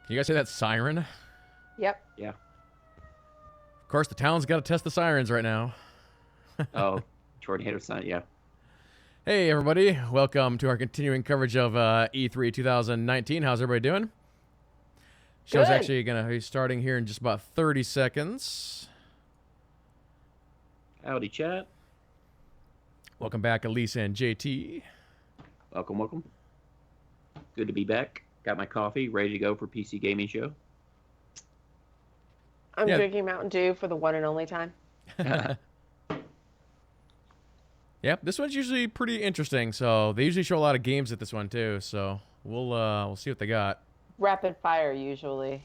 You guys say that siren? Yep. Yeah. Of course, the town's got to test the sirens right now. Oh, Tornado sign. Yeah. Hey, everybody. Welcome to our continuing coverage of E3 2019. How's everybody doing? Show's Good. actually going to be starting here in just about 30 seconds. Howdy, chat. Welcome back, Alise and JT. Welcome, welcome. Good to be back. Got my coffee, ready to go for PC Gaming Show. I'm Yeah. drinking Mountain Dew for the one and only time. Yep, this one's usually pretty interesting. So they usually show a lot of games at this one too. So we'll see what they got. Rapid fire, usually.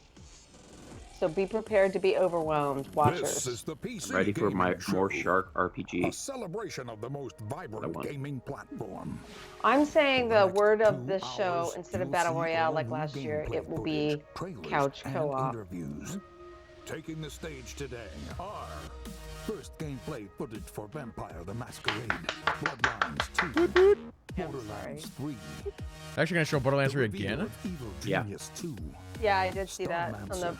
So be prepared to be overwhelmed, watchers. This is the PC I'm ready for my Gaming more Show, Shark a RPG. celebration of the most vibrant gaming platform. I'm saying the Next word of 2 this show, hours, instead of you'll Battle see Royale all like new last year, gameplay it will footage, be trailers, couch and co-op. interviews. Taking the stage today are first gameplay footage for Vampire the Masquerade, Bloodlines 2, Borderlands 3. Actually, going to show Borderlands 3 the reveal again. of Evil Yeah. Genius 2. Yeah, I did see that on the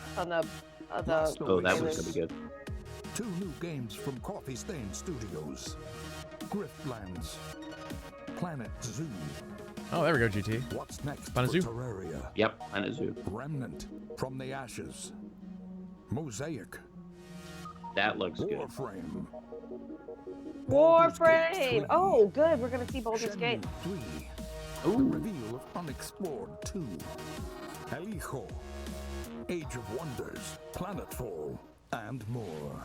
Oh, that Oasis. was gonna be good. 2 new games from Coffee Stain Studios, Griftlands, Planet Zoo. Oh, there we go, GT. What's next Planet for Zoo? Terraria? Yep, Planet Zoo. Remnant from the Ashes, Mosaic, That looks good. Warframe, Warframe. Oh, good. We're gonna see Baldur's Shenmue Gate. 3, the reveal of Unexplored 2, El Hijo, Age of Wonders, Planetfall, and more.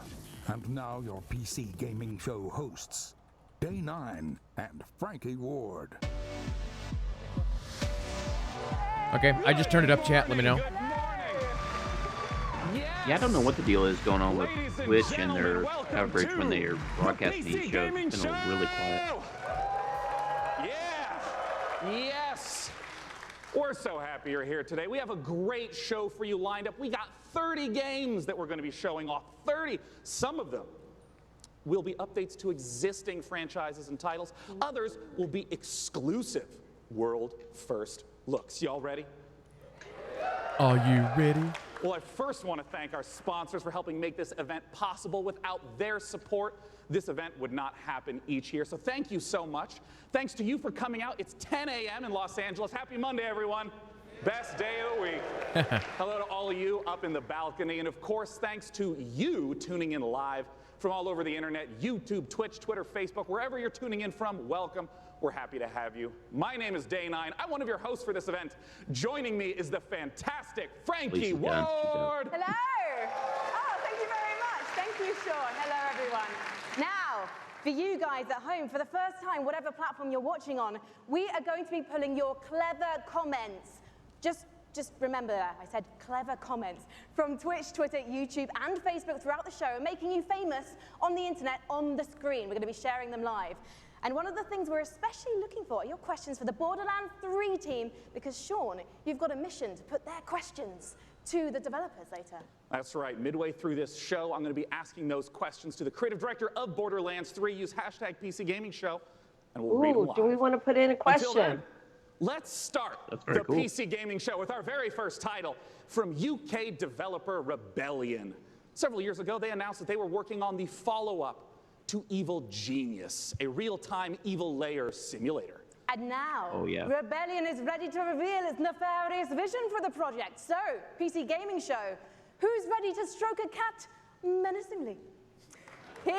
And now your PC Gaming Show hosts, Day 9 and Frankie Ward. Okay, I just turned it up, chat. Let me know. Yeah, I don't know what the deal is going on with Twitch and their coverage when they are broadcasting these shows. It's been really quiet. Yeah! Yes! We're so happy you're here today. We have a great show for you lined up. We got 30 games that we're going to be showing off. 30! Some of them will be updates to existing franchises and titles. Others will be exclusive world first looks. Y'all ready? Are you ready? Well, I first want to thank our sponsors for helping make this event possible. Without their support, this event would not happen each year. So thank you so much. Thanks to you for coming out. It's 10 a.m. in Los Angeles. Happy Monday, everyone. Best day of the week. Hello to all of you up in the balcony. And of course, thanks to you tuning in live from all over the internet, YouTube, Twitch, Twitter, Facebook, wherever you're tuning in from, welcome. We're happy to have you. My name is Day 9. I'm one of your hosts for this event. Joining me is the fantastic Frankie She's done. Ward. Hello! Oh, thank you very much. Thank you, Sean. Hello, everyone. Now, for you guys at home, for the first time, whatever platform you're watching on, we are going to be pulling your clever comments. Just remember that. I said clever comments from Twitch, Twitter, YouTube, and Facebook throughout the show, making you famous on the internet, on the screen. We're going to be sharing them live. And one of the things we're especially looking for are your questions for the Borderlands 3 team, because, Sean, you've got a mission to put their questions to the developers later. That's right. Midway through this show, I'm going to be asking those questions to the creative director of Borderlands 3. Use hashtag PC Gaming Show, and we'll read them Ooh, live. do we want to put in a Until question? then, let's start That's very the cool. PC Gaming Show with our very first title from UK developer Rebellion. Several years ago, they announced that they were working on the follow-up to Evil Genius, a real-time evil layer simulator. And now, Oh, yeah. Rebellion is ready to reveal its nefarious vision for the project. So, PC Gaming Show, who's ready to stroke a cat menacingly? Here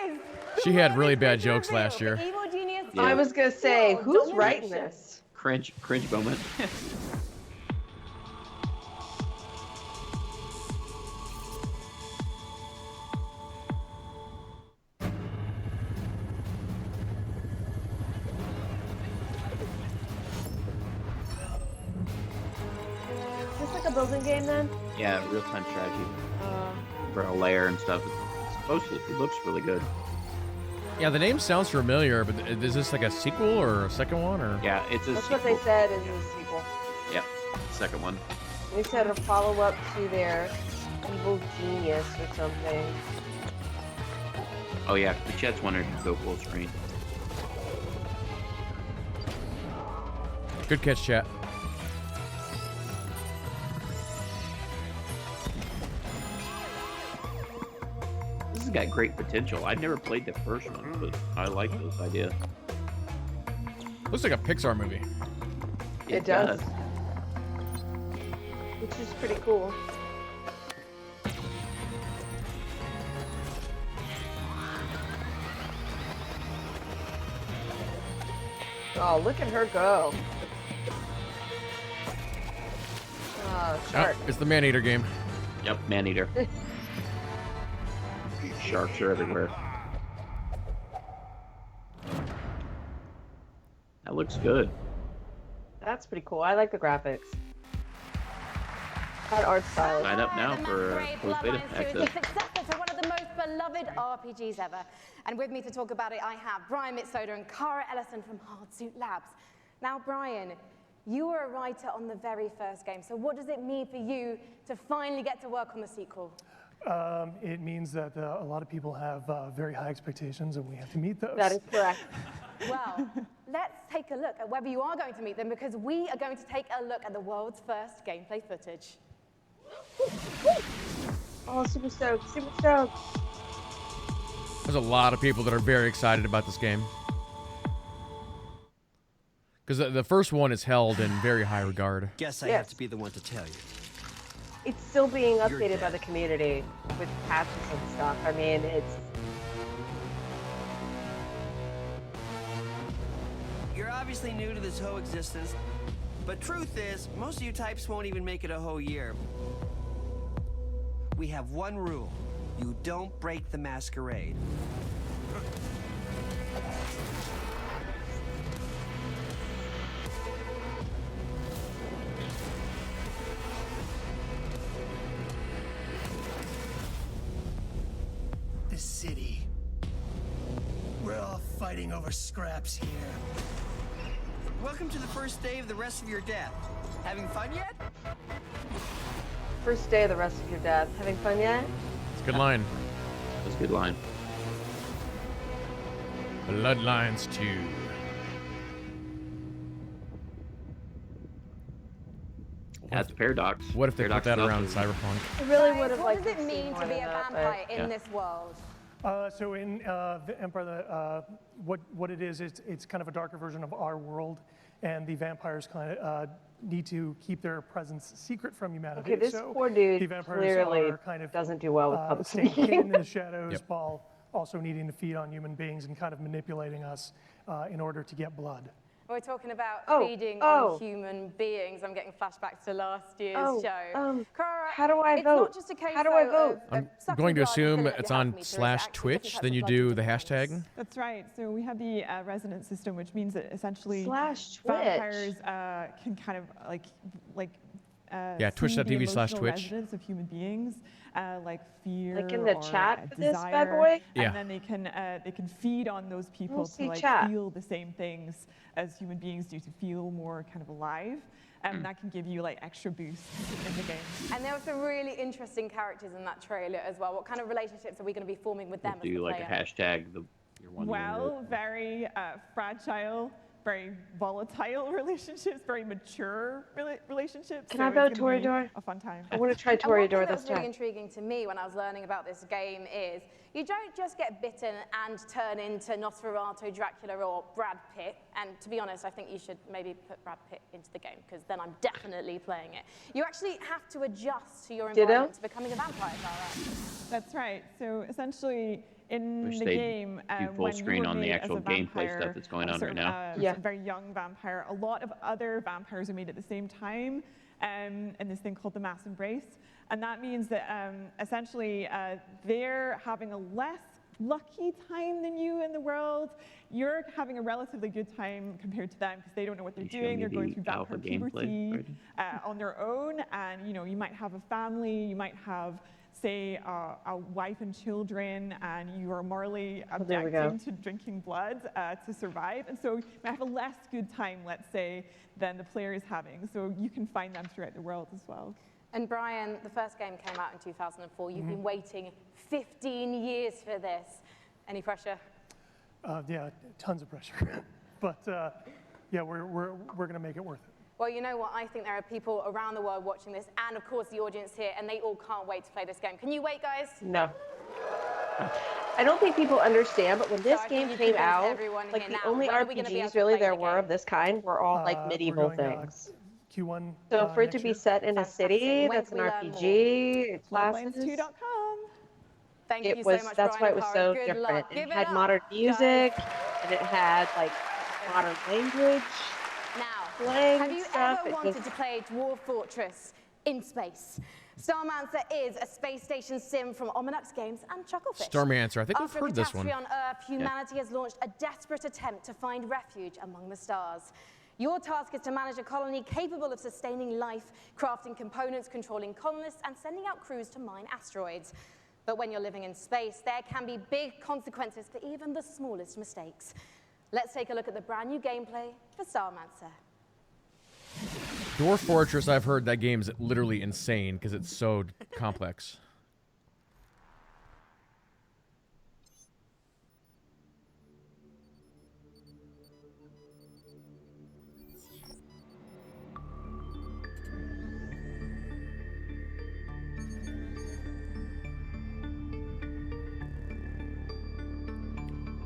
is. She had really bad jokes last year. Evil Genius. Yeah. I was going to say, World who's writing domination. this? Cringe moment. Is this like a building game then? Yeah, real-time strategy for a layer and stuff. It's supposed to. It looks really good. Yeah, the name sounds familiar, but is this like a sequel or a second one? Or Yeah, it's a That's sequel. what they said is a sequel. Yep, second one. They said a follow-up to their Evil Genius or something. Oh yeah, the chat's wondering to go full screen. Good catch, chat. got great potential. I've never played the first one, but I like this idea. Looks like a Pixar movie. It does. Which is pretty cool. Oh, look at her go. Oh, shark. Oh, it's the Maneater game. Yep, Maneater. Sharks are everywhere. That looks good. That's pretty cool. I like the graphics. That art style. Sign up now for closed beta access. Successor to one of the most beloved RPGs ever. And with me to talk about it, I have Brian Mitsoda and Cara Ellison from Hardsuit Labs. Now, Brian, you were a writer on the very first game. So what does it mean for you to finally get to work on the sequel? It means that a lot of people have very high expectations, and we have to meet those. That is correct. Well, let's take a look at whether you are going to meet them, because we are going to take a look at the world's first gameplay footage. Oh, super stoked, super stoked. There's a lot of people that are very excited about this game. Because the first one is held in very high regard. Guess I have to be the one to tell you. It's still being updated by the community with patches and stuff. I mean, it's... You're obviously new to this whole existence, but truth is, most of you types won't even make it a whole year. We have one rule. You don't break the masquerade. The city. We're all fighting over scraps here. Welcome to the first day of the rest of your death. Having fun yet? First day of the rest of your death. Having fun yet? It's a good line. That's a good line. Bloodlines 2. That's Paradox. What if they put that around Cyberpunk? I really would have What liked does to it see mean more to be than a that, vampire but- in this world? So in the Empire, what it is, it's kind of a darker version of our world, and the vampires kind of need to keep their presence secret from humanity. Okay, this so poor dude the vampires clearly are kind of doesn't do well with public staying speaking. in the shadows Yep. while also needing to feed on human beings and kind of manipulating us in order to get blood. We're talking about Oh, feeding oh. on human beings. I'm getting flashbacks to last year's Oh, show. Cara, how do I it's vote? not just a case How do I though, vote? of I'm sucking going to blood and assume filling up it's your on health meter. It's actually different /Twitch, types then of you blood do to the different hashtag. things. That's right. So we have the resonance system, which means that essentially /Twitch. vampires can kind of Yeah, see twitch.tv/Twitch. the emotional resonance of human beings, like fear, Like in the or chat for this desire, bad boy? Yeah. and then they can feed on those people to see like chat. feel the same things as human beings do, to feel more kind of alive, and that can give you like extra boosts in the game. And there were some really interesting characters in that trailer as well. What kind of relationships are we going to be forming with them as Do the like a player? hashtag your one. Well, very fragile, very volatile relationships, very mature relationships. Can so I it's vote gonna be Toreador? A fun time. I want to try And one thing Toreador that this was really time. intriguing to me when I was learning about this game is you don't just get bitten and turn into Nosferatu, Dracula, or Brad Pitt. And to be honest, I think you should maybe put Brad Pitt into the game, because then I'm definitely playing it. You actually have to adjust to your Ditto? environment to becoming a vampire, Tara. That's right. So essentially, in Wish the they'd game, do full when screen you were on the made actual as a gameplay vampire, stuff that's going a on sort right of, now. Yeah. a very young vampire, a lot of other vampires are made at the same time in this thing called the mass embrace. And that means that essentially they're having a less lucky time than you in the world. You're having a relatively good time compared to them because they don't know what they're Can you show doing. me They're going the through vampire alpha gameplay, puberty Brayden? on their own, and you might have a family, you might have, say, a wife and children, and you are morally there we go. objecting to drinking blood to survive, and so you might have a less good time, let's say, than the player is having. So you can find them throughout the world as well. And Brian, the first game came out in 2004. You've been waiting 15 years for this. Any pressure? Yeah, tons of pressure. But yeah, we're going to make it worth it. Well, you know what? I think there are people around the world watching this, and of course the audience here, and they all can't wait to play this game. Can you wait, guys? No. I don't think people understand, but when this So I game think you came convinced out, everyone like here the now. only When are we gonna be able RPGs to really play there the were game? of this kind were all like We're medieval going, things. Q1. So for it to next be year. set in a city When that's can an we learn more? RPG, classes, Bloodlines2.com. Thank you it so was, much, that's Brian why it and was Kari. so Good different. luck. It Give it had up, modern guys. music, and it had like modern language, Now, slang have you stuff. ever It wanted just, to play Dwarf Fortress in space? Starmancer is a space station sim from Ominux Games and Chucklefish. Starmancer, I think we've After heard a this one. catastrophe on Earth, humanity has launched a desperate attempt to find refuge among the stars. Your task is to manage a colony capable of sustaining life, crafting components, controlling colonists, and sending out crews to mine asteroids. But when you're living in space, there can be big consequences for even the smallest mistakes. Let's take a look at the brand new gameplay for Starmancer. Dwarf Fortress, I've heard that game's literally insane because it's so complex.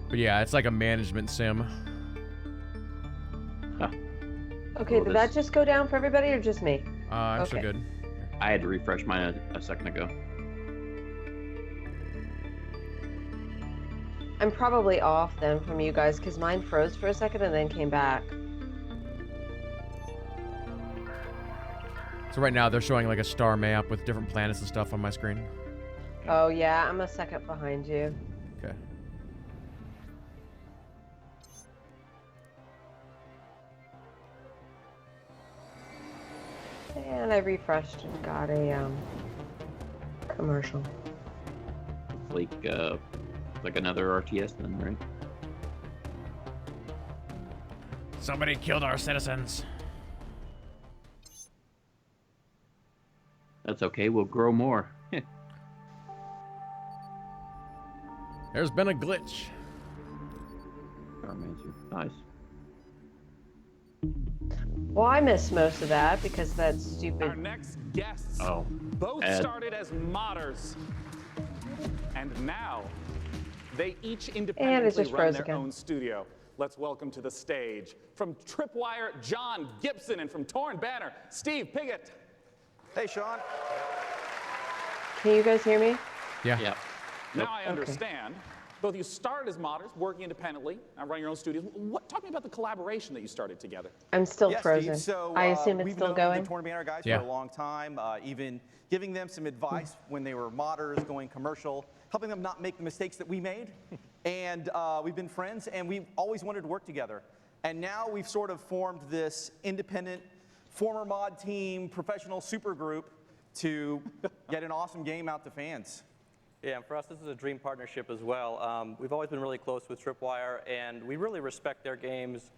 But yeah, it's like a management sim. okay, Oh, did that just go down for everybody or just me? I'm so Okay. good. I had to refresh mine a second ago. I'm probably off then from you guys because mine froze for a second and then came back. So right now they're showing like a star map with different planets and stuff on my screen. Oh yeah, I'm a second behind you. Okay. And I refreshed and got a commercial. Like another RTS then, right? Somebody killed our citizens. That's okay. We'll grow more. There's been a glitch. Starmancer. Nice. Well, I missed most of that because that's Our stupid. next guests Oh. both Ed. started as modders, and now they each And independently it just run froze their again. own studio. Let's welcome to the stage from Tripwire, John Gibson, and from Torn Banner, Steve Piggott. Hey, Sean. Can you guys hear me? Yeah. Yeah. Now I understand. Both of you started as modders, working independently, running your own studios. Talk to me about the collaboration that you started together. I'm still Yes, frozen. Steve. So, I assume it's we've still known going. the Torn Banner guys Yeah. for a long time, even giving them some advice when they were modders, going commercial, helping them not make the mistakes that we made. And we've been friends, and we've always wanted to work together. And now we've sort of formed this independent, former mod team, professional super group to get an awesome game out to fans. Yeah, and for us, this is a dream partnership as well. We've always been really close with Tripwire, and we really respect their games.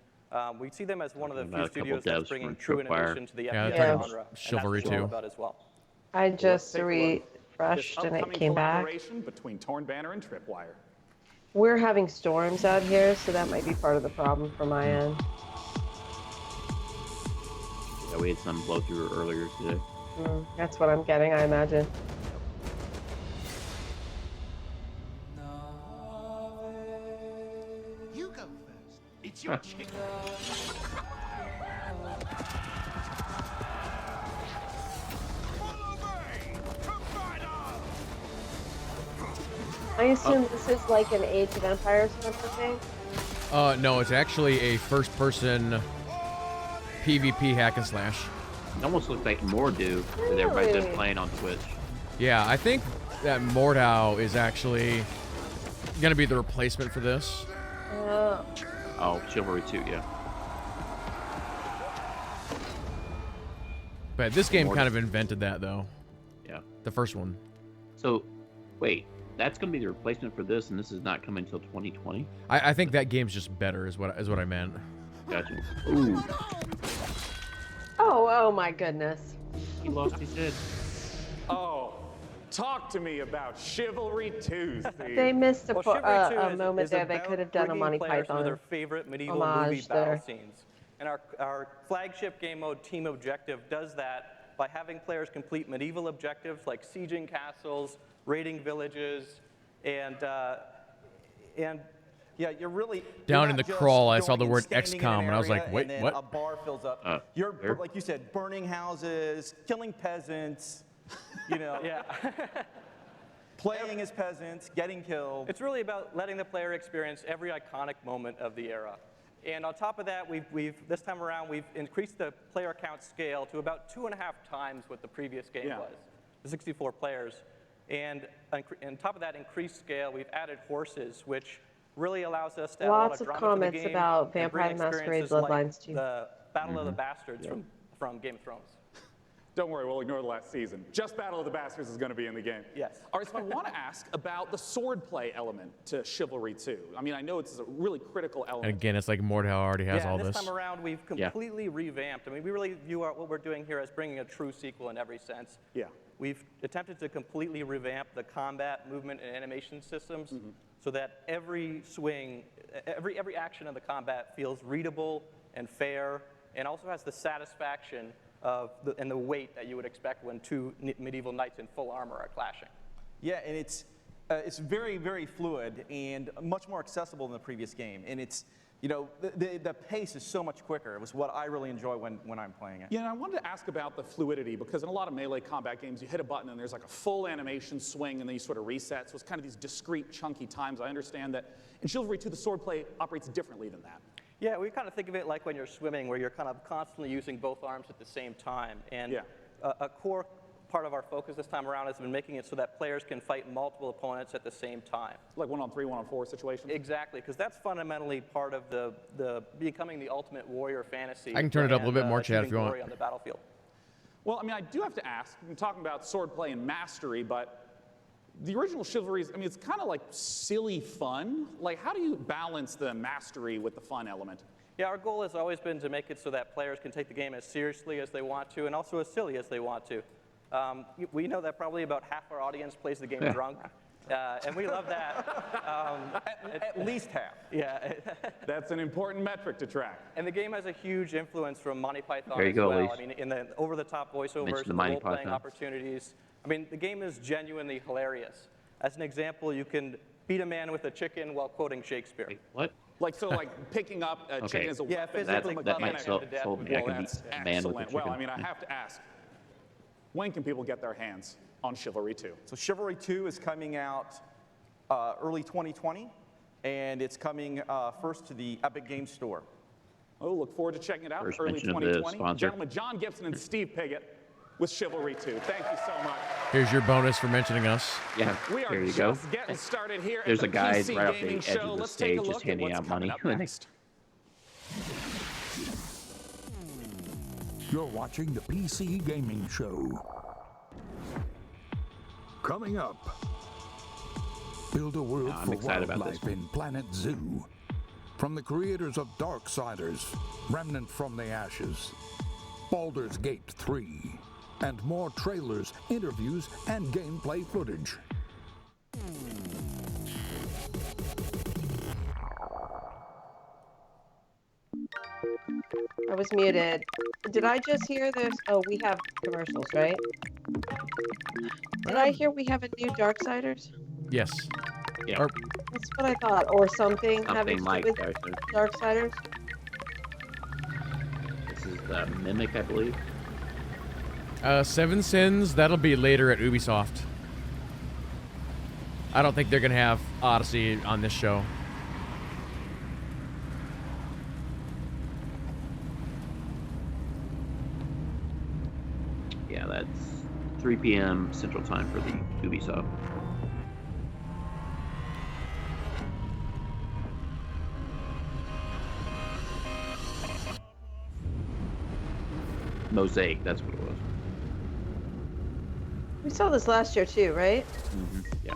We see them as one of the About few a couple studios devs that's bringing from true Tripwire. innovation to the Yeah, FPS they're talking genre. about And Chivalry that's what we're all II. about as well. I just take a look. refreshed This and it upcoming came back. collaboration between Torn Banner and Tripwire. We're having storms out here, so that might be part of the problem for my end. Yeah, we had some blow through earlier today. That's what I'm getting, I imagine. You go first. It's your chicken. I assume this is like an Age of Empires kind of thing. No, it's actually a first-person PvP hack and slash. It almost looks like Mordu that everybody's been Really? playing on Twitch. Yeah, I think that Mordau is actually gonna be the replacement for this. Oh, Chivalry II, yeah. But this game Mordau. kind of invented that, though. Yeah. The first one. So, wait, that's going to be the replacement for this, and this is not coming until 2020? I think that game's just better, is what I meant. Gotcha. Ooh, Oh my goodness. he lost his head. Oh, talk to me about Chivalry II, Steve. They missed a, Well, Chivalry II a is moment there. They about could have done a bringing Monty players into Python. their favorite medieval homage movie battle there. scenes. And our flagship game mode, Team Objective, does that by having players complete medieval objectives like sieging castles, raiding villages, And yeah, you're really Down you're in not the just crawl, I saw going the and word standing in XCOM, an and I was like, area wait, and then what? a bar fills up. You're there? like you said, burning houses, killing peasants, you know, yeah. playing as peasants, getting killed. It's really about letting the player experience every iconic moment of the era. And on top of that, this time around, we've increased the player count scale to about 2.5 times what the previous game was, the 64 players. And on top of that increased scale, we've added horses, which really allows us to add a lot Lots of of drama to the comments game about and bring Vampire the Masquerade experiences Bloodlines like too. the Battle of the Bastards from Game of Thrones. Don't worry, we'll ignore the last season. Just Battle of the Bastards is going to be in the game. Yes. All right, so I want to ask about the swordplay element to Chivalry 2. I mean, I know it's a really critical element. And again, it's like Mordhau already has all this this. time around, we've completely revamped. I mean, we really view what we're doing here as bringing a true sequel in every sense. Yeah. We've attempted to completely revamp the combat, movement, and animation systems so that every swing, every action of the combat feels readable and fair, and also has the satisfaction and the weight that you would expect when two medieval knights in full armor are clashing. Yeah, and it's very, very fluid and much more accessible than the previous game. And it's, you know, the pace is so much quicker. It was what I really enjoy when I'm playing it. Yeah, and I wanted to ask about the fluidity, because in a lot of melee combat games, you hit a button and there's like a full animation swing and then you sort of reset. So it's kind of these discrete, chunky times. I understand that in Chivalry 2, the swordplay operates differently than that. Yeah, we kind of think of it like when you're swimming, where you're kind of constantly using both arms at the same time. And a core part of our focus this time around has been making it so that players can fight multiple opponents at the same time. Like 1-on-3, 1-on-4 situation? Exactly, because that's fundamentally part of the becoming the ultimate warrior fantasy. I can turn it up a little bit more, Chad, if you want. On the battlefield. Well, I mean, I do have to ask, we've been talking about swordplay and mastery, but the original Chivalry, I mean, it's kind of like silly fun. Like, how do you balance the mastery with the fun element? Yeah, our goal has always been to make it so that players can take the game as seriously as they want to and also as silly as they want to. We know that probably about half our audience plays the game drunk, and we love that. At least half. Yeah. That's an important metric to track. And the game has a huge influence from Monty Python There you as go, well. Elise. I mean, in the over-the-top voiceovers, Mention the and Monty role-playing Python. opportunities. I mean, the game is genuinely hilarious. As an example, you can beat a man with a chicken while quoting Shakespeare. Wait, what? Like, so like picking up a chicken as a Yeah, weapon. physically that might buffing it to death. sold me. I Well, can that's beat a man with a excellent. chicken. Well, I mean, I have to ask, when can people get their hands on Chivalry 2? So Chivalry 2 is coming out early 2020, and it's coming first to the Epic Games Store. Oh, look forward to checking it out. First Early mention of the 2020. sponsor. Gentlemen, John Gibson and Steve Piggott with Chivalry 2. Thank you so much. Here's your bonus for mentioning us. Yeah, We are there you just go. getting started here There's at a the guy PC right off the Gaming edge Show. of the Let's take stage a just look at handing what's out coming money. up next. You're watching the PC Gaming Show. Coming up, build a world I'm for excited about this wildlife in Planet Zoo. From the creators of Darksiders, Remnant from the Ashes, Baldur's Gate 3, and more trailers, interviews, and gameplay footage. I was muted. Did I just hear there's... Oh, we have commercials, right? Did I hear we have a new Darksiders? Yes. Yeah. Or, That's what I thought. Or something having to Something do like with Darksiders. Darksiders? This is the Mimic, I believe. Seven Sins, that'll be later at Ubisoft. I don't think they're going to have Odyssey on this show. Yeah, that's 3 p.m. Central Time for the Ubisoft. Mosaic, that's what it was. We saw this last year too, right? Yeah.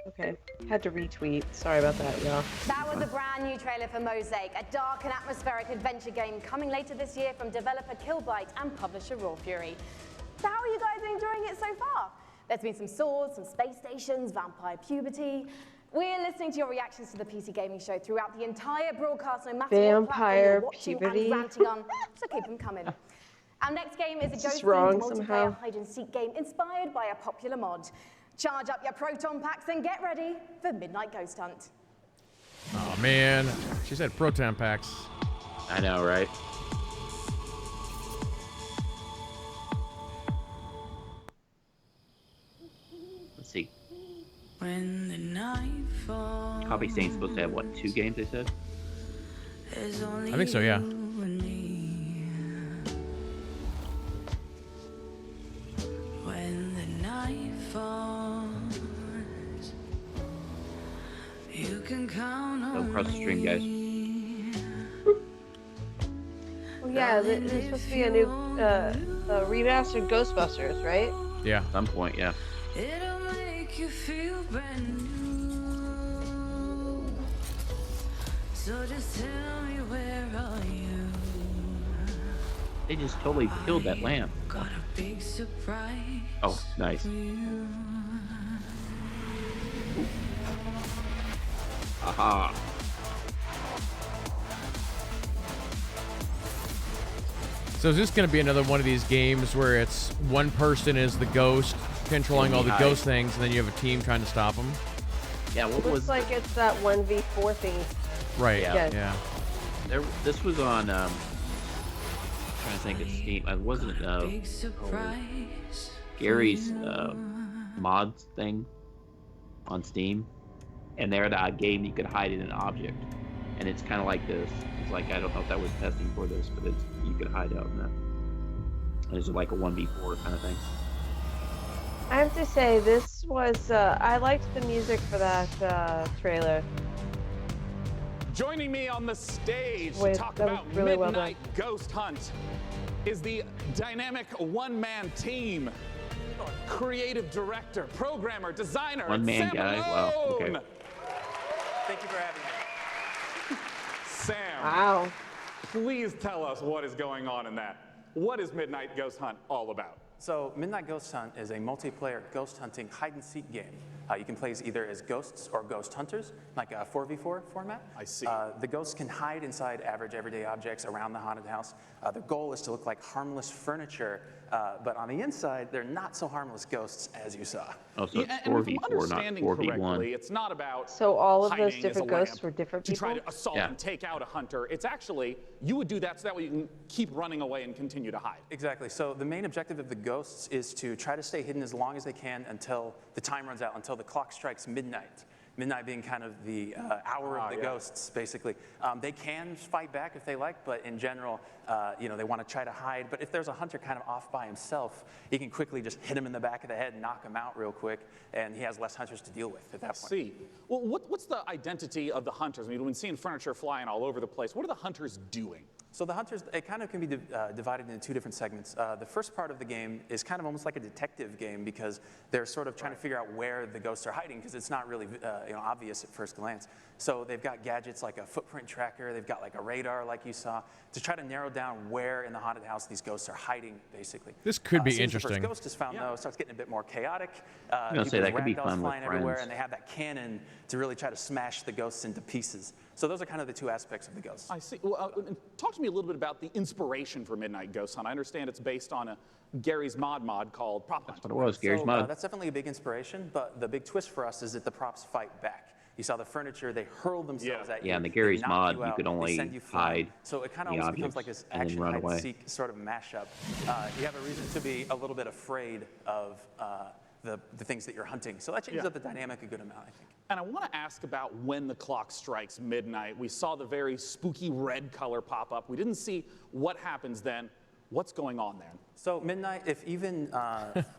Okay. Had to retweet. Sorry about that, y'all. That was a brand new trailer for Mosaic, a dark and atmospheric adventure game coming later this year from developer Killbyte and publisher Raw Fury. So how are you guys enjoying it so far? There's been some swords, some space stations, vampire puberty. We're listening to your reactions to the PC Gaming Show throughout the entire broadcast, no matter what platform Vampire you're watching puberty. and ranting on, so keep them coming. Our next game is a Is this ghost-themed wrong multiplayer somehow? hide-and-seek game inspired by a popular mod. Charge up your proton packs and get ready for Midnight Ghost Hunt. Oh man, she said proton packs. I know, right? Let's see. When the night falls, Copy Saint's supposed to have what, 2 games? They said. I think so, yeah. When the night falls, you can count on Don't cross the stream, guys. Oh yeah, there's supposed to be a new remastered Ghostbusters, right? Yeah. At some point, yeah. It'll make you feel brand new. So just tell me, where are you? They just totally killed that lamp. Got a big surprise. Oh, nice. Aha. So is this going to be another one of these games where it's one person is the ghost controlling all the ghost things, and then you have a team trying to stop them? Yeah, what Looks was like it's that 1v4 thing. Right. Yeah. Yeah. This was on trying to think of Steam. I wasn't Gary's mods thing on Steam, and they're the game you could hide in an object, and it's kind of like this. It's like, I don't know if that was testing for this, but it's you could hide out in that. And it's like a 1v4 kind of thing. I have to say, this was, I liked the music for that trailer. Joining me on the stage Wait, to talk that was about really well Midnight Ghost Hunt is the dynamic one-man team. Creative director, programmer, designer, One-man Sam guy? Wow, okay. Malone. Thank you for having me. Sam, Wow. please tell us what is going on in that. What is Midnight Ghost Hunt all about? So Midnight Ghost Hunt is a multiplayer ghost hunting hide-and-seek game. You can play either as ghosts or ghost hunters, like a 4v4 format. I see. The ghosts can hide inside average everyday objects around the haunted house. The goal is to look like harmless furniture, but on the inside, they're not so harmless ghosts as you saw. Oh, so it's and if I'm 4v4, not understanding correctly, 4v1. it's not about So all of those hiding as different a ghosts lamp were different to try people? to assault Yeah. and take out a hunter. It's actually, you would do that so that way you can keep running away and continue to hide. Exactly. So the main objective of the ghosts is to try to stay hidden as long as they can until the time runs out, until the clock strikes midnight. Midnight being kind of the hour of the ghosts, basically. They can fight back if they like, but in general, they want to try to hide. But if there's a hunter kind of off by himself, he can quickly just hit him in the back of the head and knock him out real quick, and he has less hunters to deal with at that point. See. Well, what's the identity of the hunters? I mean, when seeing furniture flying all over the place, what are the hunters doing? So the hunters, it kind of can be divided into 2 different segments. The first part of the game is kind of almost like a detective game because they're sort of trying to figure out where the ghosts are hiding because it's not really obvious at first glance. So they've got gadgets like a footprint tracker, they've got like a radar like you saw, to try to narrow down where in the haunted house these ghosts are hiding, basically. This could be As soon as interesting. the first ghost is found, though, it starts getting a bit more chaotic. gonna say that could be ragdolls fun with flying everywhere, friends. and they have that cannon to really try to smash the ghosts into pieces. So those are kind of the 2 aspects of the ghosts. I see. Well, talk to me a little bit about the inspiration for Midnight Ghost Hunt. I understand it's based on a Gary's mod called Prop Hunt. That's what it was, Gary's mod. That's definitely a big inspiration, but the big twist for us is that the props fight back. You saw the furniture, they hurl themselves at you. Yeah, in the they Gary's knock mod, you you out, could they only send you flying. hide So it kind of the almost becomes like objects this and then action run hide away. and seek sort of mashup. You have a reason to be a little bit afraid of the things that you're hunting. So that changes up the dynamic a good amount, I think. And I want to ask about when the clock strikes midnight. We saw the very spooky red color pop up. We didn't see what happens then. What's going on there? So midnight, if even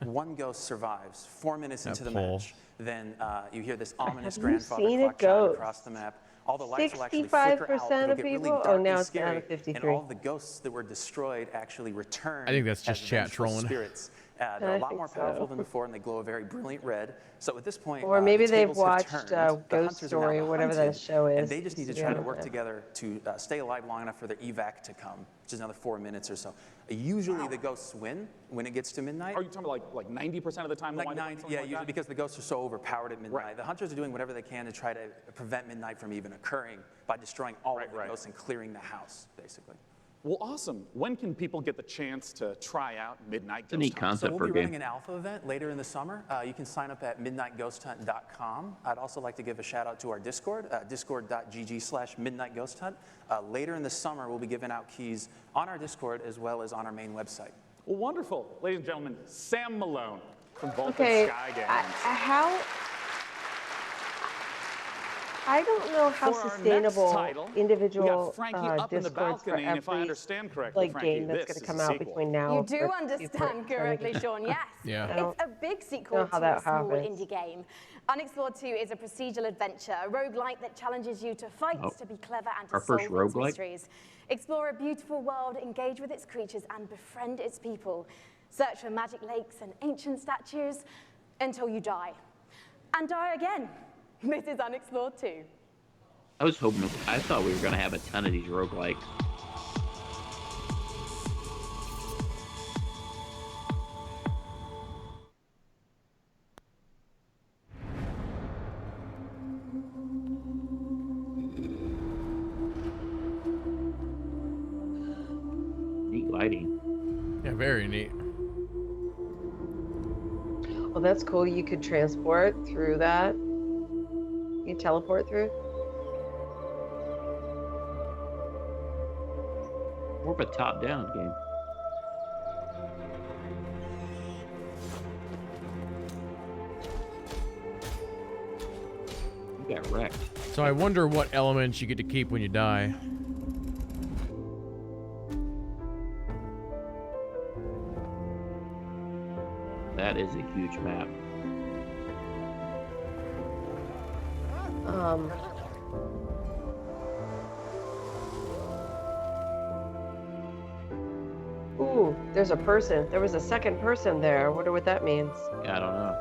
one ghost survives 4 minutes into the pole. match, then you hear this ominous Have you grandfather seen a clock chime ghost? across the map. All the lights will actually flicker out. 65% It'll of get really people? dark Oh, and now it's down scary, to 53. And all the ghosts that were destroyed actually return. I think that's just as chat vengeful trolling. Spirits. They're I a lot think more so. powerful than before, and they glow a very brilliant red. So at this point, Or maybe the they've tables have watched turned. Ghost The hunters are now Story, the whatever that hunted, show is. And they just need to Yeah. try to work together to stay alive long enough for their evac to come, which is another 4 minutes or so. Usually the ghosts win when it gets to midnight. Are you talking about like 90% of the time? Like they'll wind up 9, something yeah, like usually that? because the ghosts are so overpowered at midnight. Right. The hunters are doing whatever they can to try to prevent midnight from even occurring by destroying all of the ghosts and clearing the house, basically. Well, awesome. When can people get the chance to try out Midnight It's a Ghost neat Hunt? concept So for we'll a be game. running an alpha event later in the summer. You can sign up at midnightghosthunt.com. I'd also like to give a shout out to our Discord, discord.gg/midnightghosthunt. Later in the summer, we'll be giving out keys on our Discord as well as on our main website. Well, wonderful. Ladies and gentlemen, Sam Malone from Vulcan Okay, Sky Games. I don't know how For our next sustainable title, individual we got Frankie up in the Discords for balcony, and if I every understand correctly, like Frankie, game that's this going to is come a out sequel. between now. You do for understand correctly, Sean, yes. Yeah. It's a big sequel Know how to a that small happens. indie game. Unexplored 2 is a procedural adventure, a roguelike that challenges you to fight, to be clever, and to Our first solve its roguelike? mysteries. Explore a beautiful world, engage with its creatures, and befriend its people. Search for magic lakes and ancient statues until you die. And die again. This is Unexplored 2. I thought we were going to have a ton of these roguelikes. Neat lighting. Yeah, very neat. Well, that's cool. You could transport through that. You teleport through. More of a top-down game. You got wrecked. So I wonder what elements you get to keep when you die. That is a huge map. Ooh, there's a person. There was a second person there. I wonder what that means. Yeah, I don't know.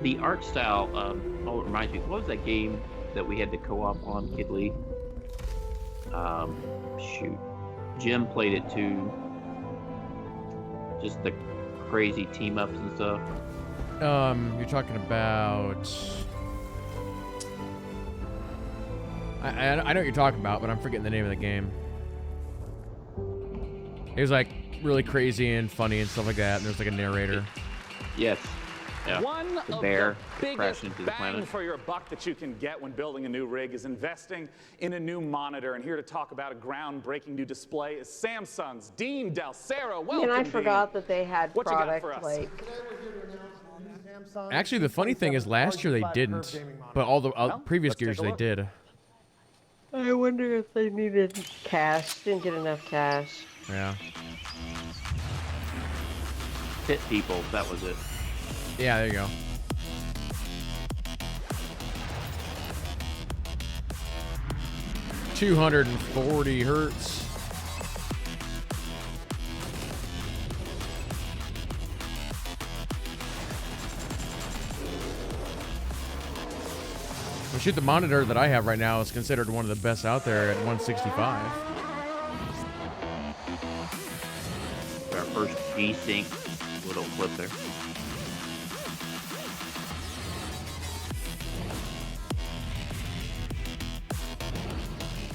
The art style, it reminds me, what was that game that we had to co-op on, Kid Lee? Shoot. Jim played it too. Just the crazy team-ups and stuff. You're talking about... I know what you're talking about, but I'm forgetting the name of the game. It was like really crazy and funny and stuff like that, and there's like a narrator. Yes. Yeah. One The of bear the biggest crashed into the bang planet. for your buck that you can get when building a new rig is investing in a new monitor. And here to talk about a groundbreaking new display is Samsung's Dean Del Cerro. Welcome, And I Dean. forgot that they had What you got product for us? like. Actually, the funny thing is last year they didn't, but all the previous let's take years a they look. did. I wonder if they needed cash. Didn't get enough cash. Yeah. Pit people, that was it. Yeah, there you go. $240 hertz. Well, shoot, the monitor that I have right now is considered one of the best out there at 165. Our first G-Sync little flip there.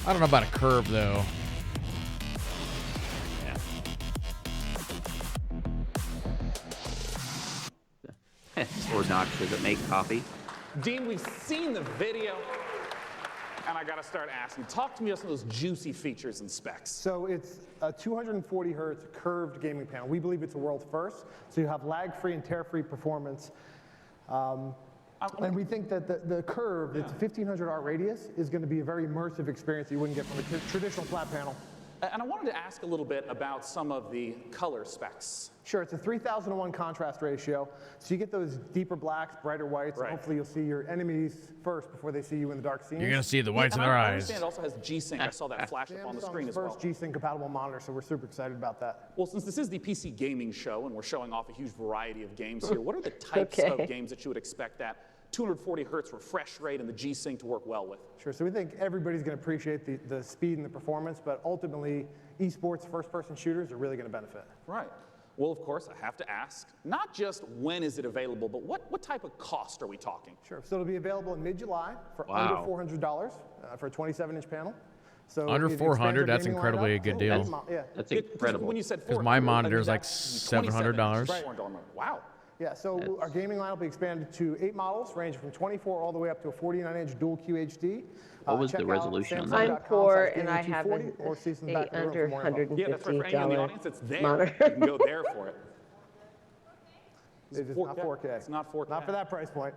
I don't know about a curve though. Yeah. Or Knox, does it make coffee? Dean, we've seen the video, and I got to start asking. Talk to me about some of those juicy features and specs. So it's a 240 hertz curved gaming panel. We believe it's a world first. So you have lag-free and tear-free performance. And we think that the curve, it's a 1500 R radius, is going to be a very immersive experience that you wouldn't get from a traditional flat panel. And I wanted to ask a little bit about some of the color specs. Sure, it's a 3000:1 contrast ratio, so you get those deeper blacks, brighter whites, and hopefully you'll see your enemies first before they see you in the dark scenes. You're gonna see the whites in their I eyes. understand it also has G-Sync. I saw that flash up on the screen as well. First G-Sync compatible monitor, so we're super excited about that. Well, since this is the PC gaming show and we're showing off a huge variety of games here, what are the types of games that you would expect that 240 hertz refresh rate and the G-Sync to work well with? Sure, so we think everybody's going to appreciate the speed and the performance, but ultimately, esports first-person shooters are really going to benefit. Right. Well, of course, I have to ask, not just when is it available, but what type of cost are we talking? Sure. So it'll be available in mid-July for Wow. under $400 for a 27-inch panel. So Under we 400, that's gaming incredibly lineup. a good deal. Yeah. That's incredible. When you said Because 400, my monitor is like that's $700. 27 inches. Wow. Yeah, so our gaming line will be expanded to 8 models, ranging from 24 all the way up to a 49-inch dual QHD. What was check the out resolution on that? I'm poor and I have gaming240 or see some back in the room under for more info. Yeah, that's right. For any in the audience, it's there. monitor. You can go there for it. It is not 4K. It's not 4K. Not for that price point.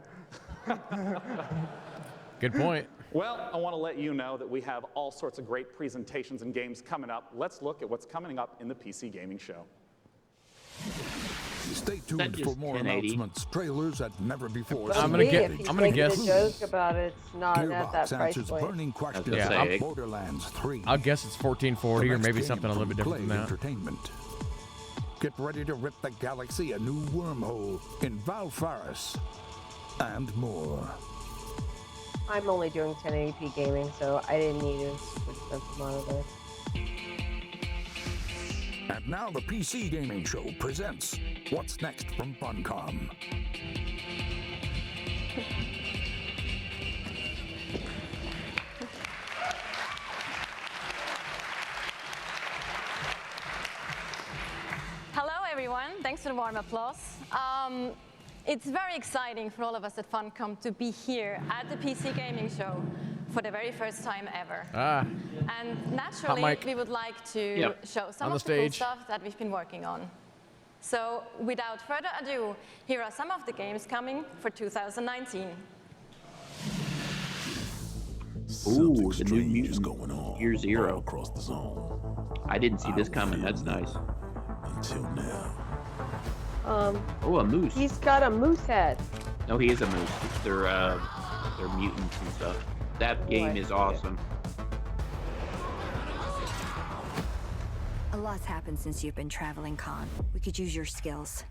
Good point. Well, I want to let you know that we have all sorts of great presentations and games coming up. Let's look at what's coming up in the PC Gaming Show. Stay tuned for more 1080. announcements, trailers, and never before. I'm gonna get- If he's I'm gonna making guess- a joke about it, it's not at that Gearbox price answers point. burning questions Yeah, about I'm- Borderlands 3. I'll guess it's 1440 The or next maybe game something a little bit from different than Play that. Entertainment. Get ready to rip the galaxy a new wormhole in Valfaris and more. I'm only doing 1080p gaming, so I didn't need a expensive monitor. And now the PC Gaming Show presents What's Next from Funcom. Hello, everyone. Thanks for the warm applause. It's very exciting for all of us at Funcom to be here at the PC Gaming Show for the very first time ever. And naturally, mic. we would like to Yep. show some On the of the cool stage. stuff that we've been working on. So without further ado, here are some of the games coming for 2019. Ooh, the new Mutant going on Year Zero. across the zone. I didn't see this coming. That's nice. Until now. Oh, a moose. He's got a moose head. No, he is a moose. It's their mutants and stuff. That game I is see it. awesome. A lot's happened since you've been traveling, Con. We could use your skills.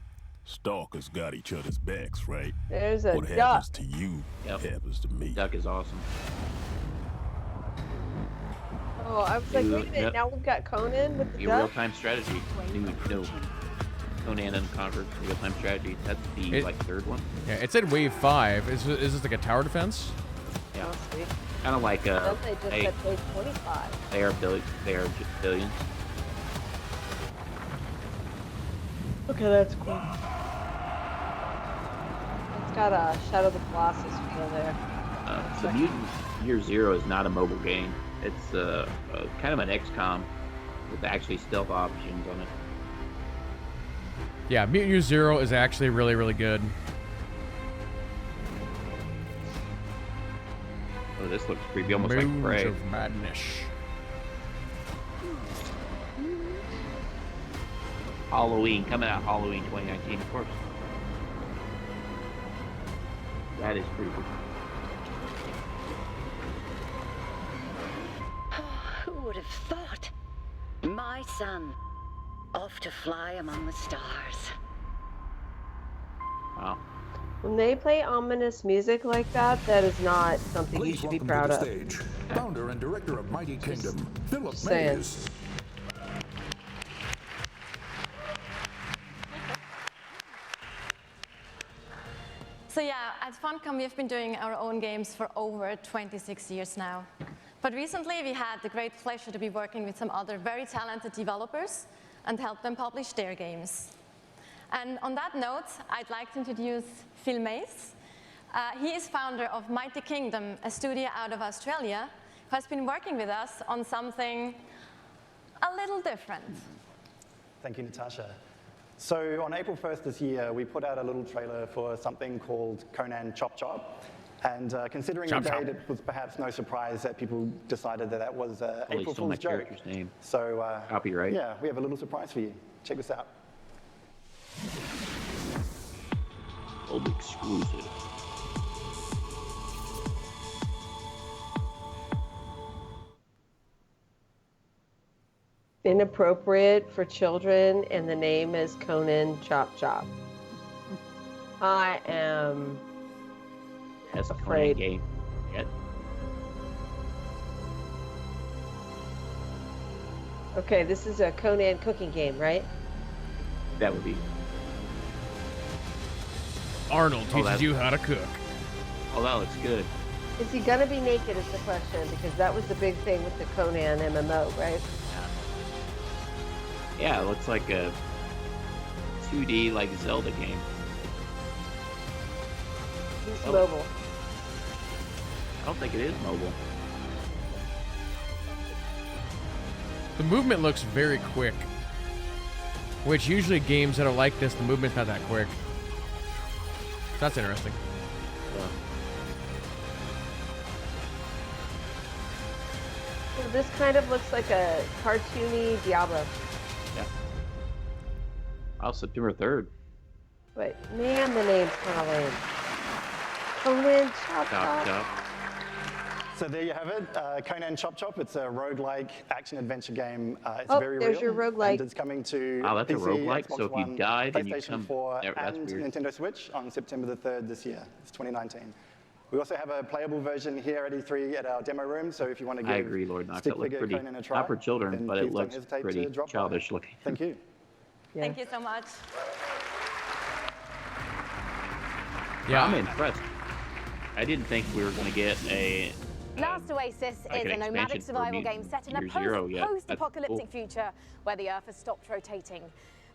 Stalkers got each other's backs, right? There's a What duck. happens to you Yep. happens to me. Duck is awesome. Oh, I was like, Ooh, wait a minute, yep. now we've got Conan with the The duck? real-time strategy. No. Conan Unconquered real-time strategy. That's the third one. Yeah, it said Wave 5. Is this like a tower defense? Yeah. Must be. Kind of like Then they just hey, said page 25. they are just billions. Okay, that's cool. It's got a Shadow of the Colossus feel there. So Mutant Year Zero is not a mobile game. It's kind of an XCOM with actually stealth options on it. Yeah, Mutant Year Zero is actually really, really good. Oh, this looks creepy, almost like Moons Prey. of Madness. Halloween, coming out Halloween 2019, of course. That is pretty cool. Who would have thought? My son, off to fly among the stars. Wow. When they play ominous music like that, that is not something you Please should be welcome proud to of. the stage, founder and director of Mighty Kingdom, Philip saying. Mays. So yeah, at Funcom, we've been doing our own games for over 26 years now. But recently, we had the great pleasure to be working with some other very talented developers and help them publish their games. And on that note, I'd like to introduce Phil Mays. He is founder of Mighty Kingdom, a studio out of Australia, who has been working with us on something a little different. Thank you, Natasha. So on April 1st this year, we put out a little trailer for something called Conanchop. And considering Chop the Chop. date, it was perhaps no surprise that people decided that that was Holy, April stole my Fool's joke. character's name. So Copyright. yeah, we have a little surprise for you. Check this out. Old exclusive. Inappropriate for children, and the name is Conan Chop Chop. I am That's a Conan afraid. game. Yet. Okay, this is a Conan cooking game, right? That would be. Arnold teaches you how to cook. Oh, that looks good. Is he gonna be naked is the question, because that was the big thing with the Conan MMO, right? Yeah, it looks like a 2D like Zelda game. He's mobile. I don't think it is mobile. The movement looks very quick. Which usually games that are like this, the movement's not that quick. That's interesting. So this kind of looks like a cartoony Diablo. Yeah. Oh, September 3rd. But man, the name's kind of lame. Conanchop. Chop. So there you have it, Conanchop. It's a roguelike action-adventure game. It's Oh, very there's real. your roguelike. And it's coming to Oh, that's a PC, roguelike? Xbox So if you One, died and you PlayStation come- 4, Yeah, that's and weird. Nintendo Switch on September the 3rd this year. It's 2019. We also have a playable version here at E3 at our demo room, so if you want to give I agree, Lord Knox. Stick That looks Figure pretty. Conan a try, Not for children, then but it please don't looks hesitate to pretty drop by. childish looking. Thank you. Thank you so much. Yeah, I'm impressed. I didn't think we were going to get a Last Oasis like is an a nomadic expansion for survival game set in a Year Zero yet. That's post-apocalyptic cool. future where the Earth has stopped rotating.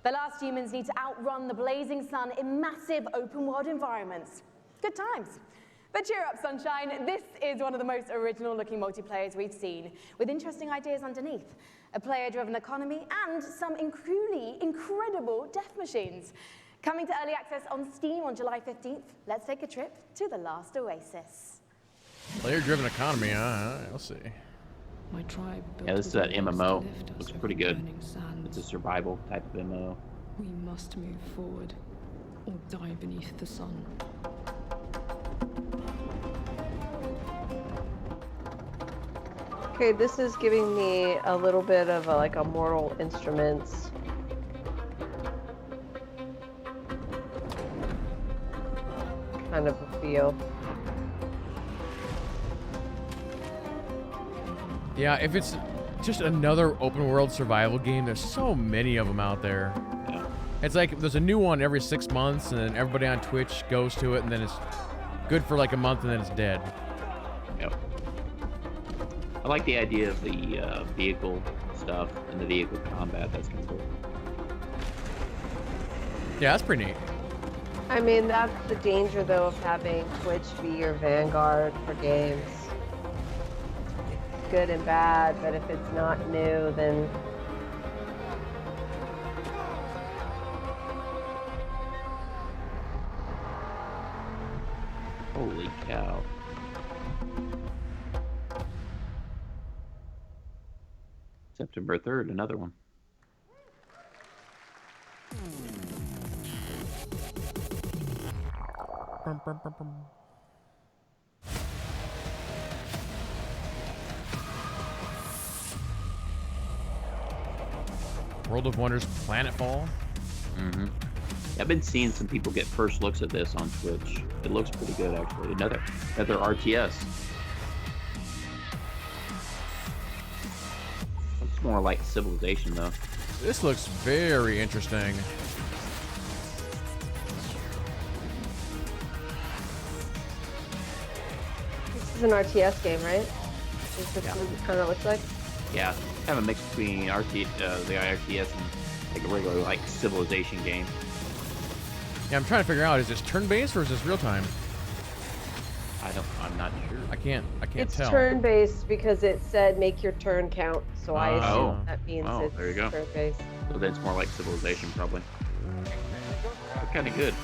The last humans need to outrun the blazing sun in massive open-world environments. Good times. But cheer up, sunshine. This is one of the most original-looking multiplayers we've seen, with interesting ideas underneath. A player-driven economy and some truly incredible death machines. Coming to early access on Steam on July 15th, let's take a trip to the Last Oasis. Player-driven economy, I'll see. My tribe Yeah, this is that MMO. Looks pretty good. It's a survival type of MMO. We must move forward or die beneath the sun. Okay, this is giving me a little bit of like a Mortal Instruments. Kind of a feel. Yeah, if it's just another open world survival game, there's so many of them out there. Yeah. It's like there's a new one every 6 months, and then everybody on Twitch goes to it, and then it's good for like a month, and then it's dead. Yep. I like the idea of the vehicle stuff and the vehicle combat. That's kind of cool. Yeah, that's pretty neat. I mean, that's the danger, though, of having Twitch be your vanguard for games. It's good and bad, but if it's not new, then... Holy cow. September 3rd, another one. World of Wonders Planetfall. Mm-hmm. I've been seeing some people get first looks at this on Twitch. It looks pretty good, actually. Another RTS. It's more like Civilization, though. This looks very interesting. This is an RTS game, right? Is this what it kind of looks like? Yeah, kind of a mix between the RTS and like a regular like Civilization game. Yeah, I'm trying to figure out, is this turn-based or is this real-time? I'm not sure. I can't It's tell. turn-based because it said make your turn count, so I assume that means it's there you go. turn-based. So then it's more like Civilization, probably. But kind of good.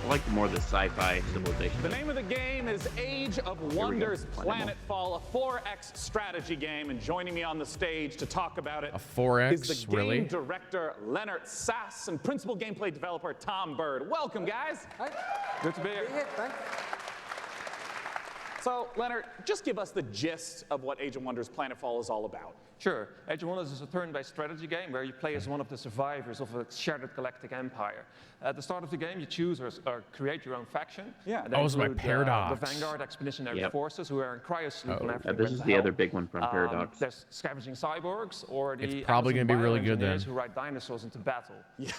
I like more of the sci-fi Civilization. The name of the game is Age of Wonders Planetfall, a 4X strategy game. And joining me on the stage to talk about it A 4X, is the game really? director Leonard Sass and principal gameplay developer Tom Bird. Welcome, guys. Hi. Good to be here. Thanks. So, Leonard, just give us the gist of what Age of Wonders Planetfall is all about. Sure. Age of Wonders is a turn-based strategy game where you play as one of the survivors of a shattered galactic empire. At the start of the game, you choose or create your own faction. Yeah. That was my Paradox. The Vanguard Expeditionary Forces, who are in cryosleep when everything This went is to the hell. other big one from Paradox. There's scavenging cyborgs, or the It's probably Amazon gonna be really good bioengineers then. who ride dinosaurs into battle. Yeah.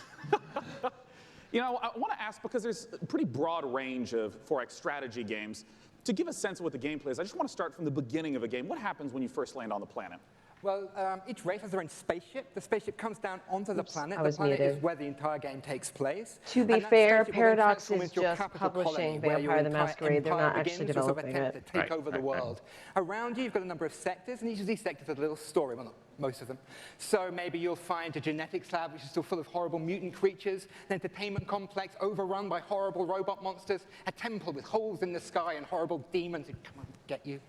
You know, I want to ask, because there's a pretty broad range of 4X strategy games, to give a sense of what the gameplay is, I just want to start from the beginning of a game. What happens when you first land on the planet? Well, each race has their own spaceship. The spaceship comes down onto the planet. I The was planet muted. is where the entire game takes place. To be And that fair, spaceship will then Paradox transform is into your just capital publishing colony, where your Vampire the entire Masquerade. They're empire not actually begins as a sort of developing attempt it. to take over the world. Around you, you've got a number of sectors, and each of these sectors has a little story. Well, not most of them. So maybe you'll find a genetics lab, which is still full of horrible mutant creatures, an entertainment complex overrun by horrible robot monsters, a temple with holes in the sky and horrible demons who come and get you.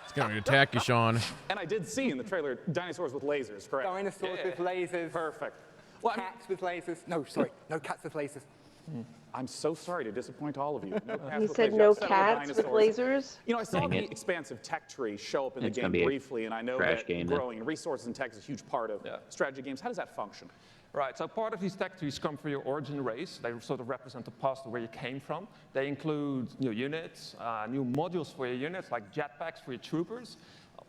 It's going to attack you, Sean. And I did see in the trailer dinosaurs with lasers, correct? Dinosaurs with lasers. Perfect. Cats with lasers. No, sorry, no cats with lasers. I'm so sorry to disappoint all of you. No cats He with said lasers. no I've settled cats with dinosaurs. lasers? You know, I saw Dang the it. expansive tech tree show up in It's the gonna game be a briefly, and I know trash that game, then. growing resources and tech is a huge part of strategy games. How does that function? Right, so part of these tech trees come from your origin race. They sort of represent the past of where you came from. They include new units, new modules for your units, like jetpacks for your troopers,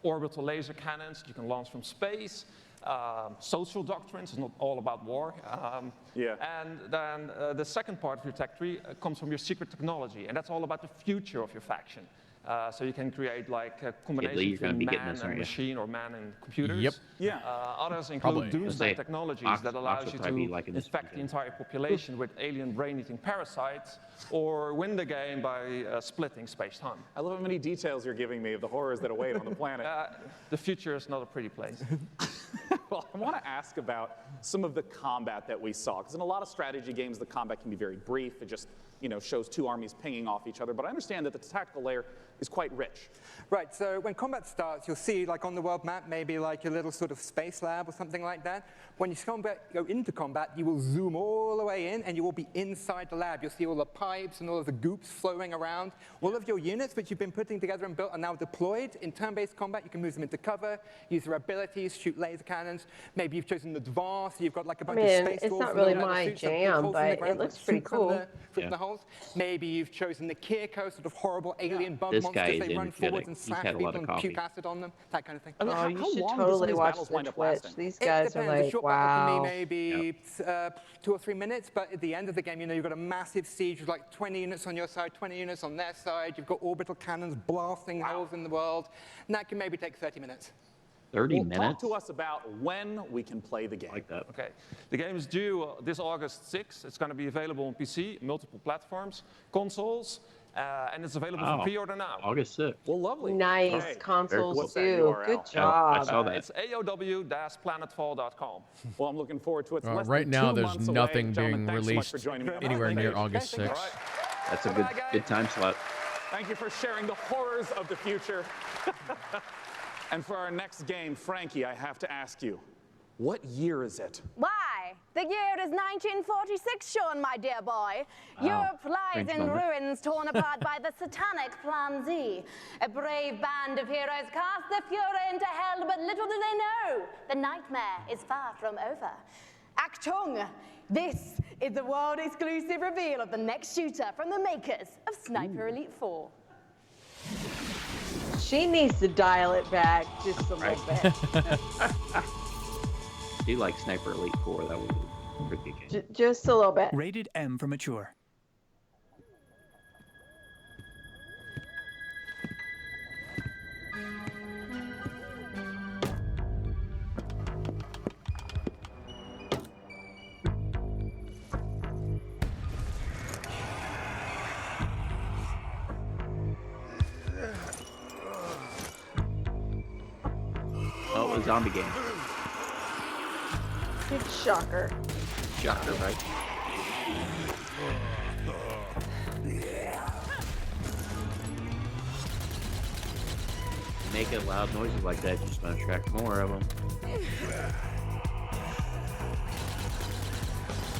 orbital laser cannons you can launch from space, social doctrines, it's not all about war. And then the second part of your tech tree comes from your secret technology, and that's all about the future of your faction. So you can create like a combination you're gonna between be getting man this, and aren't you? machine or man and computers. Yep. Yeah. Others include Probably. doomsday Say, technologies Ox- that Ox allows will you probably be to liking this infect the entire population with alien brain-eating parasites, or win the game by splitting space-time. I love how many details you're giving me of the horrors that await on the planet. The future is not a pretty place. Well, I want to ask about some of the combat that we saw, because in a lot of strategy games, the combat can be very brief. It just, shows two armies pinging off each other. But I understand that the tactical layer is quite rich. Right, so when combat starts, you'll see, like on the world map, maybe like a little sort of space lab or something like that. When you go into combat, you will zoom all the way in, and you will be inside the lab. You'll see all the pipes and all of the goops flowing around. All of your units, which you've been putting together and built, are now deployed. In turn-based combat, you can move them into cover, use their abilities, shoot laser cannons. Maybe you've chosen advanced, so you've got like a bunch of space it's dwarves not with really leather my suits that jam, holes in the but ground it looks that pretty shoot from cool. the holes. Maybe you've chosen the Kirko, sort of horrible alien bug This guy monsters. is They run energetic. forwards and He's slash had a people lot of and coffee. puke acid on them, that kind of thing. I mean, Oh, how you should long do some totally of these watch battles the wind up Twitch. lasting? These It guys are depends. A like, short battle can wow. be maybe 2 or 3 minutes, but at the end of the game, you've got a massive siege with like 20 units on your side, 20 units on their side. You've got orbital cannons blasting holes in the world, and that can maybe take 30 minutes. 30 Well, minutes? talk to us about when we can play the game. Like that. Okay, the game is due this August 6th. It's going to be available on PC, multiple platforms, consoles, and it's available for pre-order now. August 6th. Well, lovely. Nice Great. consoles What's that too. URL? Good Yeah, I job. saw that. It's AOW-planetfall.com. Well, I'm looking forward to it. It's less right than now, 2 there's months away. nothing Gentlemen, being thanks so much for released joining me. anywhere near August 6th. That's a good time slot. Thank you for sharing the horrors of the future. And for our next game, Frankie, I have to ask you, what year is it? Why? The year is 1946, Sean, my dear boy. Europe lies French in number. ruins, torn apart by the satanic Plan Z. A brave band of heroes cast the Fuhrer into hell, but little do they know, the nightmare is far from over. Achtung! This is the world-exclusive reveal of the next shooter from the makers of Sniper Elite 4. She needs to dial it back just a little bit. I do like Sniper Elite 4. That was a pretty good game. Just a little bit. Rated M for mature. Oh, a zombie game. Good shocker. Shocker, right? Making loud noises like that just gonna attract more of them.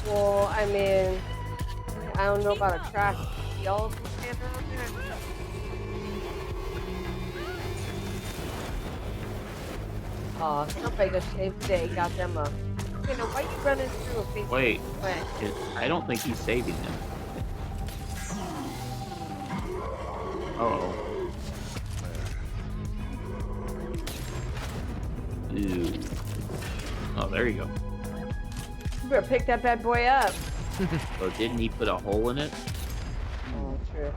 Well, I mean, I don't know about a track. Y'all stand around there. Aw, somebody just saved the day. Got them up. Okay, now why are you running through a face? Wait, I don't think he's saving him. Uh-oh. Ew. Oh, there you go. You better pick that bad boy up. Oh, didn't he put a hole in it? Oh, true.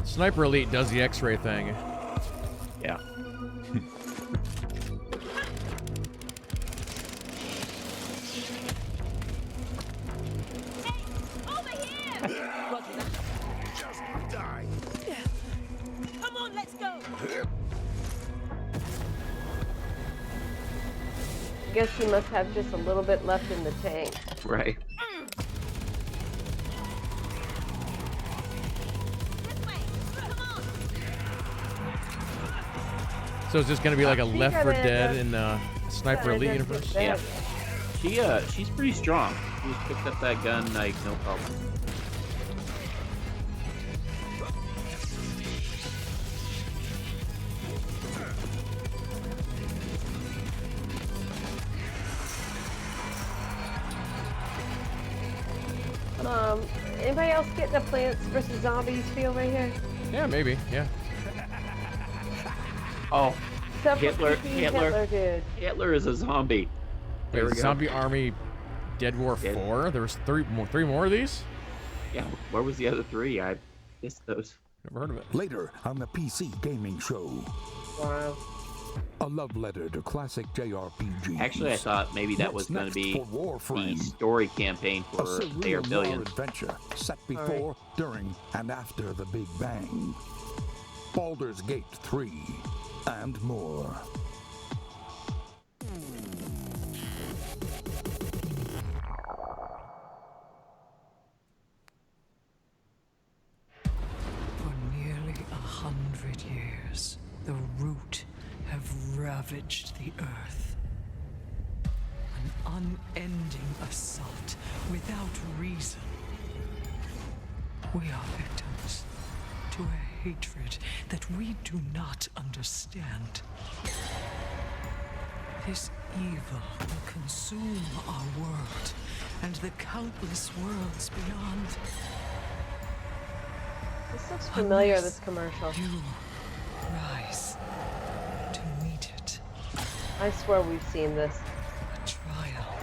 Sniper Elite does the X-ray thing. Yeah. Just die. Come on, let's go. I guess he must have just a little bit left in the tank. Right. So is this going to be like a Left 4 Dead in the Sniper Elite universe? Yeah. She's pretty strong. She just picked up that gun like no problem. Anybody else getting a Plants vs. Zombies feel right here? Yeah, maybe. Yeah. Oh, Except for Hitler, dude. Hitler is a zombie. There we Wait, go. Zombie Army Dead War 4? There was three more of these? Yeah, where was the other 3? I missed those. Never heard of it. Later on the PC Gaming Show. Wow. A love letter to classic JRPGs. Actually, I thought maybe that was going to be the story campaign for Player Billion. Adventure set before, during, and after the Big Bang. Baldur's Gate 3, and more. For nearly 100 years, the Root have ravaged the Earth. An unending assault without reason. We are victims to a hatred that we do not understand. This evil will consume our world and the countless worlds beyond. This looks familiar, this commercial. You rise to meet it. I swear we've seen this. A trial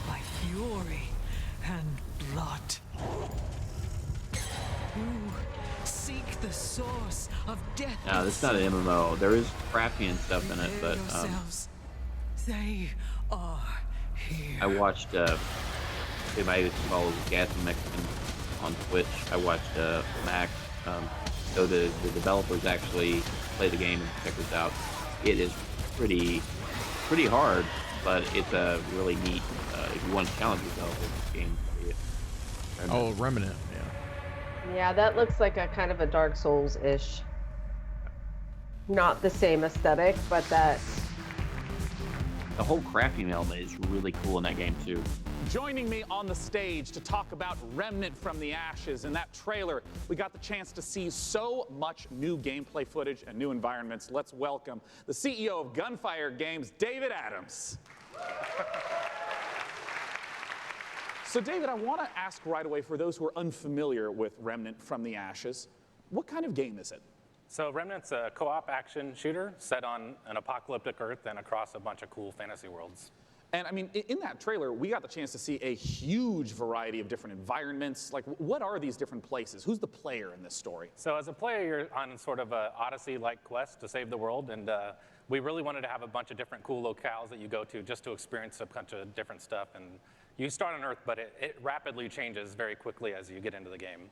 by fury and blood. You seek the source of death. No, this is not an MMO. There is crafting and stuff in it, but They are here. I watched anybody who follows Gatsby Mexican on Twitch. I watched Max. So the developers actually play the game and check this out. It is pretty hard, but it's a really neat. If you want to challenge yourself in this game, Oh, Remnant. Yeah, that looks like a kind of a Dark Souls-ish. Not the same aesthetic, but that. The whole crafting element is really cool in that game too. Joining me on the stage to talk about Remnant from the Ashes. In that trailer, we got the chance to see so much new gameplay footage and new environments. Let's welcome the CEO of Gunfire Games, David Adams. So David, I want to ask right away, for those who are unfamiliar with Remnant from the Ashes, what kind of game is it? So Remnant's a co-op action shooter set on an apocalyptic Earth and across a bunch of cool fantasy worlds. And I mean, in that trailer, we got the chance to see a huge variety of different environments. Like, what are these different places? Who's the player in this story? So as a player, you're on sort of an Odyssey-like quest to save the world, and we really wanted to have a bunch of different cool locales that you go to just to experience a bunch of different stuff. And you start on Earth, but it rapidly changes very quickly as you get into the game.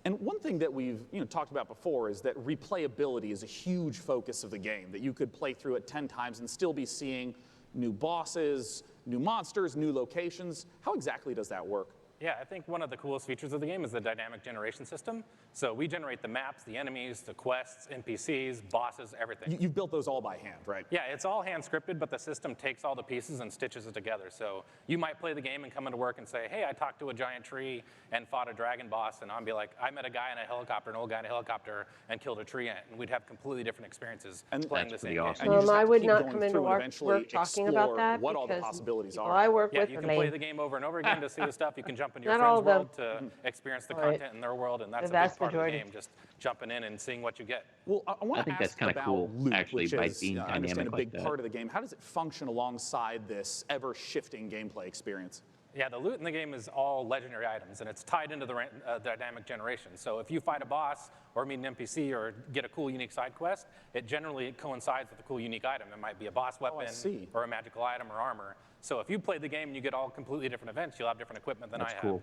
And one thing that we've talked about before is that replayability is a huge focus of the game, that you could play through it 10 times and still be seeing new bosses, new monsters, new locations. How exactly does that work? Yeah, I think one of the coolest features of the game is the dynamic generation system. So we generate the maps, the enemies, the quests, NPCs, bosses, everything. You've built those all by hand, right? Yeah, it's all hand scripted, but the system takes all the pieces and stitches it together. So you might play the game and come into work and say, hey, I talked to a giant tree and fought a dragon boss, and I'll be like, I met a guy in a helicopter, an old guy in a helicopter, and killed a tree ant. And we'd have completely different experiences playing the same game. I would not come into work talking about that what all the because possibilities people are. I work with you can are play the game over and over again to see the stuff. You can jump in your Not friend's all of them. world to experience the content in their world, and that's The a big vast part majority. of the game, just jumping in and seeing what you get. Well, I want I to think ask that's kinda about cool, loot, actually, which by is, being I understand dynamic a big like that. part of the game. How does it function alongside this ever-shifting gameplay experience? Yeah, the loot in the game is all legendary items, and it's tied into the dynamic generation. So if you fight a boss or meet an NPC or get a cool, unique side quest, it generally coincides with a cool, unique item. It might be a boss weapon or a magical item or armor. So if you play the game and you get all completely different events, you'll have different equipment than I have. Cool.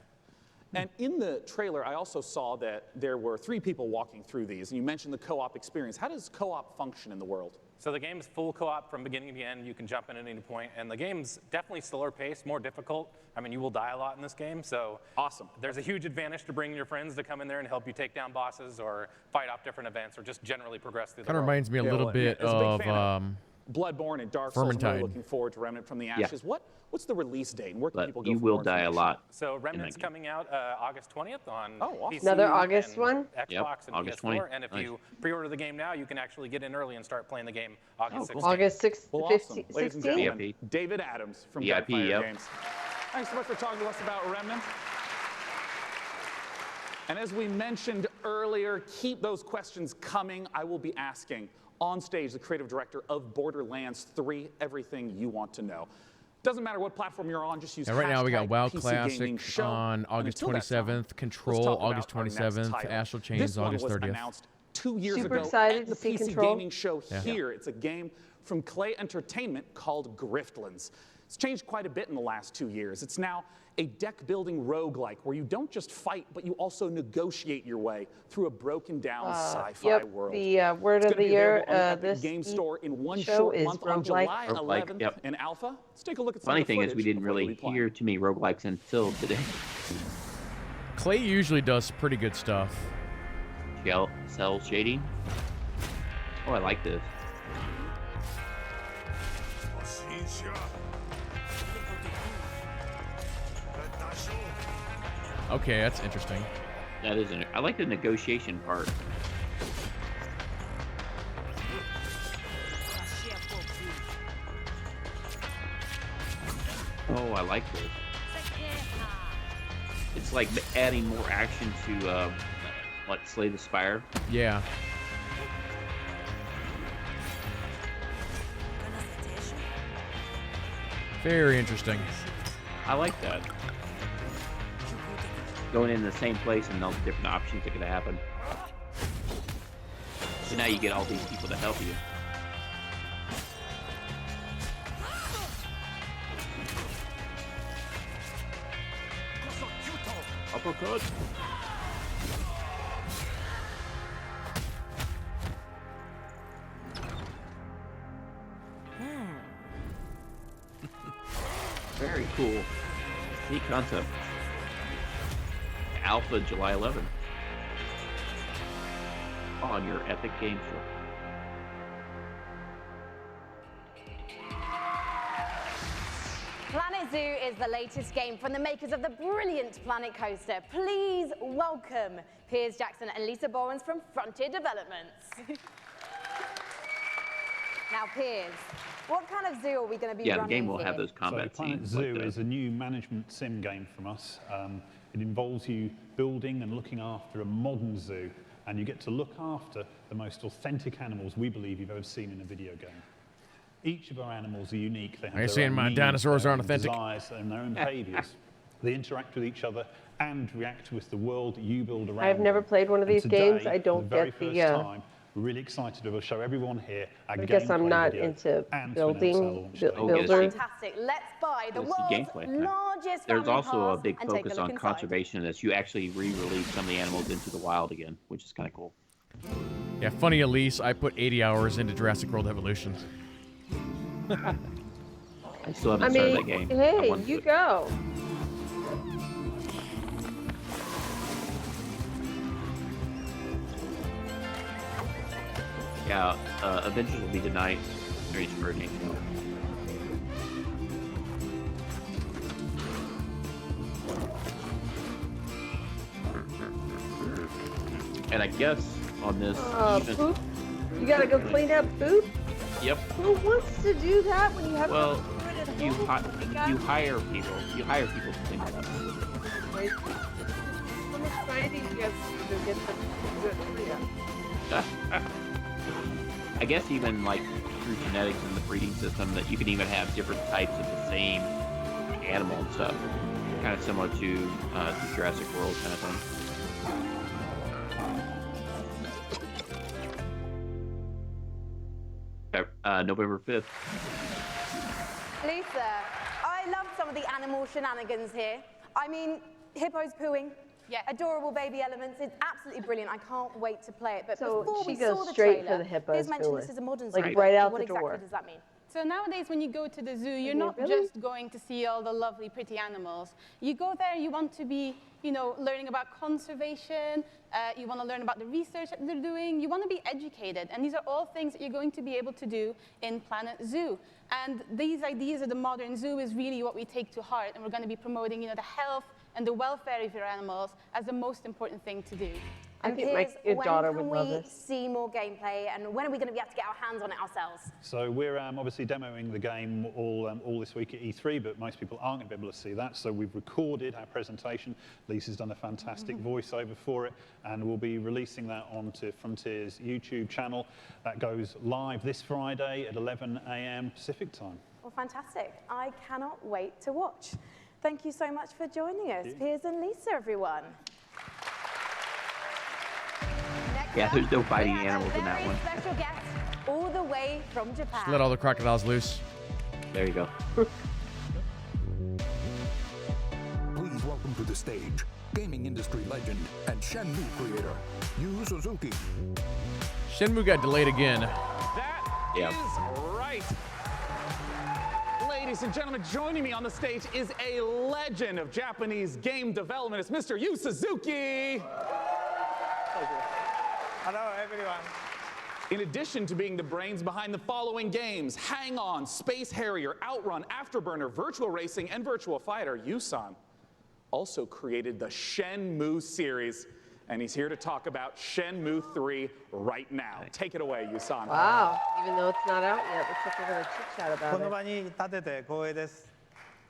And in the trailer, I also saw that there were 3 people walking through these, and you mentioned the co-op experience. How does co-op function in the world? So the game's full co-op from beginning to end. You can jump in at any point, and the game's definitely slower paced, more difficult. I mean, you will die a lot in this game, so awesome. There's a huge advantage to bringing your friends to come in there and help you take down bosses or fight off different events or just generally progress through the Kind of world. reminds me a little bit as a big of fan Bloodborne and Dark Souls. I'm really Vermintide. looking forward to Remnant from the Yeah. Ashes. What's the release date, and where can But people go you for will more die a information? lot. So Remnant's coming out August 20th on awesome. PC Another August and one? Xbox and August PS4. 20th. And if Nice. you pre-order the game now, you can actually get in early and start playing the game August 16th. August 6th, Well, 15th, awesome. Ladies and 16th? gentlemen, David Adams from VIP, Gunfire yep. Games. Thanks so much for talking to us about Remnant. And as we mentioned earlier, keep those questions coming. I will be asking on stage the creative director of Borderlands 3 everything you want to know. Doesn't matter what platform you're on, just use right now we got hashtag WoW PC Classic Gaming Show. on And August until that time, 27th, let's Control talk August about our next 27th, title. Astral Chains This one August was 30th. announced 2 years Super ago excited at the to see PC Control. Gaming Show Yeah. here. It's a game from Clay Entertainment called Griftlands. It's changed quite a bit in the last 2 years. It's now a deck-building roguelike where you don't just fight, but you also negotiate your way through a broken-down sci-fi world. The word It's of gonna the be year available on the Epic this Game Store in one show short is month on roguelike. July Roguelike, 11th yep. in alpha. Let's take a look at some Funny of the thing is, footage we didn't of what we'll really be playing. hear too many roguelikes until today. Clay usually does pretty good stuff. Cell shading. Oh, I like this. Okay, that's interesting. That is I like the negotiation part. Oh, I like this. It's like adding more action to, like, Slay the Spire. Yeah. Very interesting. I like that. Going in the same place and all the different options that could happen. So now you get all these people to help you. Uppercut. Very cool. Neat concept. Alpha July 11th. On your Epic Game Store. Planet Zoo is the latest game from the makers of the brilliant Planet Coaster. Please welcome Piers Jackson and Lisa Bowens from Frontier Developments. Now, Piers, what kind of zoo are we going to be running the game will here? have those combat So Planet scenes. Zoo like is a new management sim game from us. It involves you building and looking after a modern zoo, and you get to look after the most authentic animals we believe you've ever seen in a video game. Each of our animals are unique. They have Are you their saying own my needs, dinosaurs their aren't own authentic? desires, and their own behaviors. They interact with each other and react with the world that you build around I've never them. played one of And these today, games. I don't for the very get the. first time, we're really excited to be able to show everyone here our I guess I'm gameplay not video into and to announce our building launch date. builders. Fantastic. Let's buy the You'll see world's gameplay. largest There's family also a pass big and take focus a look on inside. conservation in this. You actually re-release some of the animals into the wild again, which is kind of cool. Yeah, funny Alise, I put 80 hours into Jurassic World Evolution. I still haven't I started mean, that game. hey, I want you to. go. Yeah, Avengers will be tonight. There's for an And I guess on this poop? You gotta go clean up poop? Yep. Who wants to do that when you have Well, to do it at you home? you hire people. You hire people to clean it up. Right. How much fighting do you have to get the I guess even like through genetics in the breeding system that you can even have different types of the same animal and stuff. Kind of similar to Jurassic World kind of thing. November 5th. Lisa, I love some of the animal shenanigans here. I mean, hippos pooing. Yeah. Adorable baby elements. It's absolutely brilliant. I can't wait to play it. But So before she we goes saw the straight trailer, for the hippos here's mentioned pooing. this is a modern Like zoo. right out What the door. exactly does that mean? So nowadays when you go to the zoo, you're not really? just going to see all the lovely, pretty animals. You go there, you want to be, learning about conservation, you want to learn about the research that they're doing, you want to be educated. And these are all things that you're going to be able to do in Planet Zoo. And these ideas of the modern zoo is really what we take to heart. And we're going to be promoting, the health and the welfare of your animals as the most important thing to do. I think your daughter would love When this. can we see more gameplay, and when are we going to be able to get our hands on it ourselves? So we're obviously demoing the game all this week at E3, but most people aren't going to be able to see that. So we've recorded our presentation. Lisa's done a fantastic voiceover for it, and we'll be releasing that onto Frontier's YouTube channel. That goes live this Friday at 11 a.m. Pacific time. Well, fantastic. I cannot wait to watch. Thank you so much for joining us, Piers and Lisa, everyone. Yeah, there's no fighting animals in that one. Special guest all the way from Japan. Just let all the crocodiles loose. There you go. Please welcome to the stage gaming industry legend and Shenmue creator, Yu Suzuki. Shenmue got delayed again. That is right. Ladies and gentlemen, joining me on the stage is a legend of Japanese game development. It's Mr. Yu Suzuki. Hello, everyone. In addition to being the brains behind the following games, Hang On, Space Harrier, Outrun, Afterburner, Virtual Racing, and Virtual Fighter, Yusan also created the Shenmue series. And he's here to talk about Shenmue 3 right now. Take it away, Yusan. Wow, even though it's not out yet, looks like we're going to chit-chat about この it. 場に立てて光栄です。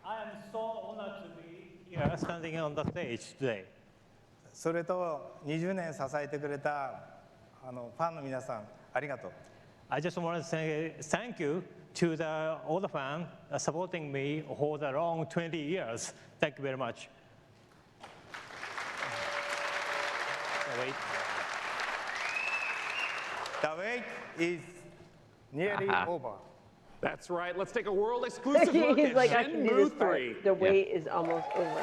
I am so honored to be here standing on the stage today. それと20年支えてくれたファンの皆さん、ありがとう。I just want to say thank you to all the fans supporting me for the long 20 years. Thank you very much. Wait. The wait is nearly over. That's right. Let's take a world exclusive look He's at like, I can do this Shenmue part. 3. The wait is almost over.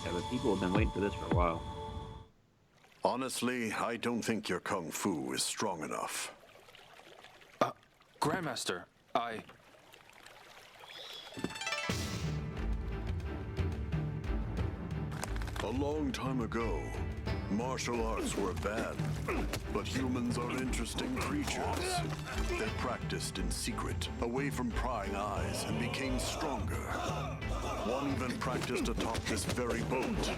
Yeah, but people have been waiting for this for a while. Honestly, I don't think your kung fu is strong enough. Grandmaster, A long time ago, martial arts were banned, but humans are interesting creatures. They practiced in secret, away from prying eyes, and became stronger. One even practiced atop this very boat.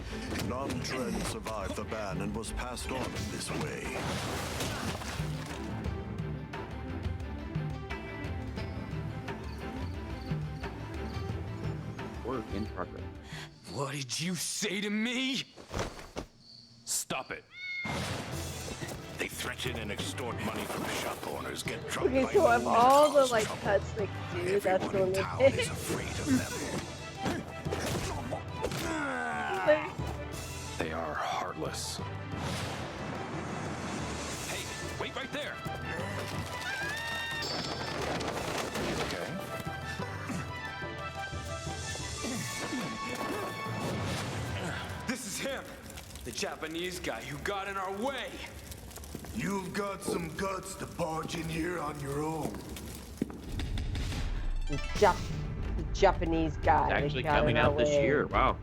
Nam Tren survived the ban and was passed on in this way. Work in progress. what did you say to me? Stop it. They threaten and extort money from shop owners, get drunk Okay, by so of moon all the cause like trouble. cuts they could do, that's the one Town they is afraid of them. They are heartless. Hey, wait right there. Okay. This is him, the Japanese guy who got in our way. You've got some guts to barge in here on your own. The Japanese guy. It's actually that got coming in our out this way. year. Wow.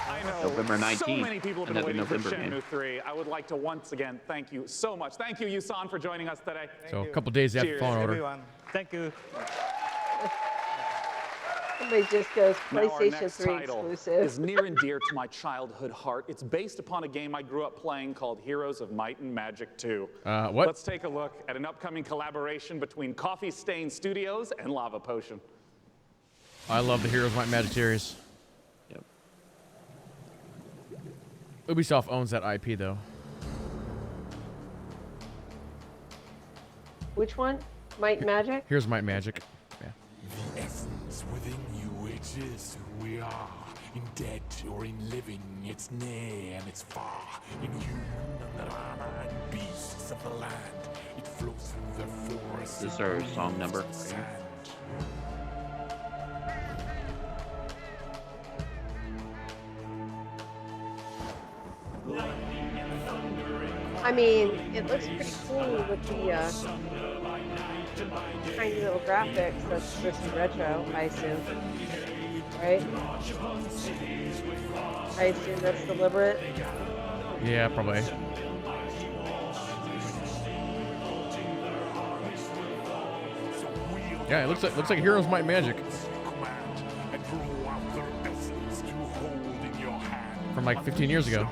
I I know. November 19th. So many people have been Another waiting November for game. Shenmue 3. I would like to once again thank you so much. Thank you, Yusan, for joining us today. So a couple days after Cheers, Fallen Order. Everyone, thank you. Somebody just goes Now our PlayStation next 3 title exclusive. is near and dear to my childhood heart. It's based upon a game I grew up playing called Heroes of Might and Magic 2. What? Let's take a look at an upcoming collaboration between Coffee Stain Studios and Lava Potion. I love the Heroes Might and Magic series. Yep. Ubisoft owns that IP though. Which one? Might and Magic? Here's Might and Magic. Yeah. The essence within you, it is who we are. In dead or in living, it's near and it's far. In human and beasts of the land, it flows through the forest. This is our song number. I mean, it looks pretty cool with the tiny little graphics. That's supposed to be retro, I assume. Right? I assume that's deliberate. Yeah, probably. Yeah, it looks like Heroes Might and Magic. From like 15 years ago.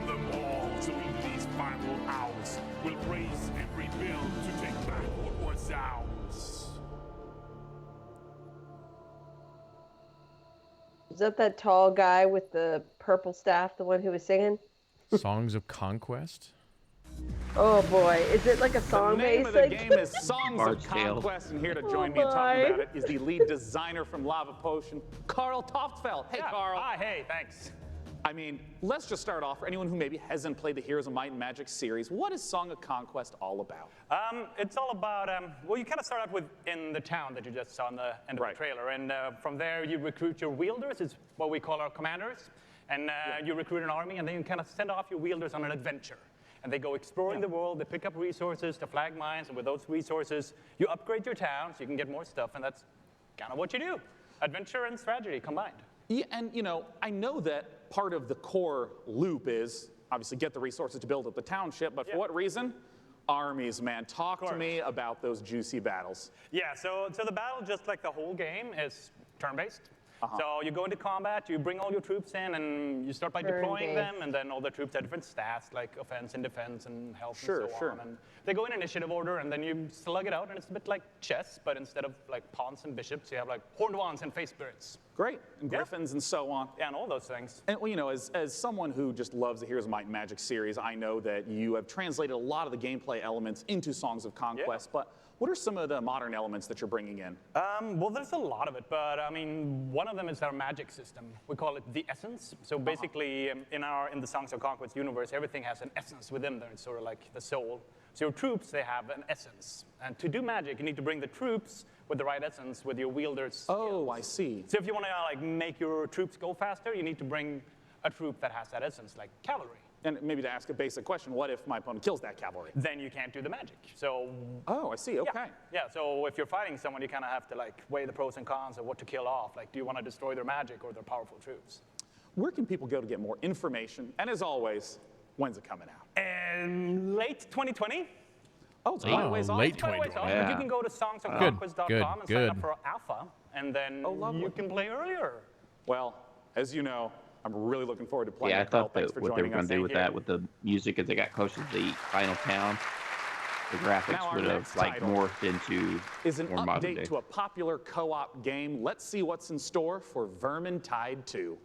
Is that tall guy with the purple staff, the one who was singing? Songs of Conquest? Oh boy, is it like a song The name based? of the Like... game is Songs of Conquest, and here to join me and talk about it is the lead designer from Lava Potion, Carl Toftfeld. Hey, Carl. Hi, hey, thanks. I mean, let's just start off. For anyone who maybe hasn't played the Heroes of Might and Magic series, what is Song of Conquest all about? It's all about, well, you kind of start out with in the town that you just saw in the end of the trailer. And from there, you recruit your wielders. It's what we call our commanders. And you recruit an army, and then you kind of send off your wielders on an adventure. And they go exploring the world. They pick up resources to flag mines. And with those resources, you upgrade your town so you can get more stuff. And that's kind of what you do. Adventure and strategy combined. Yeah, and you know, I know that part of the core loop is obviously get the resources to build up the township, but for what reason? Armies, man. Talk to me about those juicy battles. Yeah, so the battle, just like the whole game, is turn-based. So you go into combat, you bring all your troops in, and you start by deploying them, and then all the troops have different stats, like offense and defense and health and so on. And they go in initiative order, and then you slug it out, and it's a bit like chess, but instead of like pawns and bishops, you have like horned wands and face spirits. Great, and griffins and so on. Yeah, and all those things. And well, you know, as someone who just loves the Heroes of Might and Magic series, I know that you have translated a lot of the gameplay elements into Songs of Conquest, but what are some of the modern elements that you're bringing in? Well, there's a lot of it, but I mean, one of them is our magic system. We call it the essence. So basically, in the Songs of Conquest universe, everything has an essence within there. It's sort of like the soul. So your troops, they have an essence. And to do magic, you need to bring the troops with the right essence, with your wielders' skills. Oh, I see. So if you want to like make your troops go faster, you need to bring a troop that has that essence, like cavalry. And maybe to ask a basic question, what if my opponent kills that cavalry? Then you can't do the magic. So. Oh, I see. Okay. Yeah. So if you're fighting someone, you kind of have to like weigh the pros and cons of what to kill off. Like, do you want to destroy their magic or their powerful troops? Where can people go to get more information? And as always, when's it coming out? Late 2020. Oh, it's quite a ways off. Late Quite a ways 2020. off. Yeah. You can go to songsofconquest.com and sign up Good. for alpha, and then you can play earlier. Well, as you know, I'm really looking forward to playing. Yeah, I it, Carl. thought Thanks that for what they were joining going us. to do with that, with the music, as they got closer to the final town, the Now graphics our would have next like title morphed into is an more modern update day. to a popular co-op game. Let's see what's in store for Vermintide 2.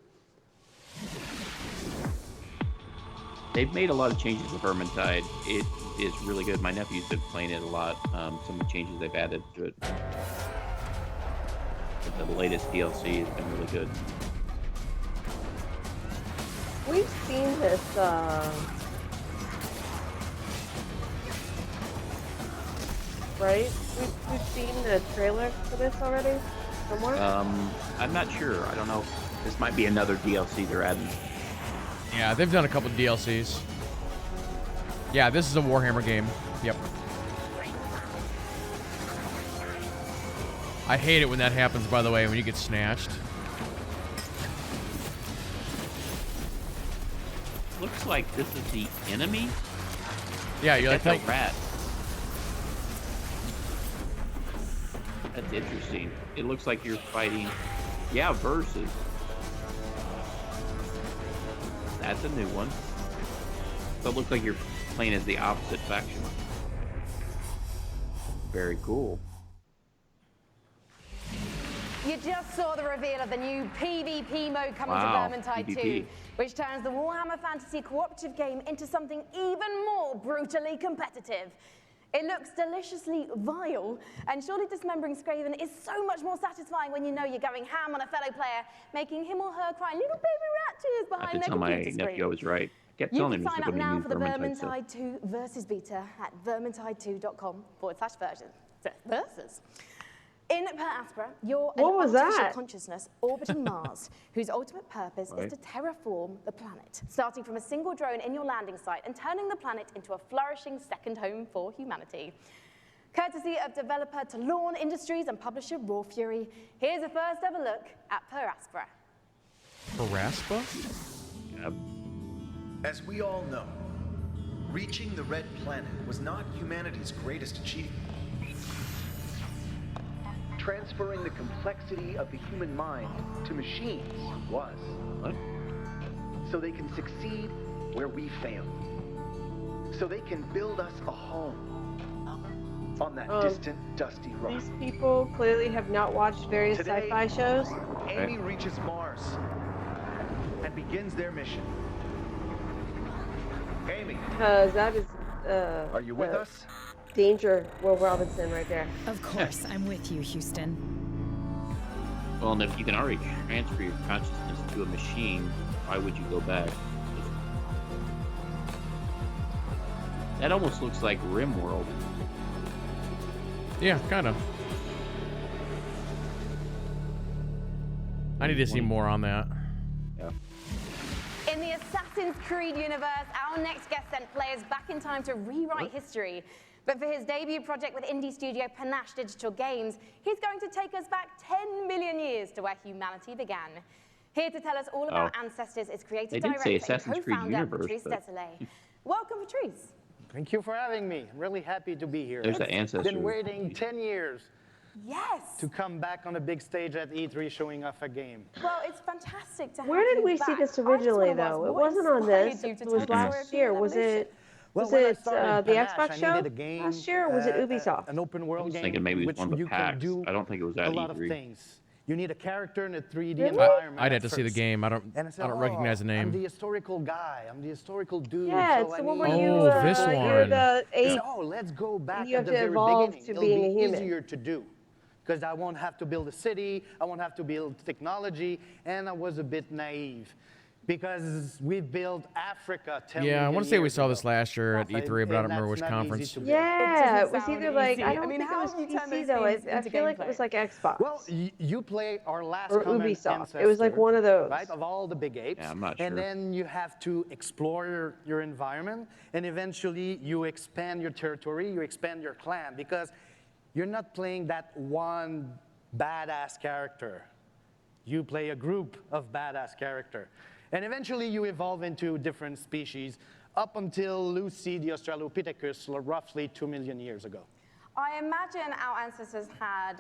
They've made a lot of changes to Vermintide. It is really good. My nephew's been playing it a lot. Some of the changes they've added to it. But the latest DLC has been really good. We've seen this, right? We've seen the trailer for this already somewhere? I'm not sure. I don't know. This might be another DLC they're adding. Yeah, they've done a couple DLCs. Yeah, this is a Warhammer game. Yep. I hate it when that happens, by the way, when you get snatched. looks like this is the enemy. Yeah, you're like a rat. That's interesting. It looks like you're fighting. Yeah, versus. That's a new one. So it looks like you're playing as the opposite faction. Very cool. You just saw the reveal of the new PvP mode coming to Vermintide 2, which turns the Warhammer Fantasy cooperative game into something even more brutally competitive. It looks deliciously vile, and surely dismembering Skaven is so much more satisfying when you know you're going ham on a fellow player, making him or her cry little baby rat tears behind their computer screen. Nephew I was right. You can sign up now for the Vermintide 2 Versus beta at vermintide2.com/versus. In Per Aspera, you're an artificial consciousness orbiting Mars, whose ultimate purpose is to terraform the planet, starting from a single drone in your landing site and turning the planet into a flourishing second home for humanity. Courtesy of developer Talon Industries and publisher Raw Fury, here's a first ever look at Per Aspera. Paraspa? Yep. As we all know, reaching the Red Planet was not humanity's greatest achievement. Transferring the complexity of the human mind to machines was. What? So they can succeed where we failed. So they can build us a home on that distant, dusty rock. These people clearly have not watched various sci-fi shows. Amy reaches Mars and begins their mission. Amy. Because that is, are you with us? Danger, Will Robinson, right there. Of course, I'm with you, Houston. Well, and if you can already transfer your consciousness to a machine, why would you go back? That almost looks like RimWorld. Yeah, kind of. I need to see more on that. Yeah. In the Assassin's Creed universe, our next guest sent players back in time to rewrite history. But for his debut project with indie studio Panache Digital Games, he's going to take us back 10 million years to where humanity began. Here to tell us all about ancestors is creative director and co-founder Patrice Desolé. Welcome, Patrice. Thank you for having me. I'm really happy to be here. There's the ancestor. Been waiting 10 years. Yes. To come back on a big stage at E3 showing off a game. Well, it's fantastic to have Where did you we back. see this originally, though? It wasn't on this. It was last year. Was it? Was it the Xbox show last year, or was it Ubisoft? An open world game. Thinking maybe it was which one of the you can packs. do I don't think it was at a lot E3. of things. You need a character in a 3D environment. I'd have to see the game. I don't recognize the name. I'm the historical guy. I'm the historical dude. Yeah, so it's I the one need- where you, this you're one. the ape. So let's go back you at have the to very evolve beginning. to It'll being be a human. easier to do. Because I won't have to build a city, I won't have to build technology, and I was a bit naive. Because we built Africa 10 Yeah, I million want to say we years saw ago. this last year at E3, but I don't remember And which that's not easy conference. to build. Yeah, it was sound either like easy. I don't I mean, think how it was have you turned PC those though. things I into feel like it gameplay? was like Xbox Well, you play our last or common Ubisoft. It was like ancestor, one of those. right? Of all the big apes. Yeah, I'm not And sure. then you have to explore your environment, and eventually you expand your territory, you expand your clan, because you're not playing that one badass character. You play a group of badass character. And eventually you evolve into different species up until Lucy the Australopithecus roughly 2 million years ago. I imagine our ancestors had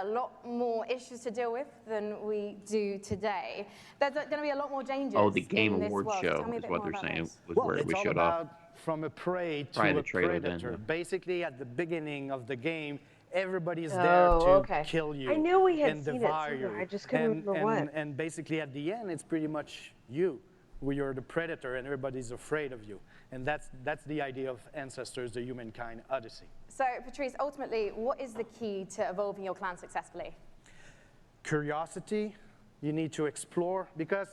a lot more issues to deal with than we do today. There's going to be a lot more dangers. Oh, the Game in this Awards world. show Tell me a is bit what more they're about saying. this. Was Well, where it's we all showed about off. from a prey to Probably the a trailer then, predator. yeah. Basically, at the beginning of the game, everybody's there to okay. kill you I knew we had and seen it devour somewhere. you. I just couldn't remember what. And basically, at the end, it's pretty much you, who you're the predator, and everybody's afraid of you. And that's the idea of Ancestors, the Humankind Odyssey. So, Patrice, ultimately, what is the key to evolving your clan successfully? Curiosity, you need to explore, because,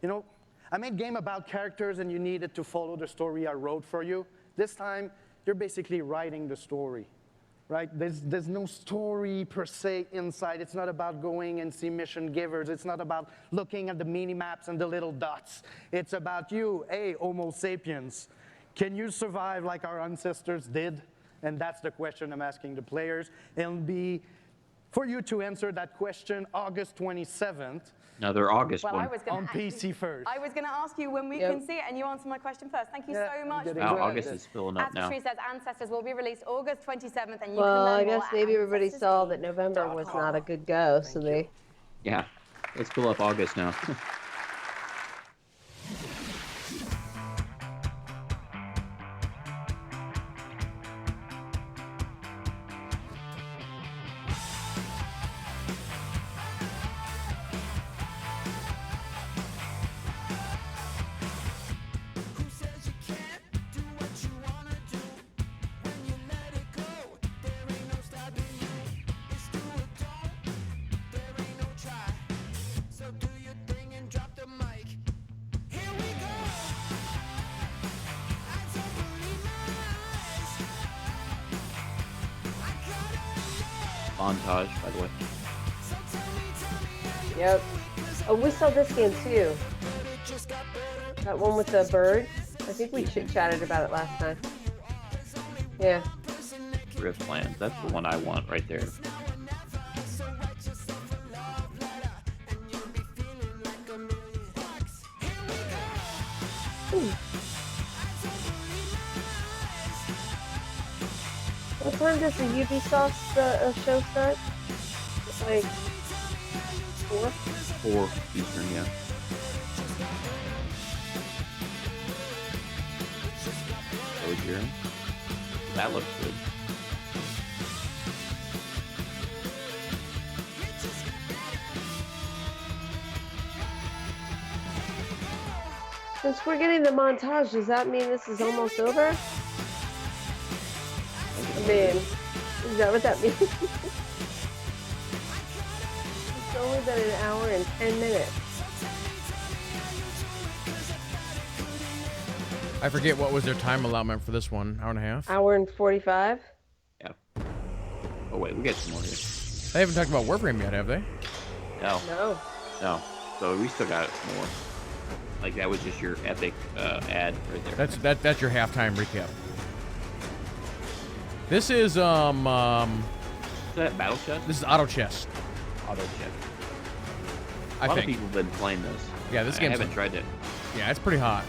you know, I made game about characters and you needed to follow the story I wrote for you. This time, you're basically writing the story, right? There's no story per se inside. It's not about going and see mission givers. It's not about looking at the mini-maps and the little dots. It's about you, hey, Homo sapiens. Can you survive like our ancestors did? And that's the question I'm asking the players. It'll be for you to answer that question August 27th Another August Well, one. I was going On PC first. I was going to ask you when we can see it, and you answered my question first. Thank you so much. Wow, August is filling up now. As Patrice says, Ancestors will be released August 27th, and you Well, can learn I more guess at maybe everybody saw that November was not a good go, so they. Yeah, let's fill up August now. Montage, by the way. Yep. Oh, we saw this game too. That one with the bird. I think we chit-chatted about it last time. Yeah. Riftlands, that's the one I want right there. What time does the Ubisoft show start? It's like 4? 4 Eastern, yeah. Oh, dear. That looks good. Since we're getting the montage, does that mean this is almost over? I mean, is that what that means? It's only been an hour and 10 minutes. I forget what was their time allotment for this one. Hour and a half? Hour and 45? Yeah. Oh, wait, we got some more here. They haven't talked about Warframe yet, have they? No. No. No. So we still got more. Like, that was just your epic ad right there. That's your halftime recap. This is Is that Battle Chest? This is Auto Chest. Auto Chest. I A lot think. of people have been playing this. Yeah, this I game. haven't tried it. Yeah, it's pretty hot.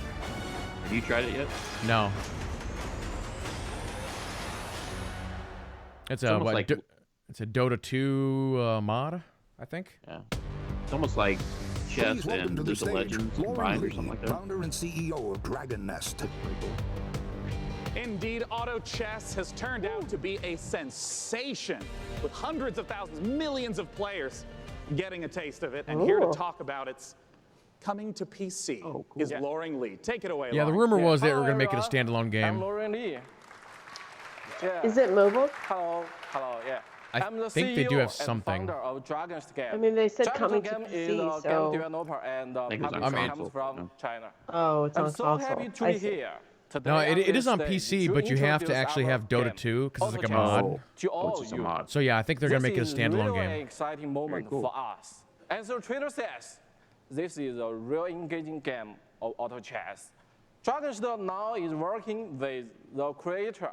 Have you tried it yet? No. It's a almost what? like- It's a Dota 2 mod, I think. Yeah. It's almost like chess Please welcome and to the League of stage, Legends Lauren combined or Lee, something like that. founder and CEO of Dragon Nest. Indeed, Auto Chess has turned out to be a sensation, with hundreds of thousands, millions of players getting a taste of it. And here to Ooh. talk about its coming to PC is Lauren Lee. Take it away, Yeah, the Lauren. rumor was they were Hello, going to make it a everyone. standalone game. I'm Lauren Lee. Yeah. Is it mobile? Hello, yeah. I I'm the think CEO they do have and something. founder of Dragon's Game. I mean, they said Dragon's coming to Game PC, is a so- game developer and think it's on publisher console, comes from China. Oh, it's I'm on so console. happy to I be see. here. Today No, on it is this on stage PC, to but you have to introduce actually our have Dota game, 2 because it's like a Auto Chess, mod. to all it's just a you. mod. So yeah, I think they're going to make it a This standalone is really game. an exciting moment cool. for us. As the trailer says, this is a real engaging game of Auto Chess. Dragon's Den now is working with the creator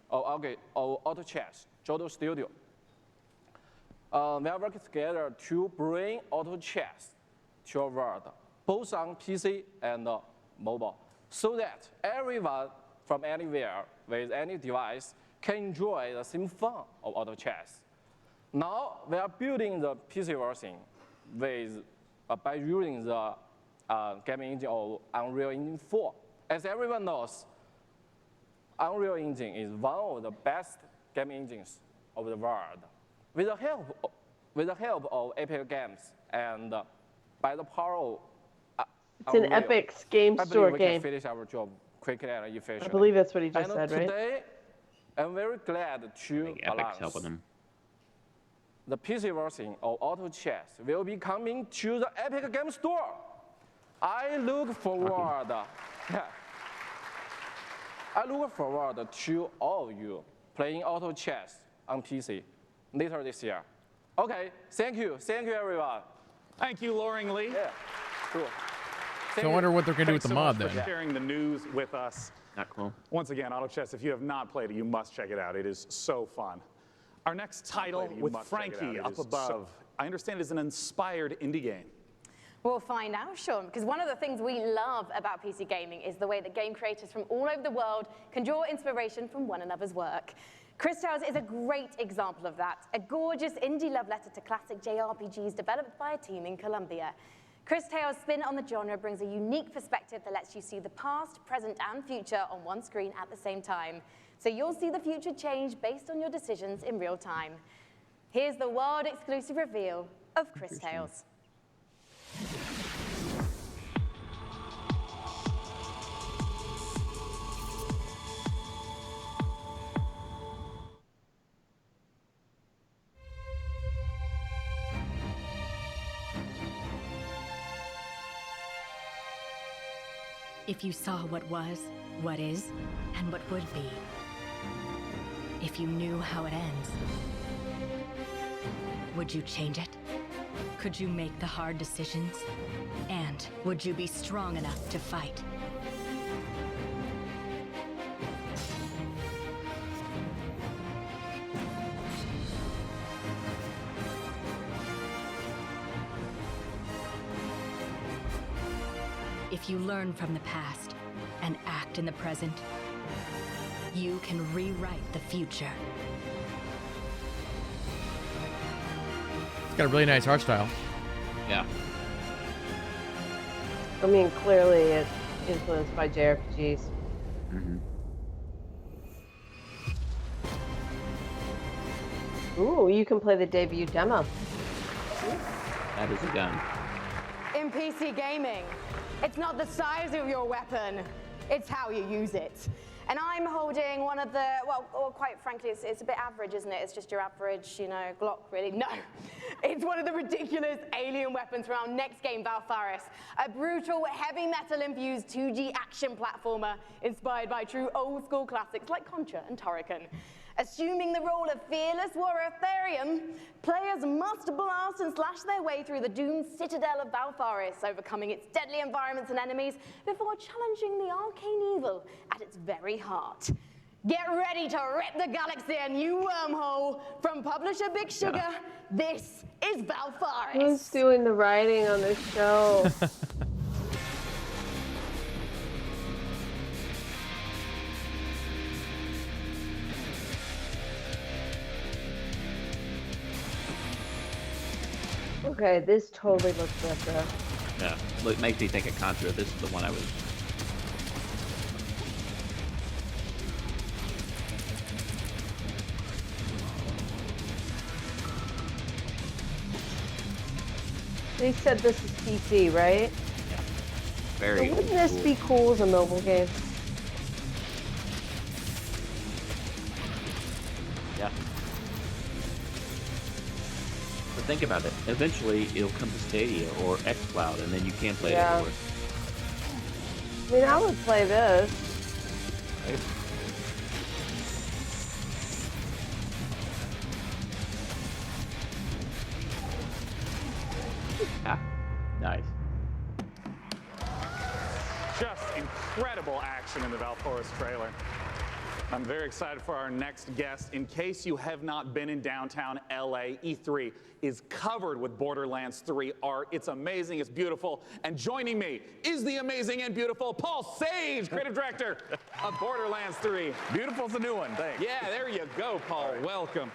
of Auto Chess, Jodo Studio. We are working together to bring Auto Chess to a world, both on PC and mobile, so that everyone from anywhere with any device can enjoy the same fun of Auto Chess. Now we are building the PC version with by using the gaming engine of Unreal Engine 4. As everyone knows, Unreal Engine is one of the best gaming engines of the world. With the help of Epic Games and by the power of It's an Unreal, Epic Game I Store believe we game. can finish our job quickly and efficiently. I believe that's what he just and said, right? today, I'm very glad to Epic's announce helping him. the PC version of Auto Chess will be coming to the Epic Game Store. I look forward. I look forward to all of you playing Auto Chess on PC later this year. Okay, thank you everyone. Thank you, Lauren Lee. Yeah, cool. So I wonder what they're going to do with Thanks the so mod much for then. sharing the news with us. Not cool. Once again, Auto Chess, if you have not played it, you must check it out. It is so fun. Our next title with Frankie up above, I understand, is an inspired indie game. We'll find out, Sean, because one of the things we love about PC gaming is the way that game creators from all over the world can draw inspiration from one another's work. Chris Tales is a great example of that, a gorgeous indie love letter to classic JRPGs developed by a team in Colombia. Chris Tales' spin on the genre brings a unique perspective that lets you see the past, present, and future on one screen at the same time. So you'll see the future change based on your decisions in real time. Here's the world-exclusive reveal of Chris Tales. If you saw what was, what is, and what would be. If you knew how it ends, would you change it? Could you make the hard decisions? And would you be strong enough to fight? If you learn from the past and act in the present, you can rewrite the future. It's got a really nice art style. Yeah. I mean, clearly it's influenced by JRPGs. Mm-hmm. Ooh, you can play the debut demo. That is a gun. In PC gaming, it's not the size of your weapon, it's how you use it. And I'm holding one of the, well, quite frankly, it's a bit average, isn't it? It's just your average, you know, Glock, really. No, it's one of the ridiculous alien weapons from our next game, Valfaris, a brutal, heavy metal-infused 2D action platformer inspired by true old-school classics like Contra and Turrican. Assuming the role of fearless warrior Therium, players must blast and slash their way through the doomed citadel of Valfaris, overcoming its deadly environments and enemies before challenging the arcane evil at its very heart. Get ready to rip the galaxy a new wormhole. From publisher Big Sugar, this is Valfaris. Who's doing the writing on this show? Okay, this totally looks retro. Yeah, it makes me think of Contra. This is the one I was. They said this is PC, right? Yeah. Very. So wouldn't this be cool as a mobile game? Yeah. But think about it. Eventually, it'll come to Stadia or xCloud, and then you can play it everywhere. I mean, I would play this. Right? Ah, nice. Just incredible action in the Valfaris trailer. I'm very excited for our next guest. In case you have not been in downtown LA, E3 is covered with Borderlands 3 art. It's amazing, it's beautiful. And joining me is the amazing and beautiful Paul Sage, creative director of Borderlands 3. Beautiful's the new one, thanks. Yeah, there you go, Paul. Welcome.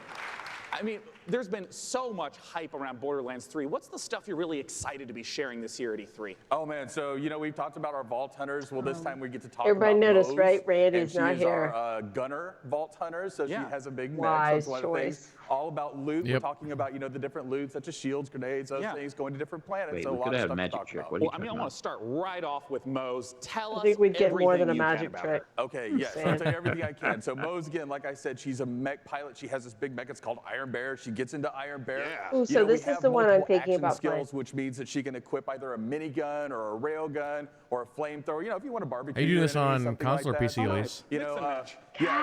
I mean, there's been so much hype around Borderlands 3. What's the stuff you're really excited to be sharing this year at E3? Oh man, so you know we've talked about our Vault Hunters. Well, this time we get to talk Everybody about noticed, Mose, right? Randy's and not she is here. Our Gunner Vault Hunter, so she has a big mix. Wise That's one of the things. All about loot. We're talking about the different loot, such as shields, grenades, those things, going to different planets. Wait, so we a lot could of have stuff magic to talk trick. about. What are you Well, I want to start right off with Mose. Tell us I think we'd get more than a everything you can magic about trick. her. Okay, yes, I'll tell you everything I can. So Mose, again, like I said, she's a mech pilot. She has this big mech. It's called Iron Bear. She gets into Iron Bear. Ooh, so this is the one I'm thinking about skills, which means that she can equip either a minigun or a railgun or a flamethrower. You know, if you want to barbecue. Are you doing this your enemy, on something console like or that. PC, Alise? You know, I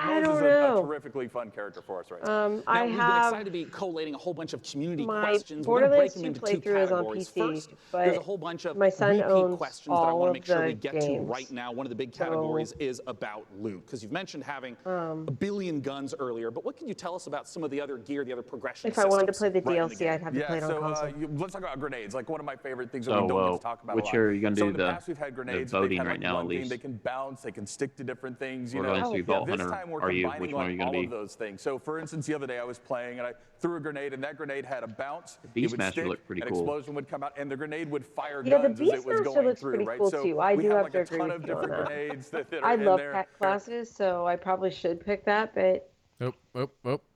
Mose don't is know. a terrifically fun character for us right now. Now, I we've been have excited to be collating a whole bunch of community my questions. We're going to break Borderlands them 2 into two playthrough is on categories. PC, First, but there's a whole bunch of my son repeat owns questions that I all want to of make sure the we get to games. right now. One of the big categories is about loot, because you've mentioned having a billion guns earlier, but what can you tell us about some of the other gear, the other progressions If I wanted to play the right in DLC, game. I'd have to play it on console. Let's talk about grenades. Like one of my favorite things that So, we don't get to talk about a which lot. are you gonna So do in the past, we've had grenades. the voting They've had, right now, one thing, Alise? they can bounce, they can stick to different things. You Borderlands know, 3 Vault this Hunter, time we're are you? combining Which one are you like gonna all be? of those things. So for instance, the other day I was playing and I threw a grenade, and that grenade had a bounce. The It would Beastmaster stick, looked pretty an cool. explosion would come out, and the grenade would fire Yeah, the guns as it was Beastmaster going looks through. pretty Right. cool So too. I we do have have like to a agree ton with of you on different that. grenades that are I in love there. pet classes, so I probably should pick that, but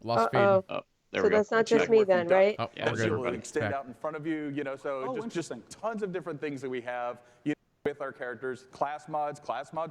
Lost feed. Uh-oh. There so we go. that's not just me then, right? Oh, Yeah, we're so good. it'll extend out in front of you, you know, so just tons of different things that we have, you know, with our characters. Class mods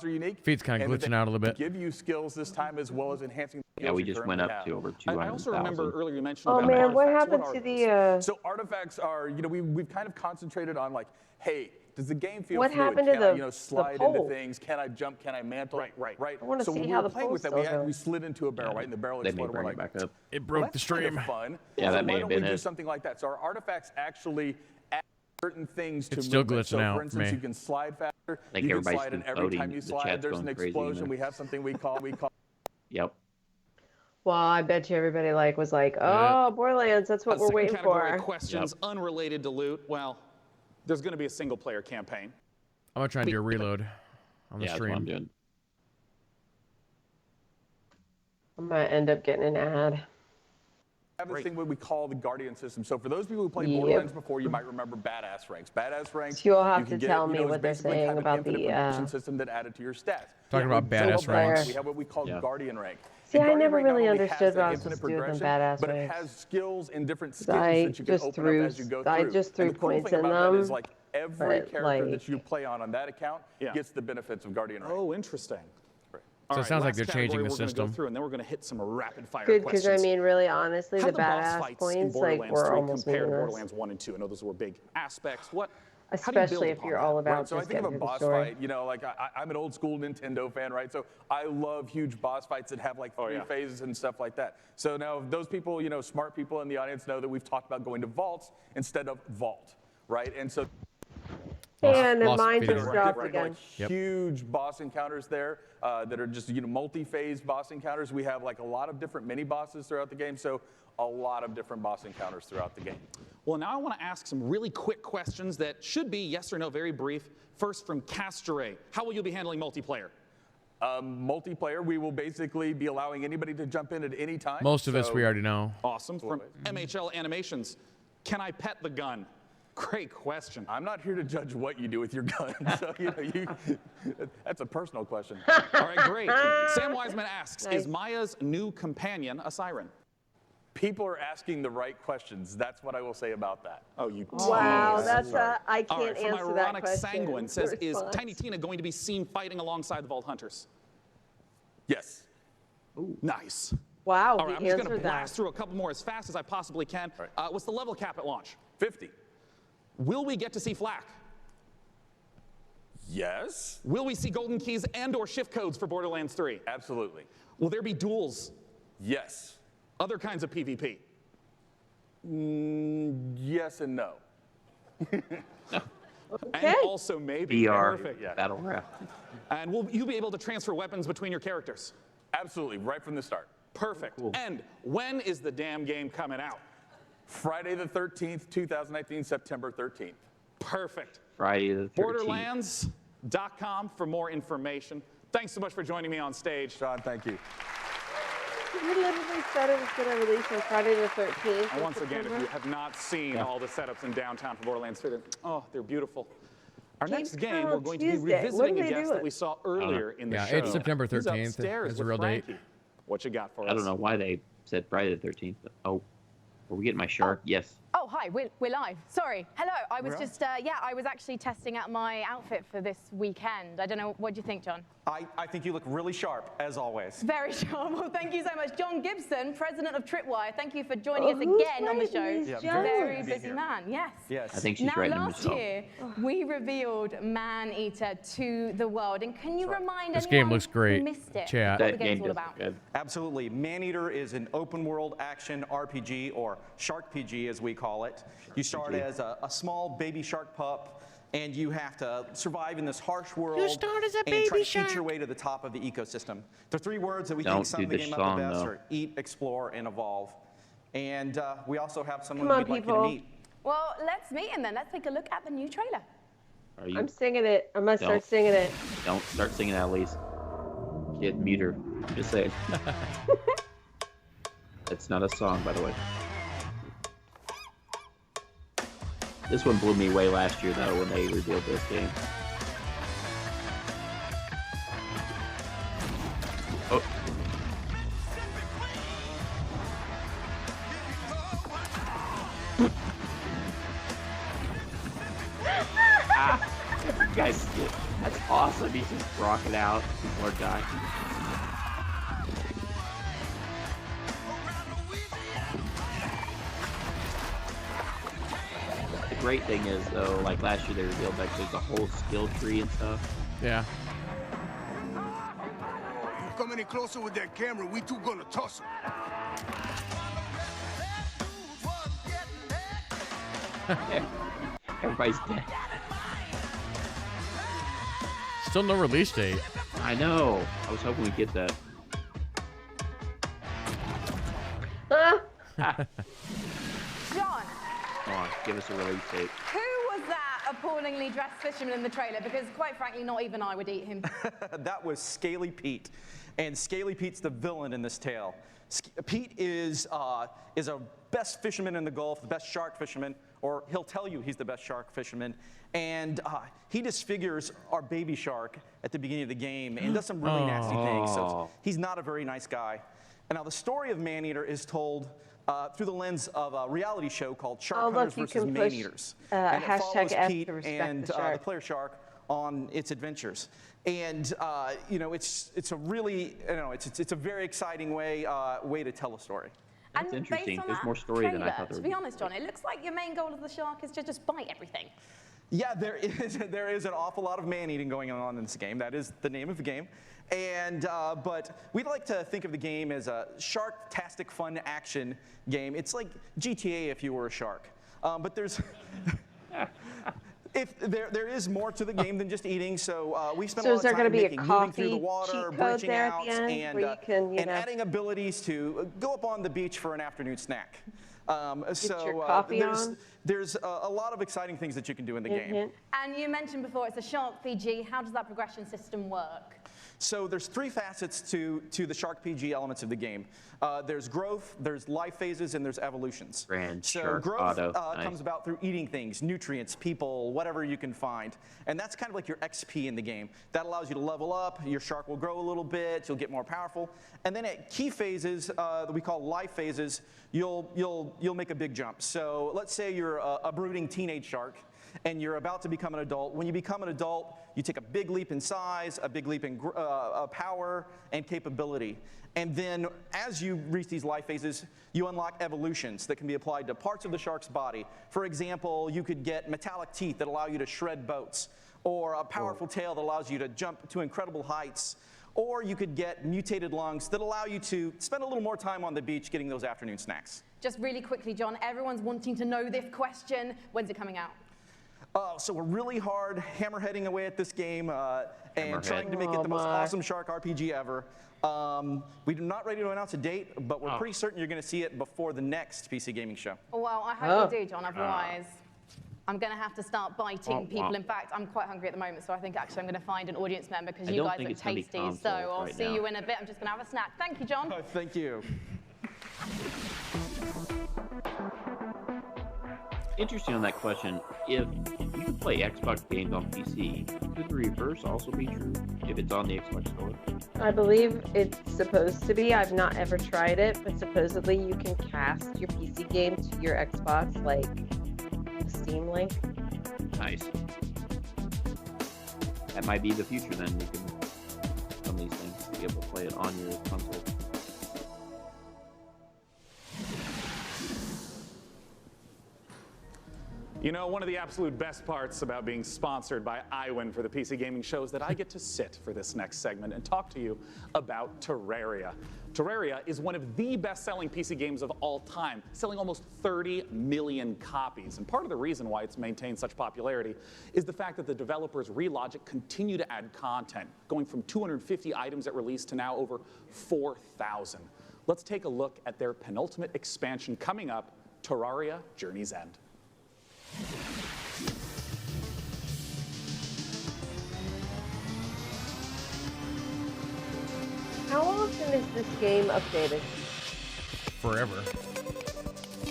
are unique. Feed's kind of and glitching they out a little bit. give you skills this time as well as enhancing the Yeah, skills we you just currently went up have. to over I also 200,000. remember earlier you mentioned Oh about man, what artifacts. happened are to those? the? So artifacts are, you know, we've kind of concentrated on like, hey, does the game feel What fluid? happened to Can I, the- you know, the slide into pole? things? Can I jump? Can I mantle? Right. I wanna So see when how we were the playing pole with that, still we goes. slid into a barrel, right? And the barrel They may exploded. bring We're it like, back up. It well, broke the that's kind of stream. fun. Yeah, So that may why have don't we been do it. something like that? So our artifacts actually add certain things to It's still movement. glitching So out for for instance, me. you can slide faster. think You can everybody's slide, and been every voting. time you The slide, chat's there's an going crazy in explosion. there. We have something we call. Yep. Well, I bet you everybody was like, oh, Borderlands, that's what A we're second waiting category for. of questions unrelated to loot. Well, there's going to be a single-player campaign. I'm gonna try and do a reload on the Yeah, that's what I'm stream. doing. I'm gonna end up getting an ad. We have this thing what we call the Guardian system. So for those people who played Yep. Borderlands before, you might remember badass ranks. Badass ranks. So you'll have you can to get, tell you me know, is what they're basically saying kind of about infinite the, progression system that added to your stats. Talking about So badass ranks. We have what we call Guardian rank. See, And I Guardian never rank not really only has understood that what I was infinite supposed to do with them progression, badass but it ranks. has skills and different 'Cause skills I that you can just open threw- up as you go I through. just threw And the cool points thing in about that them, is like every but, character that you play on that account Yeah. gets the benefits of Guardian rank. Oh, interesting. So All it sounds like last they're changing category the we're gonna system. Go through, and then we're going to hit some rapid-fire Good, questions. because I mean, really, honestly, How the the boss badass fights in points, Borderlands were 3 almost compared to meaningless. Borderlands 1 and 2? I know those were big aspects. How do you Especially build if you're upon all that? about Right, so I just think of getting a through the boss story. fight, you know, like I'm an old school Nintendo fan, right? So I love huge boss fights that have like three phases and stuff like that. So now those people, you know, smart people in the audience know that we've talked about going to vaults instead of vault, right? And so And mine just there are dropped different, again. like, huge boss encounters there that are just, you know, multi-phase boss encounters. We have like a lot of different mini bosses throughout the game, so a lot of different boss encounters throughout the game. Well, now I want to ask some really quick questions that should be yes or no, very brief. First from Castore. How will you be handling multiplayer? Multiplayer, we will basically be allowing anybody to jump in at any time. Most of us so- we already know. Awesome. From MHL Animations. Can I pet the gun? Great question. I'm not here to judge what you do with your gun, so you know, that's a personal question. All right, great. Sam Wiseman asks, is Maya's new companion a siren? People are asking the right questions. That's what I will say about that. Oh, you Wow, tease. that's I All can't right, from answer that Ironic question. Sanguine says, is Response. Tiny Tina going to be seen fighting alongside the Vault Hunters? Yes. Ooh. Nice. Wow, All right, I'm he just going to answered that. blast through a couple more as fast as I possibly can. What's the level cap at launch? 50. Will we get to see flak? Yes. Will we see golden keys and or shift codes for Borderlands 3? Absolutely. Will there be duels? Yes. Other kinds of PvP? Yes and no. And also maybe. VR Perfect. battle royale. And will you be able to transfer weapons between your characters? Absolutely, right from the start. Perfect. And when is the damn game coming out? Friday the 13th, 2019, September 13th. Perfect. Friday the 13th. Borderlands.com for more information. Thanks so much for joining me on stage. Sean, thank you. You literally said it was going to release on Friday the 13th. And once again, if you have not seen all the setups in downtown for Borderlands 3, they're beautiful. Our next game, we're going to be revisiting a guest that we saw earlier in the show. Yeah, it's September He's 13th upstairs is the with real date. Frankie. What you got for us? I don't know why they said Friday the 13th. But, oh, are we getting my shark? Yes. Oh, hi, we're live. Sorry. Hello, I was just, I was actually testing out my outfit for this weekend. I don't know, what do you think, John? I think you look really sharp, as always. Very sharp. Well, thank you so much. John Gibson, president of Tripwire, thank you for joining us again on the show. Yeah, very busy man, yes. Yes. I think she's now, right in last herself. year, we revealed Maneater to the world. And can you remind This anyone game looks who great. missed it Chat. what the game's all about? Absolutely. Maneater is an open world action RPG, or Shark PG as we call it. You start as a small baby shark pup, and you have to survive in this harsh world and try to eat your way to the top of the ecosystem. The three words that we think sum the game up the best are eat, explore, and evolve. And we also have someone Come on, we'd like you to people. meet. Well, let's meet him then. Let's take a look at the new trailer. Are you? I'm singing it. I'm gonna Don't. start singing it. Don't start singing that, Alise. Kid, mute her. Just say it. It's not a song, by the way. This one blew me away last year, though, when they revealed this game. Oh. You guys, that's awesome. He's just rocking out. People are dying. The great thing is, though, like last year they revealed like there's a whole skill tree and stuff. Yeah. You come any closer with that camera, we two gonna toss him. Everybody's dead. Still no release date. I know. I was hoping we'd get that. John, Come on, give us a release date. who was that appallingly dressed fisherman in the trailer? Because quite frankly, not even I would eat him. That was Scaly Pete. And Scaly Pete's the villain in this tale. Pete is a best fisherman in the Gulf, the best shark fisherman, or he'll tell you he's the best shark fisherman. And he disfigures our baby shark at the beginning of the game and does some really nasty things. So he's not a very nice guy. And now the story of Maneater is told through the lens of a reality show called Shark Hunters versus Maneaters. And it follows #F Pete to respect and the shark. the player shark on its adventures. And you know, it's a really, you know, it's a very exciting way to tell a story. That's And interesting. based on There's that more story than I trailer, thought there to would be be. honest, John, it looks like your main goal of the shark is to just bite everything. Yeah, there is an awful lot of man-eating going on in this game. That is the name of the game. And but we'd like to think of the game as a shark-tastic fun action game. It's like GTA if you were a shark. But there's there is more to the game than just eating. So we spent a lot is there of gonna time be a making, moving through the coffee water, cheat code branching there at out, the end and where you can, you and know, adding abilities to go up on the beach for an afternoon snack. your coffee on? There's a lot of exciting things that you can do in the game. And you mentioned before it's a shark PG. How does that progression system work? So there's three facets to the Shark PG elements of the game. There's growth, there's life phases, and there's evolutions. So growth comes about through eating things, nutrients, people, whatever you can find. And that's kind of like your XP in the game. That allows you to level up, your shark will grow a little bit, you'll get more powerful. And then at key phases that we call life phases, you'll make a big jump. So let's say you're a brooding teenage shark, and you're about to become an adult. When you become an adult, you take a big leap in size, a big leap in power and capability. And then as you reach these life phases, you unlock evolutions that can be applied to parts of the shark's body. For example, you could get metallic teeth that allow you to shred boats, or a powerful tail that allows you to jump to incredible heights. Or you could get mutated lungs that allow you to spend a little more time on the beach getting those afternoon snacks. Just really quickly, John, everyone's wanting to know this question. When's it coming out? So we're really hard hammerheading away at this game and trying to make it the most awesome shark RPG ever. We're not ready to announce a date, but we're pretty certain you're going to see it before the next PC gaming show. Well, I hope you do, John. Otherwise, I'm going to have to start biting people. In fact, I'm quite hungry at the moment, so I think actually I'm going to find an audience member because you guys look tasty. So I'll see you in a bit. I'm just going to have a snack. Thank you, John. Thank you. Interesting on that question. If you can play Xbox games on PC, could the reverse also be true if it's on the Xbox Store? I believe it's supposed to be. I've not ever tried it, but supposedly you can cast your PC game to your Xbox, like a Steam Link. Nice. That might be the future then. You can, some of these things, be able to play it on your console. You know, one of the absolute best parts about being sponsored by iWin for the PC Gaming Show is that I get to sit for this next segment and talk to you about Terraria. Terraria is one of the best-selling PC games of all time, selling almost 30 million copies. And part of the reason why it's maintained such popularity is the fact that the developers Relogic continue to add content, going from 250 items at release to now over 4,000. let's take a look at their penultimate expansion coming up, Terraria Journey's End. How often is this game updated? Forever.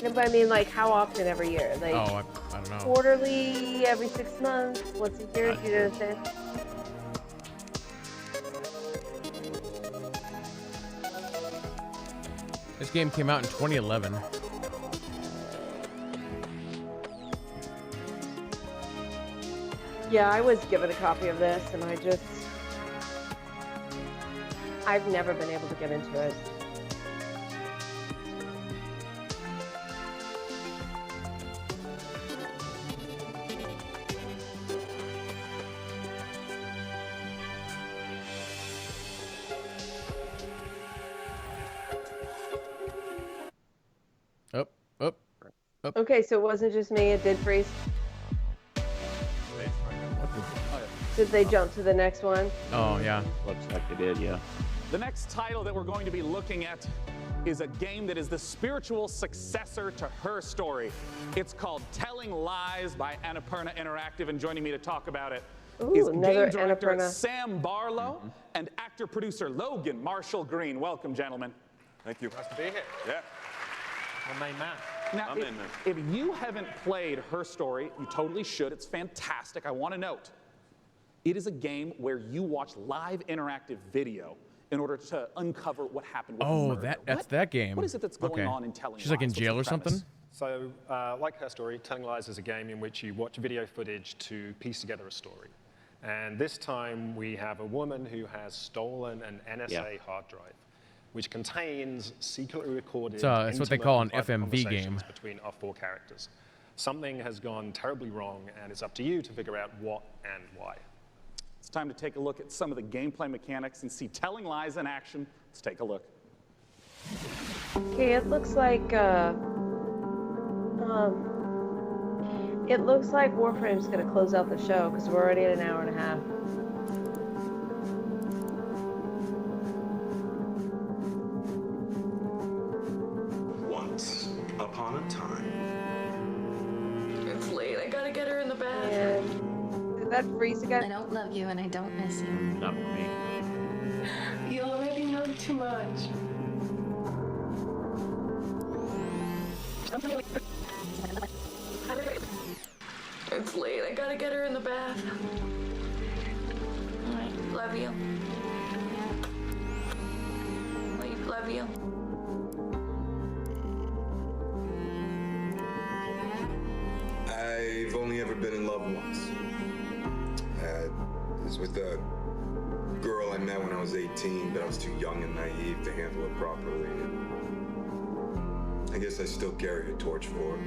No, but I mean, like, how often every year? Like, Oh, I don't know. Quarterly, every 6 months, once a year, do you know what I'm saying? This game came out in 2011. Yeah, I was given a copy of this, and I've never been able to get into it. Up. Okay, so it wasn't just me, it did freeze. Did they jump to the next one? Oh, yeah. Looks like they did, yeah. The next title that we're going to be looking at is a game that is the spiritual successor to Her Story. It's called Telling Lies by Annapurna Interactive, and joining me to talk about it is game director Annapurna. Sam Barlow and actor-producer Logan Marshall Green. Welcome, gentlemen. Thank you. Nice to be here. Yeah. My main man. Now, if you haven't played Her Story, you totally should. It's fantastic. I want to note, it is a game where you watch live interactive video in order to uncover what happened with Oh, murder. that's that game. What is it that's going on in Telling She's like in Lies? What's jail the or something? So, like Her Story, Telling Lies is a game in which you watch video footage to piece together a story. And this time we have a woman who has stolen an NSA hard drive, which contains secretly recorded it's what they call an intimate private FMV conversations game. between our 4 characters. Something has gone terribly wrong, and it's up to you to figure out what and why. It's time to take a look at some of the gameplay mechanics and see Telling Lies in action. Let's take a look. Okay, it looks like Warframe's gonna close out the show because we're already at an hour and a half. Once upon a time. It's late. I gotta get her in the bed. Did that freeze again? I don't love you and I don't miss you. Not for me. You already know too much. It's late. I gotta get her in the bath. Alright, love you. Love you. I've only ever been in love once. It was with a girl I met when I was 18, but I was too young and naive to handle it properly. I guess I still carry a torch for it,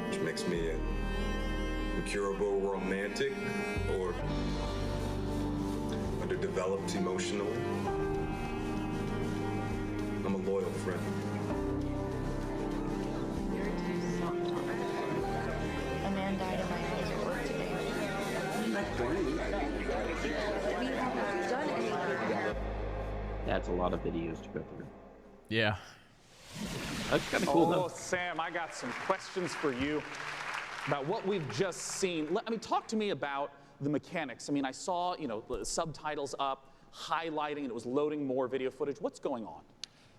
which makes me an incurable romantic or underdeveloped emotionally. I'm a loyal friend. A man died in my eyes at work today. That's a lot of videos to go through. Yeah. That's kind of cool, Oh, though. Sam, I got some questions for you about what we've just seen. I mean, talk to me about the mechanics. I mean, I saw, the subtitles up, highlighting, and it was loading more video footage. What's going on?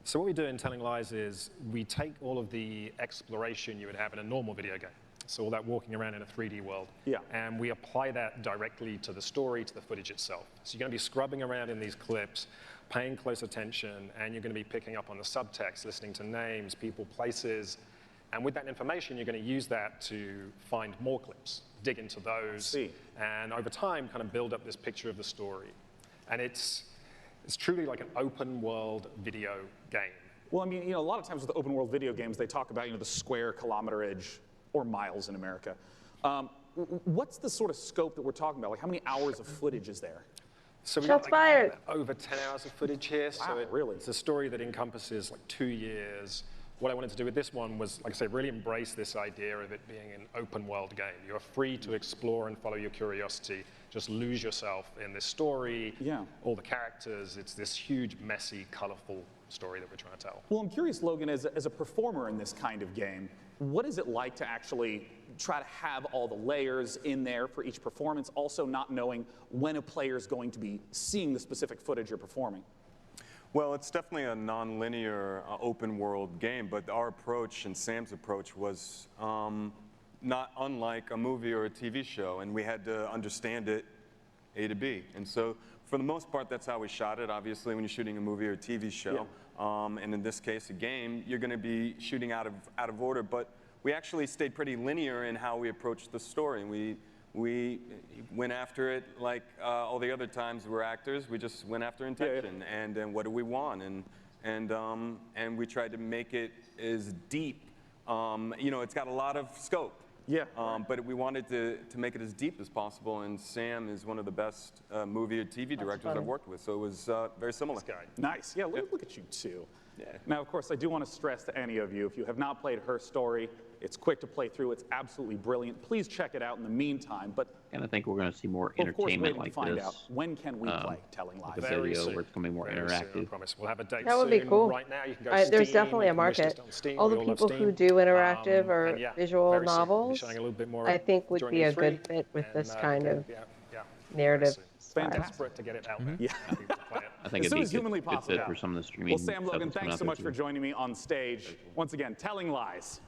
So what we do in Telling Lies is we take all of the exploration you would have in a normal video game. So all that walking around in a 3D world. Yeah. And we apply that directly to the story, to the footage itself. So you're going to be scrubbing around in these clips, paying close attention, and you're going to be picking up on the subtext, listening to names, people, places. And with that information, you're going to use that to find more clips, dig into those, and over time kind of build up this picture of the story. And it's truly like an open world video game. Well, I mean, a lot of times with open world video games, they talk about, the square kilometerage or miles in America. What's the sort of scope that we're talking about? Like, how many hours of footage is there? So we Shots got fired. Over 10 hours of footage here. Wow, So really? It's a story that encompasses like 2 years. What I wanted to do with this one was, like I say, really embrace this idea of it being an open world game. You're free to explore and follow your curiosity. Just lose yourself in this story. Yeah. All the characters. It's this huge, messy, colorful story that we're trying to tell. Well, I'm curious, Logan, as a performer in this kind of game, what is it like to actually try to have all the layers in there for each performance, also not knowing when a player is going to be seeing the specific footage you're performing? Well, it's definitely a non-linear open world game, but our approach and Sam's approach was not unlike a movie or a TV show, and we had to understand it A to B. And so for the most part, that's how we shot it. Obviously, when you're shooting a movie or a TV show, and in this case, a game, you're going to be shooting out of order. But we actually stayed pretty linear in how we approached the story. We went after it like all the other times we're actors. We just went after intention and what do we want, and we tried to make it as deep. You know, it's got a lot of scope. Yeah. But we wanted to make it as deep as possible, and Sam is one of the best movie or TV directors I've worked with, so it was very similar. Nice. Yeah, look at you too. Yeah. Now, of course, I do want to stress to any of you, if you have not played Her Story, it's quick to play through. It's absolutely brilliant. Please check it out in the meantime. But and I think we're going to see more of course, entertainment waiting like to find this. out when can we play Telling Lies. Like a video where it's going to be more interactive. Soon, I promise. We'll have a date That would soon. be cool. Right now, you can go to There's Steam, definitely you a can wish list market. on Steam. All the We love people who Steam. do interactive or and yeah, visual very soon. We'll be novels, showing a little bit more I think would during be a E3, good fit with this kind of narrative. Desperate to get it out there. Yeah. I think as it'd soon be as humanly good possible. fit for some of the streaming. Well, Sam, stuff Logan, that's coming thanks out so there, much for too. joining me on stage. Once again, Telling Lies.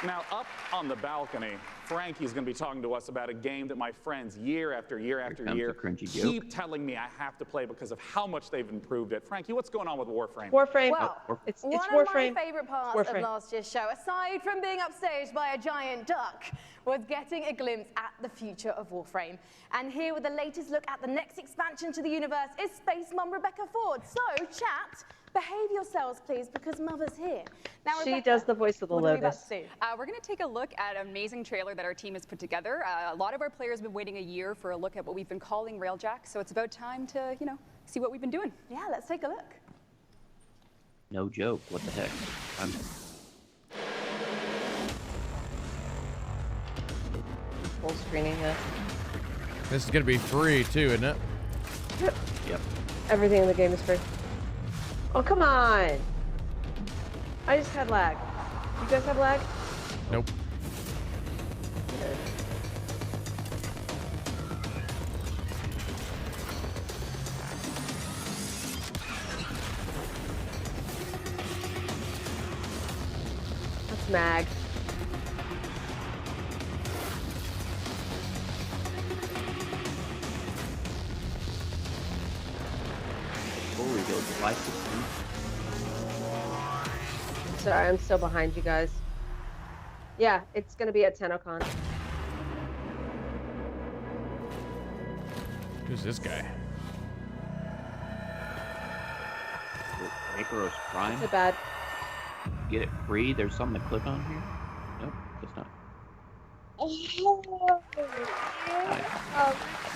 Now, up on the balcony, Frankie's going to be talking to us about a game that my friends, year after year after comes year, the cringy keep telling me I have to play because of how much they've improved it. Frankie, what's going on with Warframe? Warframe. Well, it's one Warframe. of my favorite parts Warframe. of last year's show, aside from being upstaged by a giant duck, was getting a glimpse at the future of Warframe. And here with the latest look at the next expansion to the universe is Space Mum Rebecca Ford. So, chat, behave yourselves, please, because Mother's here. Now, She Rebecca, does the voice of the what are we about Lotus. to do? We're going to take a look at an amazing trailer that our team has put together. A lot of our players have been waiting a year for a look at what we've been calling Railjack, so it's about time to, you know, see what we've been doing. Yeah, let's take a look. No joke. What the heck? I'm Full screening this. This is going to be free, too, isn't it? Yep. Everything in the game is free. Oh, come on! I just had lag. You guys have lag? Nope. Good. That's mag. Before we go to life, Sorry, I'm still behind you guys. Yeah, it's gonna be at TennoCon. Who's this guy? Icarus Prime. Not bad. Get it free. There's something to click on here. Nope, that's not.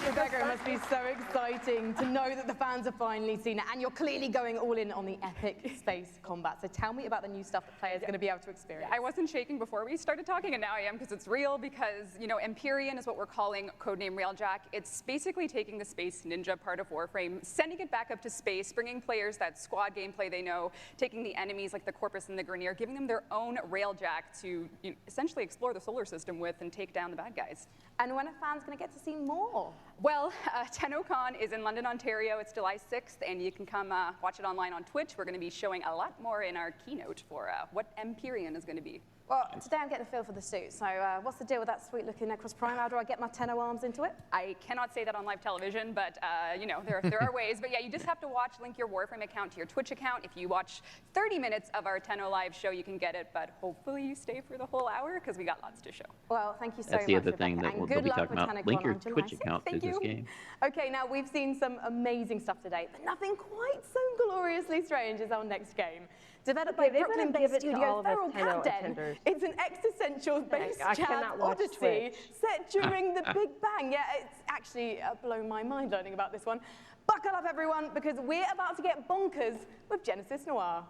Rebecca, it must be so exciting to know that the fans have finally seen it, and you're clearly going all in on the epic space combat. So tell me about the new stuff that players are going to be able to experience. I wasn't shaking before we started talking, and now I am because it's real, because, you know, Empyrean is what we're calling codename Railjack. It's basically taking the space ninja part of Warframe, sending it back up to space, bringing players that squad gameplay they know, taking the enemies like the Corpus and the Grineer, giving them their own Railjack to essentially explore the solar system with and take down the bad guys. And when are fans going to get to see more? Well, TennoCon is in London, Ontario. It's July 6th, and you can come watch it online on Twitch. We're going to be showing a lot more in our keynote for what Empyrean is going to be. Well, today I'm getting a feel for the suit, so what's the deal with that sweet-looking Necros Prime? How do I get my Tenno arms into it? I cannot say that on live television, but, you know, there are ways. But, yeah, you just have to link your Warframe account to your Twitch account. If you watch 30 minutes of our Tenno live show, you can get it, but hopefully you stay for the whole hour, because we got lots to show. Well, thank you so much, That's the other Rebecca, thing that and we'll good be luck talking with about. TennoCon Link your on July Twitch 6th. account to Thank this you. game. Okay, now we've seen some amazing stuff today, but nothing quite so gloriously strange as our next game. Developed by they better Brooklyn-based give it to studio all of us Feral Tenno Cat Den. attenders. It's an existential base I chat cannot watch odyssey Twitch. set during the Big Bang. Yeah, it's actually blown my mind learning about this one. Buckle up, everyone, because we're about to get bonkers with Genesis Noir.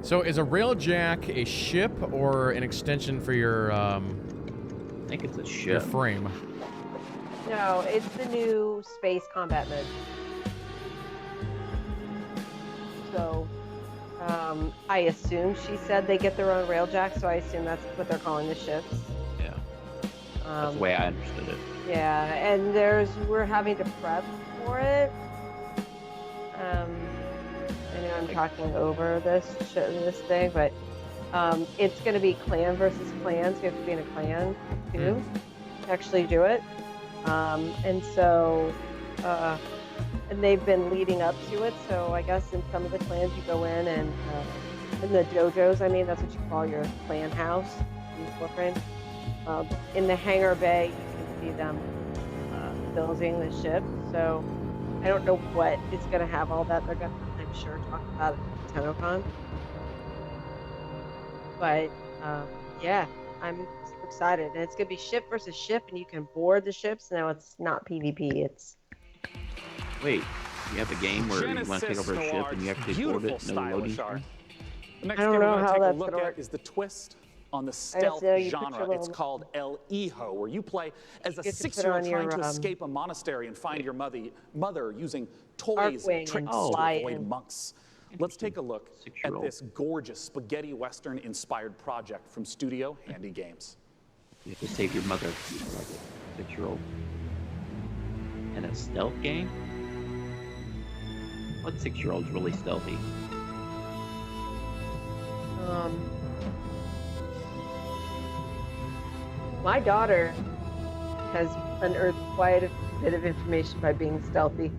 So is a railjack a ship or an extension for your I think it's a your ship. frame? No, it's the new space combat mode. So, I assume she said they get their own railjack, so I assume that's what they're calling the ships. Yeah. That's the way I understood it. Yeah, and we're having to prep for it. I know I'm talking over this thing, but it's going to be clan versus clans. You have to be in a clan too to actually do it. And so, and they've been leading up to it. So I guess in some of the clans you go in and in the dojos, I mean, that's what you call your clan house in Warframe. In the hangar bay, you can see them building the ship. So I don't know what is going to have all that. They're going to, I'm sure, talk about it at TennoCon. But yeah, I'm super excited. And it's going to be ship versus ship, and you can board the ships. Now it's not PvP. It's Wait, you have a game where you want to take over a ship and you actually board it, no loading screen? The next I don't game know we're going how to take a that's look gonna at work. is the twist on the stealth you put your genre. little- It's called El Hijo, where you play as a get to put 6-year-old on trying your, to escape a monastery and find your mother using toys Arcwing and tricks and to fly avoid in. monks. Let's take a look at this gorgeous spaghetti western inspired project from Studio Handy Games. You have to save your mother, like a 6-year-old. And a stealth game? What 6-year-old's really stealthy? My daughter has unearthed quite a bit of information by being stealthy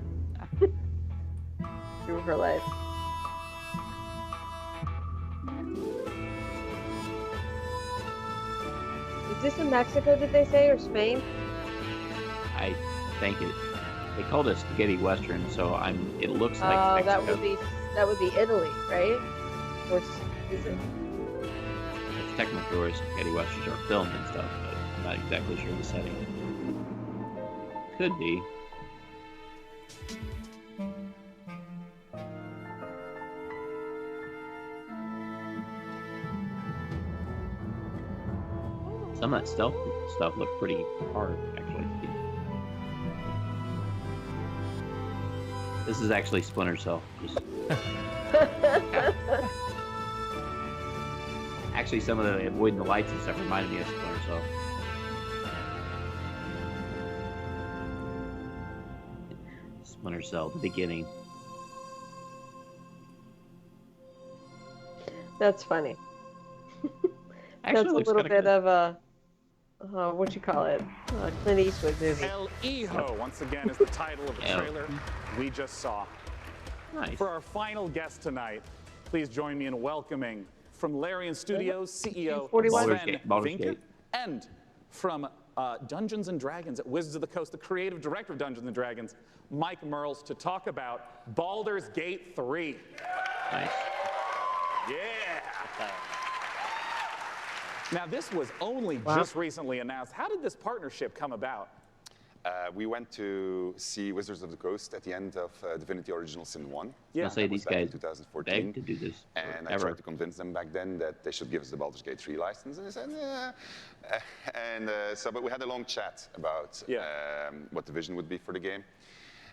through her life. Is this in Mexico, did they say, or Spain? I think it. They called it spaghetti western, so it looks like Mexico. that would be Italy, right? Or is it? It's technically where spaghetti westerns are filmed and stuff, but I'm not exactly sure the setting. Could be. Some of that stealth stuff looked pretty hard, actually. This is actually Splinter Cell. Actually, some of the avoiding the lights and stuff reminded me of Splinter Cell. Splinter Cell, the beginning. That's funny. Actually, That's a looks little kinda bit of a what you call it? Clint Eastwood movie. El Hijo, once again, is the title of the El. trailer we just saw. Nice. For our final guest tonight, please join me in welcoming from Larian Studios CEO 41. Sven Baldur's Vinke, Gate. and from Dungeons & Dragons at Wizards of the Coast, the creative director of Dungeons & Dragons, Mike Merles, to talk about Baldur's Gate 3. Nice. Yeah! Now, this was only just recently announced. How did this partnership come about? We went to see Wizards of the Coast at the end of Divinity Original Sin 1. I'll say these guys in 2014. begged to do this And I forever. tried to convince them back then that they should give us the Baldur's Gate 3 license, and they said, but we had a long chat about what the vision would be for the game.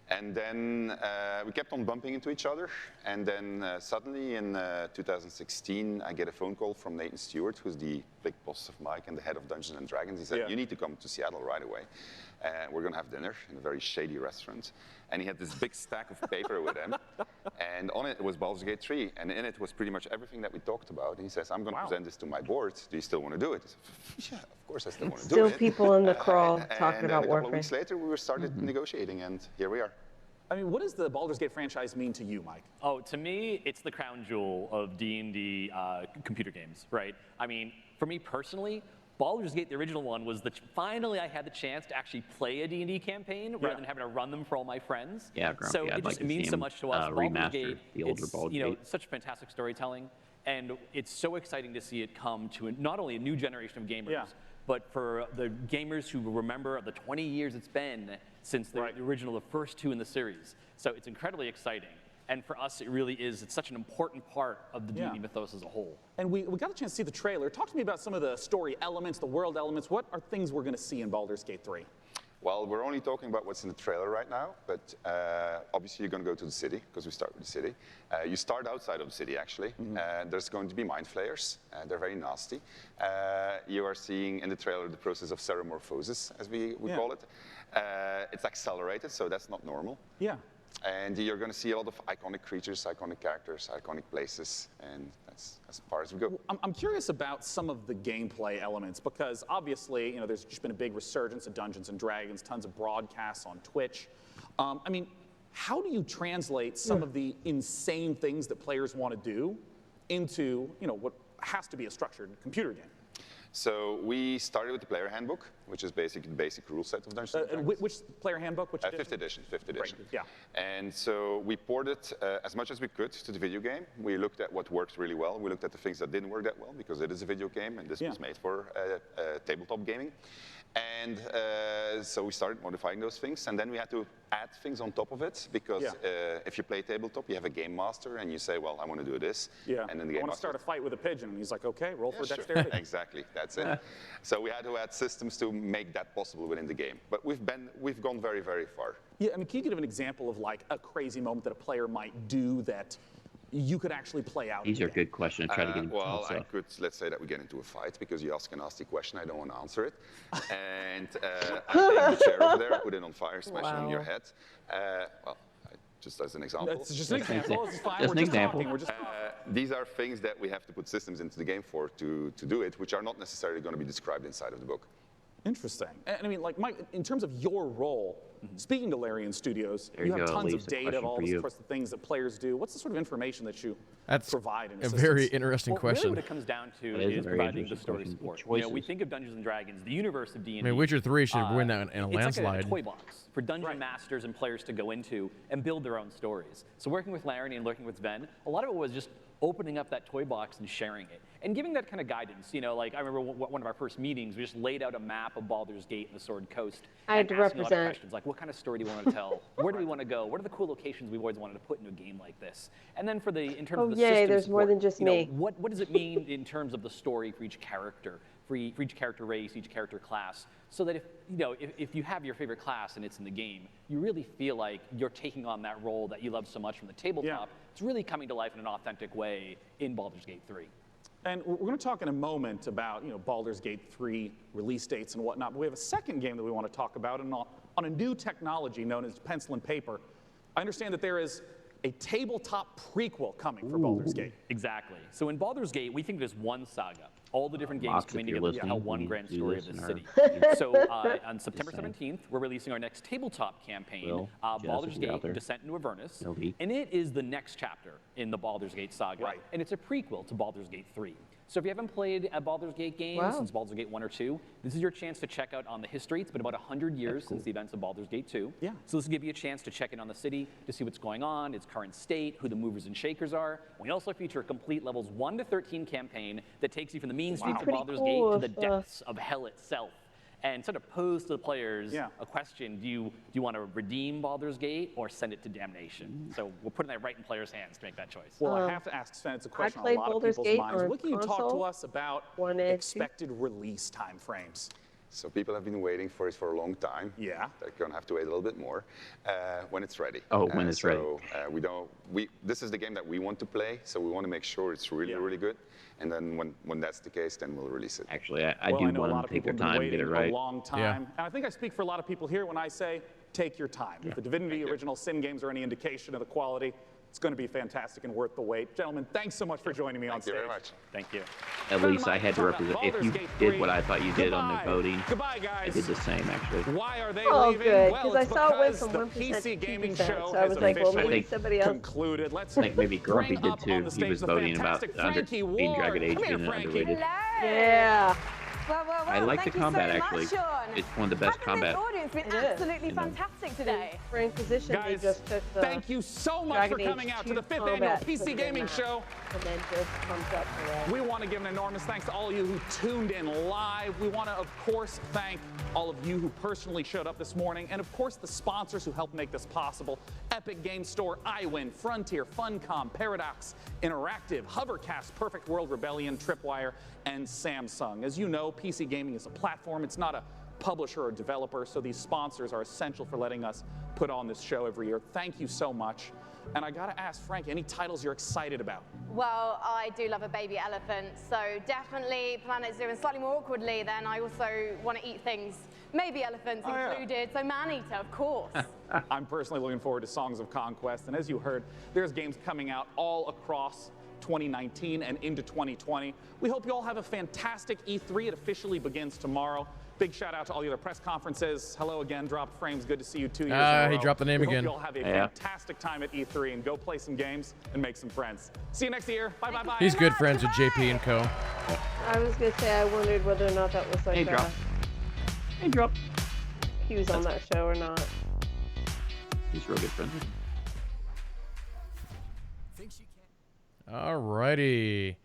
And then we kept on bumping into each other. And then suddenly in 2016, I get a phone call from Nathan Stewart, who's the big boss of Mike and the head of Dungeons & Dragons. He said, you need to come to Seattle right away. We're going to have dinner in a very shady restaurant. And he had this big stack of paper with him. And on it was Baldur's Gate 3. And in it was pretty much everything that we talked about. And he says, I'm going to present this to my board. Do you still want to do it? I said, yeah, of course I still want to do it. Still people in the crawl talking about And a couple of Warframe. weeks later, we started negotiating, and here we are. I mean, what does the Baldur's Gate franchise mean to you, Mike? Oh, to me, it's the crown jewel of D&D computer games, right? I mean, for me personally, Baldur's Gate, the original one, was finally I had the chance to actually play a D&D campaign rather than having to run them for all my friends. Yeah, Grumpy, so I'd it like just to means see so him, much to us. remaster Baldur's Gate, the older it's, Baldur's you know, Gate. such fantastic storytelling, and it's so exciting to see it come to not only a new generation of gamers, but for the gamers who remember the 20 years it's been since the original, the first two in the series. So it's incredibly exciting. And for us, it really is. It's such an important part of the D&D mythos as a whole. And we got a chance to see the trailer. Talk to me about some of the story elements, the world elements. What are things we're going to see in Baldur's Gate 3? Well, we're only talking about what's in the trailer right now, but obviously you're going to go to the city, because we start with the city. You start outside of the city, actually. There's going to be mind flayers. They're very nasty. You are seeing in the trailer the process of ceremorphosis, as we would call it. It's accelerated, so that's not normal. Yeah. And you're going to see a lot of iconic creatures, iconic characters, iconic places, and that's as far as we go. I'm curious about some of the gameplay elements, because obviously, there's just been a big resurgence of Dungeons and Dragons, tons of broadcasts on Twitch. I mean, how do you translate some of the insane things that players want to do into, what has to be a structured computer game? So we started with the player handbook, which is basically the basic rule set of Dungeons & Dragons. Which player handbook? Which edition? 5th edition. 5th edition. Right. Yeah. And so we ported as much as we could to the video game. We looked at what worked really well. We looked at the things that didn't work that well, because it is a video game, and this was made for tabletop gaming. And so we started modifying those things, and then we had to add things on top of it, because if you play tabletop, you have a game master, and you say, well, I want to do this. Yeah. And then the game I want to master start a fight with a pigeon, and he's like, okay, roll for dexterity. Exactly, that's it. So we had to add systems to make that possible within the game. But we've gone very, very far. Yeah, I mean, can you give an example of like a crazy moment that a player might do that you could actually play out? These are good questions. Try to get into well, I could, let's say that we get into a fight, because you ask a nasty question, I don't want to answer it. And I take the chair over there, I put it on fire, smash it on your head. Well, just as an example. It's just an example. It's fine. Just We're an just example. talking. We're just these are things that we have to put systems into the game for to do it, which are not necessarily going to be described inside of the book. Interesting. And I mean, like, Mike, in terms of your role, speaking to Larian Studios, There you you have go, tons Alise, of a data of question all for the you. sorts of things that players do. What's the sort of information that you That's provide in a assistance? very interesting Well, question. Really what it comes down to That is a is very providing the interesting story question. support. Choices. We think of Dungeons and Dragons, the universe of D&D. I mean, Witcher 3 should win that in a it's landslide. like a toy box for dungeon masters and players to go into and build their own stories. So working with Larry and working with Sven, a lot of it was just opening up that toy box and sharing it and giving that kind of guidance. Like I remember one of our first meetings, we just laid out a map of Baldur's Gate and the Sword Coast. I had to asking a lot of represent. questions like, what kind of story do you want to tell? Where do we want to go? What are the cool locations we've always wanted to put into a game like this? And then in terms of the system there's more support, than just me. What does it mean in terms of the story for each character, for each character race, each character class, so that if you have your favorite class and it's in the game, you really feel like you're taking on that role that you love so much from the tabletop. It's really coming to life in an authentic way in Baldur's Gate 3. And we're going to talk in a moment about Baldur's Gate 3 release dates and whatnot. But we have a second game that we want to talk about on a new technology known as pencil and paper. I understand that there is a tabletop prequel coming for Baldur's Gate. Exactly. So in Baldur's Gate, we think there's one saga. All the different games Mox, coming if you're together to tell listening, one you grand do story this of in the our- city. So on September Just saying. 17th, we're releasing our next tabletop campaign, Will, Jess, Baldur's if you're out Gate there. Descent into Avernus. Nope. And it is the next chapter in the Baldur's Gate saga. Right. And it's a prequel to Baldur's Gate 3. So if you haven't played a Baldur's Gate game since Baldur's Gate 1 or 2, this is your chance to check out on the history. It's been about 100 years since the events of Baldur's Gate 2. Yeah. So this will give you a chance to check in on the city, to see what's going on, its current state, who the movers and shakers are. We also feature a complete levels 1 to 13 campaign that takes you from the mean streets of Pretty Baldur's cool Gate to the if, depths of hell itself. And sort of pose to the players a question: Do you want to redeem Baldur's Gate or send it to damnation? So we're putting that right in players' hands to make that choice. Well, I have to ask Sven, it's a question on a played lot Baldur's of people's Gate minds. on What can you talk to console. us about One and expected release time frames? So people have been waiting for it for a long time. Yeah. They're going to have to wait a little bit more when it's ready. Oh, when it's ready. This is the game that we want to play, so we want to make sure it's really, really good. And then when that's the case, then we'll release it. Actually, I Well, do I know a want lot them of to take people their have been time, get it waiting right. a long time. Yeah. And I think I speak for a lot of people here when I say, take your time. If the Divinity Original Sin games are any indication of the quality, it's going to be fantastic and worth the wait. Gentlemen, thanks so much for joining me on stage. Thank you very much. Thank you. At least I had to represent. If you did what I thought you did on the Goodbye. voting, Goodbye, I guys. did the same actually. Why are they Oh, leaving? good, Well, 'cause I it's saw it went because from the 1% PC to gaming 2%, show so I has was like, well, officially maybe somebody else. concluded. Let's I think maybe Grumpy bring did up too. on the He stage was the voting about fantastic Frankie being Ward. Dragon Age Come here, being Frankie. underrated. Yeah. Well, I like the thank you combat, so actually. much, Sean. It's one of the best Hasn't combat. this audience been It is. absolutely fantastic today? For Inquisition, Guys, they just took the thank you so much Dragon for Age coming out to 2 the 5th combat, annual put PC it in Gaming that, Show. and then just comes up for that. We want to give an enormous thanks to all of you who tuned in live. We want to, of course, thank all of you who personally showed up this morning, and of course the sponsors who helped make this possible. Epic Game Store, iWin, Frontier, Funcom, Paradox, Interactive, Hovercast, Perfect World, Rebellion, Tripwire, and Samsung. As you know, PC gaming is a platform. It's not a publisher or developer, so these sponsors are essential for letting us put on this show every year. Thank you so much. And I gotta ask, Frank, any titles you're excited about? Well, I do love a baby elephant, so definitely Planet Zoo, and slightly more awkwardly, then I also want to eat things, maybe elephants included, so Maneater, of course. I'm personally looking forward to Songs of Conquest, and as you heard, there's games coming out all across 2019 and into 2020. We hope you all have a fantastic E3. It officially begins tomorrow. Big shout out to all the other press conferences. Hello again, Dropped Frames. Good to see you 2 years in a row. He dropped the name we again. Hope you all have a fantastic time at E3 and go play some games and make some friends. See you next year. Bye, bye, bye. He's good friends with JP and Co. I was gonna say I wondered whether or not that was like Hey, Drop. he was on that show or not. He's real good friends. Alrighty.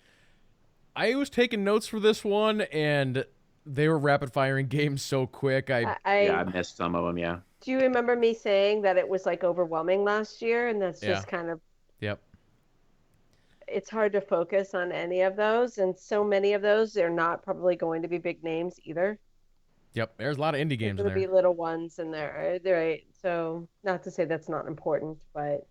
I was taking notes for this one, and they were rapid firing games so quick. Yeah, I missed some of them. Yeah. Do you remember me saying that it was like overwhelming last year, and that's just kind of Yep. it's hard to focus on any of those, and so many of those they're not probably going to be big names either. Yep. There's a lot of indie games in There's there. gonna be little ones in there, right? So not to say that's not important, but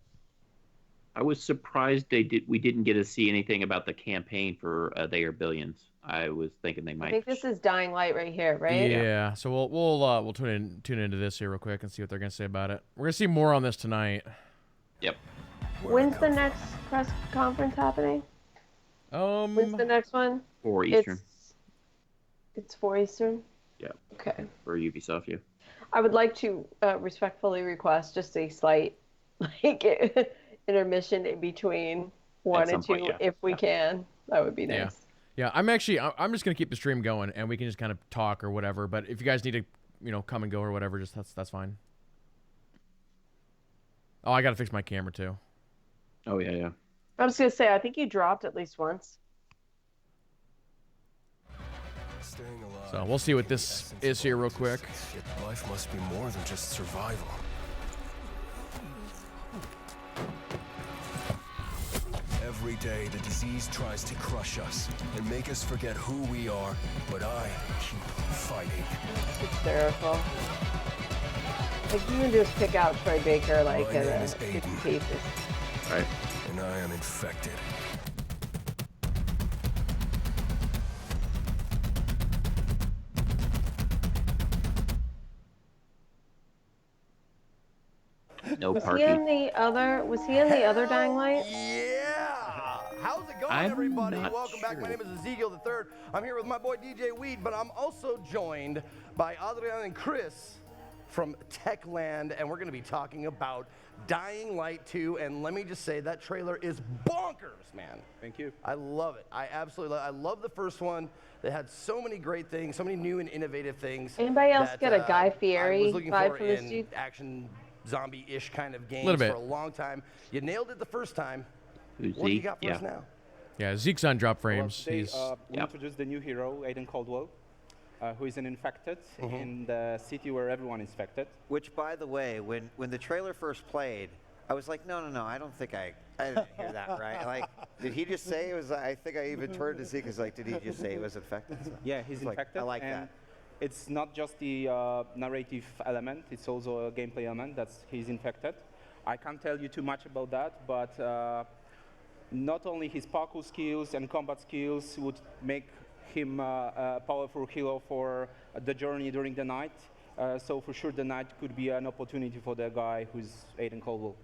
I was surprised we didn't get to see anything about the campaign for They Are Billions. I was thinking they I might. think this is Dying Light right here, right? Yeah. So we'll tune into this here real quick and see what they're gonna say about it. We're gonna see more on this tonight. Yep. When's the next press conference happening? When's the next one? 4 Eastern. It's 4 Eastern? Yeah. Okay. For Ubisoft, yeah. I would like to respectfully request just a slight like intermission in between 1 and 2 if we can. That would be nice. Yeah. I'm just gonna keep the stream going, and we can just kind of talk or whatever. But if you guys need to, come and go or whatever, just that's fine. Oh, I gotta fix my camera too. Oh yeah. I was gonna say I think you dropped at least once. So we'll see what this is here real quick. Life must be more than just survival. Every day the disease tries to crush us and make us forget who we are, but I keep fighting. Hysterical. Like you can just pick out Troy Baker like My in name is 50 Aiden. pages. Right. And I am infected. No Was parking. he in the other Dying Light? Yeah! How's it going, I'm everybody? not Welcome back. My name is Ezekiel III. I'm here with my boy DJ Weed, but I'm also joined by Adrian and Chris from Techland, and we're going to be talking about Dying Light 2. And let me just say, that trailer is bonkers, man. Thank you. I love it. I absolutely love it. I love the first one. They had so many great things, so many new and innovative things. Anybody else that, get a Guy I Fieri was looking vibe for from this in dude? action zombie-ish kind of games Little bit. for a long time. You nailed it the first time. Who's What do you Zeke? got for us now? Yeah, Zeke's on drop frames. Today, He's we introduced the new hero, Aiden Caldwell, who is an infected in the city where everyone is infected. Which, by the way, when the trailer first played, I was like, no, I don't think I didn't hear that right. Like, did he just say it was? I think I even turned to Zeke. Is like, did he just say it was infected? Yeah, he's infected. I like and that. It's not just the narrative element; it's also a gameplay element. That's he's infected. I can't tell you too much about that, but not only his parkour skills and combat skills would make him a powerful hero for the journey during the night. So for sure, the night could be an opportunity for the guy who's Aiden Caldwell.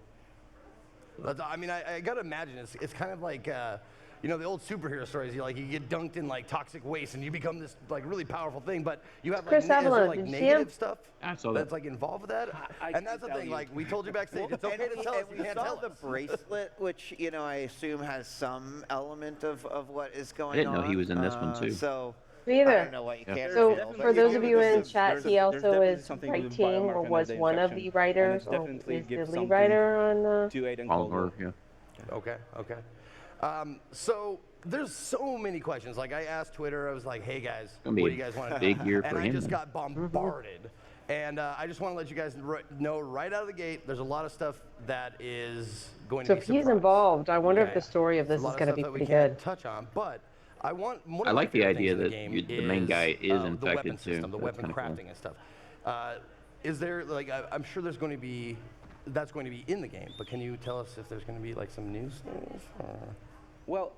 I mean, I gotta imagine it's kind of like the old superhero stories. You get dunked in like toxic waste and you become this like really powerful thing. But you have like, Chris is there, Avalon, like did you see negative him? stuff I saw that's that. like involved with that. And that's the thing. Like we told you backstage, it's okay to tell us. You We can't saw tell the us. bracelet, which I assume has some element of what is going on. I didn't know he was in this one too. So Me either. I don't know what you can So reveal, for but those of you in there's- chat, there's a- he there's also definitely is something to do with writing or biomarker was and one of infection, the and writers, it or definitely is the gives lead something writer on to Aiden Oliver, Caldwell. yeah. Okay, okay. So there's so many questions. Like I asked Twitter, I was like, "Hey guys, what Gonna be do you guys want to a know?" big year and for I him just then. got bombarded. And I just want to let you guys know right out of the gate, there's a lot of stuff that is going So to be if he's surprise. involved, I wonder if Okay. the story of There's this a is lot going to of be stuff that we pretty can't good. touch on, but I want one I of my like the favorite things idea in the that game the main is, guy is the infected weapon too. system, the That's weapon kinda cool. crafting and stuff. Is there like I'm sure there's going to be that's going to be in the game, but can you tell us if there's going to be like some news things? Well,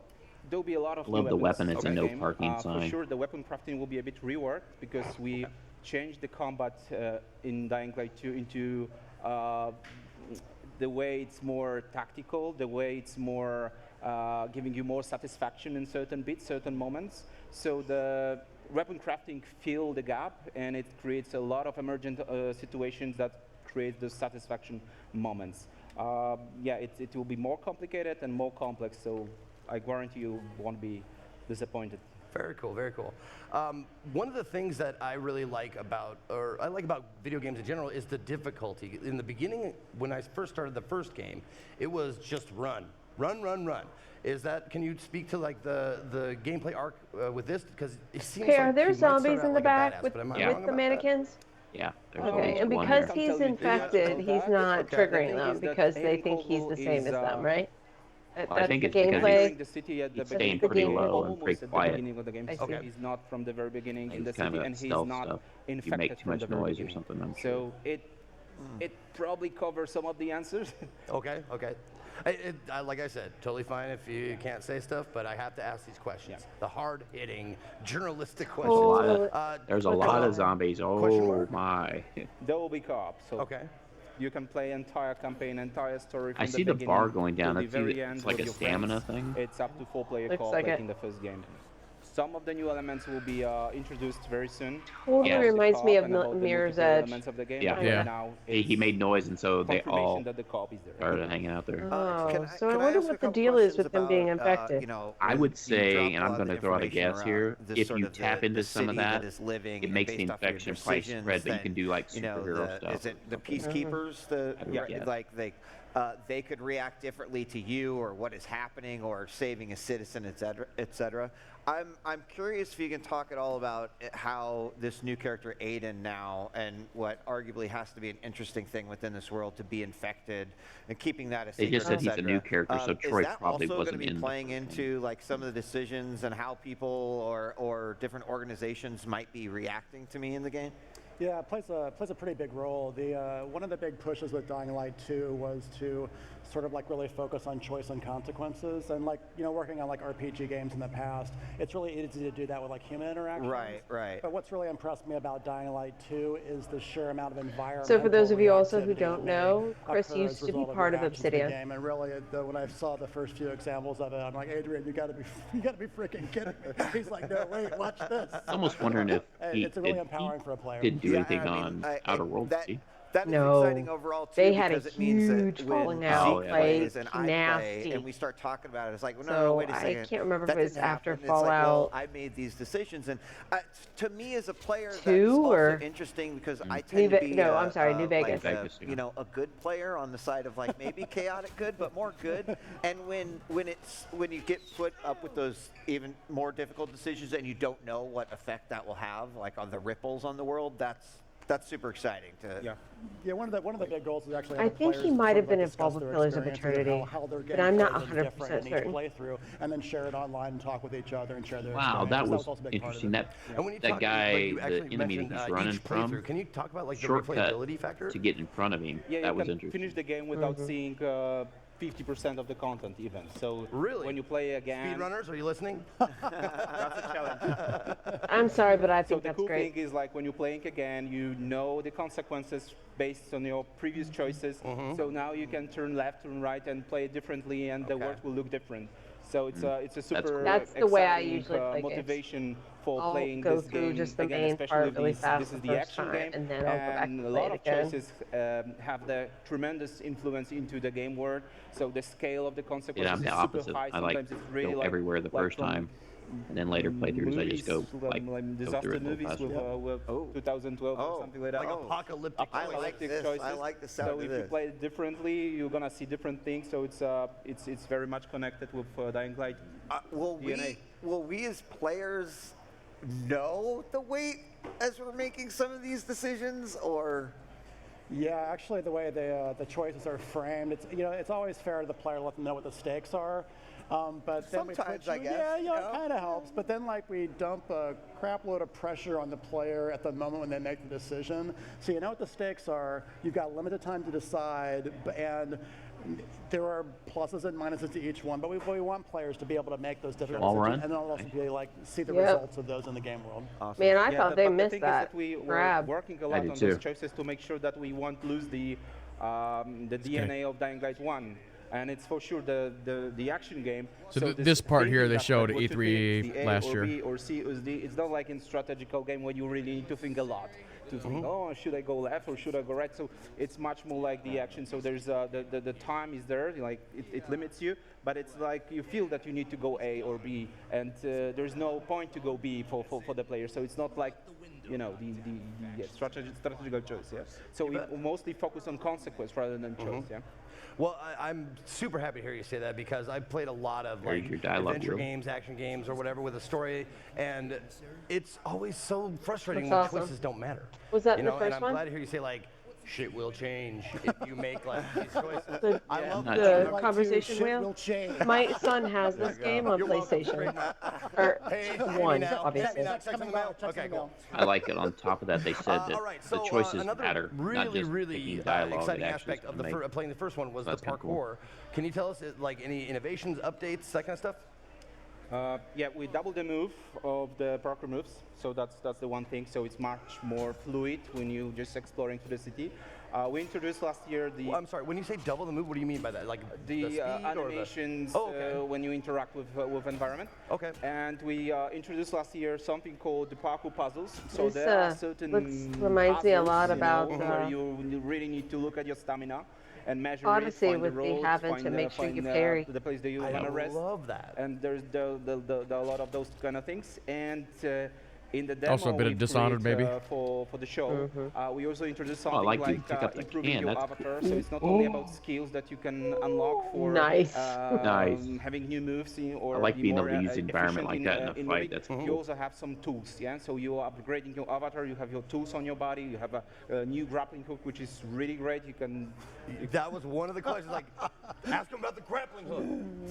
there'll be a lot of Love new the weapons weapon, it's in a the no game. parking For sign. sure, the weapon crafting will be a bit reworked because we changed the combat in Dying Light 2 into the way it's more tactical, the way it's more giving you more satisfaction in certain bits, certain moments. So the weapon crafting fills the gap, and it creates a lot of emergent situations that create those satisfaction moments. Yeah, it will be more complicated and more complex, so I guarantee you won't be disappointed. Very cool, very cool. One of the things that I really like about, or I like about video games in general, is the difficulty. In the beginning, when I first started the first game, it was just run. Is that, can you speak to like the gameplay arc with this? Because it seems Okay, like are there you might start zombies out in the like a back badass, with, but am I with wrong the about that? mannequins? Yeah. there's Okay, always and one because there. he's infected, he's not Okay. triggering them because they think he's the same as them, right? Well, I That's think the it's because gameplay. During the city at the he's beginning, staying pretty game. low and almost pretty at the quiet. beginning of the game. I So see. he's not from the very beginning in the It's kind city, of and he's stealth not stuff. infected You make too from much the very noise or beginning. something, I'm sure. So it probably covers some of the answers. Okay. Like I said, totally fine if you can't say stuff, but I have to ask these questions. Yeah. The hard-hitting, journalistic There's a lot questions. of, there's a lot of zombies. Question Oh mark? my. There will be co-op, so Okay. you can play entire campaign, entire story from I the see the beginning bar going down. till the That's very it's end like with a your stamina friends. thing. It's up to 4-player Looks co-op like like it. in the first game. Some of the new elements will be introduced very soon. Totally Yeah. reminds me of And about the Mirror's multiplayer Edge. elements of the game. Yeah. But Yeah. right now He it's made noise, and so they confirmation all that the co-op is there. started hanging out there. Oh, so I wonder what the deal is with them being infected. I would say, and I'm going to throw out a guess here, if you tap into some of that, it makes the infection quite spread, but you can do like superhero stuff. Is it the peacekeepers? They could react differently to you or what is happening or saving a citizen, et cetera, et cetera. I'm curious if you can talk at all about how this new character Aiden now, and what arguably has to be an interesting thing within this world, to be infected and keeping that a secret. They just said et he's a cetera. new character, so Troy is that probably also wasn't going to be in. playing into like some of the decisions and how people or different organizations might be reacting to me in the game? Yeah, it plays a pretty big role. One of the big pushes with Dying Light 2 was to sort of like really focus on choice and consequences, and like, you know, working on like RPG games in the past, it's really easy to do that with like human interactions. Right. But what's really impressed me about Dying Light 2 is the sheer amount of environment. So for those of you also who don't know, Chris used to be part of Obsidian. And really, when I saw the first few examples of it, I'm like, Adrian, you gotta be freaking kidding me. He's like, no, wait, watch this. I'm almost wondering if It's really empowering for a player. didn't do anything on Outer Worlds. That is No. exciting overall too, They had because a it means that huge when falling out, Zeke like, plays and I play nasty. and we start talking about it, it's like, well, no, So wait a second. I can't remember that if it was didn't happen. after It's like, well, Fallout I made these decisions, and to me as a player, that's 2 also or interesting because I New tend to Ve- be no, I'm sorry, New Vegas. like you know, a good player on the side of like maybe chaotic good, but more good. And when you get put up with those even more difficult decisions and you don't know what effect that will have, like on the ripples on the world, that's super exciting to. Yeah, one of the big goals is actually. I think he might have been involved with Pillars of Eternity, but I'm not 100% certain. Playthrough, and then share it online and talk with each other and share their Wow, that was also a big part of interesting. it. That guy, the enemy that he's running each from, playthrough. Can you talk about like the shortcut replayability factor? to get in front of him. Yeah, That you was can interesting. finish the game without seeing 50% of the content even. So really, when you play again, speedrunners, are you listening? That's a challenge. I'm sorry, but I think so the that's cool great. thing is like when you're playing again, you know the consequences based on your previous choices. So now you can turn left, turn right, and play differently, and the world will look different. So it's a super That's the way I exciting, usually play games. motivation for I'll playing go this through game just the again, main especially part really this fast is the the first action time, game, and then I'll go back and a play lot it of again. choices have the tremendous influence into the game world. So the scale of the consequences I'm is the super opposite. high. I like Sometimes it's really go like, everywhere the like first from time. And then later playthroughs, I just go like go disaster through it a movies little with faster. 2012 or something like that. Like apocalyptic. I like this. choices. I like the sound So of if this. you play it differently, you're gonna see different things. So it's very much connected with Dying Light. Will DNA. we as players know the weight as we're making some of these decisions, or? Yeah, actually, the way the choices are framed, it's always fair to the player to let them know what the stakes are. But then Sometimes, we I put guess, it kind of helps. But then, we dump a crap load of pressure on the player at the moment when they make the decision. So you know what the stakes are. You've got limited time to decide, and there are pluses and minuses to each one. But we want players to be able to make those different decisions, and then also be see the results of those in the game world. Awesome. Man, I thought they the missed thing that. is that we were grab. working a lot on those choices to make sure that we won't lose the DNA of Dying Light 1. And it's for sure the action game. So this part here they thinking showed aspect, what to E3 pick, the A last or year. B or C or D. It's not like in strategical game where you really need to think a lot. To think, oh, should I go left or should I go right? So it's much more like the action. So there's the time is there, like it limits you, but it's like you feel that you need to go A or B, and there's no point to go B for the player. So it's not like the strategical choice. Yeah. So we mostly focus on consequence rather than choice. Yeah. Well, I'm super happy to hear you say that because I've played a lot of Your dialogue adventure reel. games, action games, or whatever with a story, and it's always so frustrating That's when awesome. choices don't matter. Was that you the know, first and I'm one? glad to hear you say shit will change if you make these choices. I love The that. conversation Shit wheel. will change. My son has this game on You're welcome. PlayStation. Or one, obviously. Okay, cool. I like it. On top of that, they said that all right, the so, choices another matter, not just really picking dialogue. exciting it actually aspect of make. playing the first one was the That's kinda parkour. cool. Can you tell us any innovations, updates, that kind of stuff? Yeah, we doubled the move of the parkour moves, so that's the one thing. So it's much more fluid when you just exploring through the city. We introduced last year the. I'm sorry. When you say double the move, what do you mean by that? Like the speed animations or the... when you interact with environment. Okay. And we introduced last year something called the parkour puzzles. So This, there are certain reminds me a lot puzzles, about, where you really need to look at your stamina and measure Odyssey it, find the would be road, having find to make sure find, you parry. the place that you I want to rest. love that. And there's a lot of those kind of things. And in the demo Also a bit of we've Dishonored, created, maybe. For the show, we also introduced something like you pick up the improving can. your That's avatar. cool. So it's not only about skills that you can unlock for Nice. having new moves or I like be being more able to use the environment like efficient that in a moving. fight. That's cool. You also have some tools, yeah. So you are upgrading your avatar. You have your tools on your body. You have a new grappling hook, which is really great. You can. That was one of the questions. Like, ask him about the grappling hook.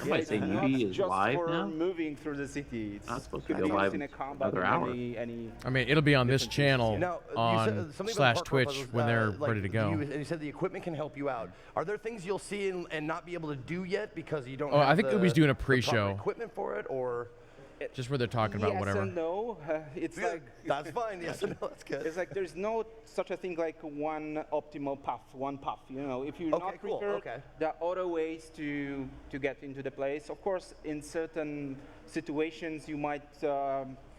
Yeah, it's not Newbie is just live for now? moving through the city. It's Not supposed to could go be live used in a combat another in hour. any I mean, it'll be on this channel Now, you on said something about the parkour /Twitch puzzles, when they're like, ready to go. You said the equipment can help you out. Are there things you'll see and not be able to do yet because you don't Oh, have I think the, Ubi's doing a the proper pre-show. equipment for it, or? Just where they're talking about yes whatever. and no. It's like That's fine. Yes and no. That's good. it's like there's no such a thing like one optimal path, one path. You know, if you're Okay, not cool, prepared, okay. there are other ways to get into the place. Of course, in certain situations, you might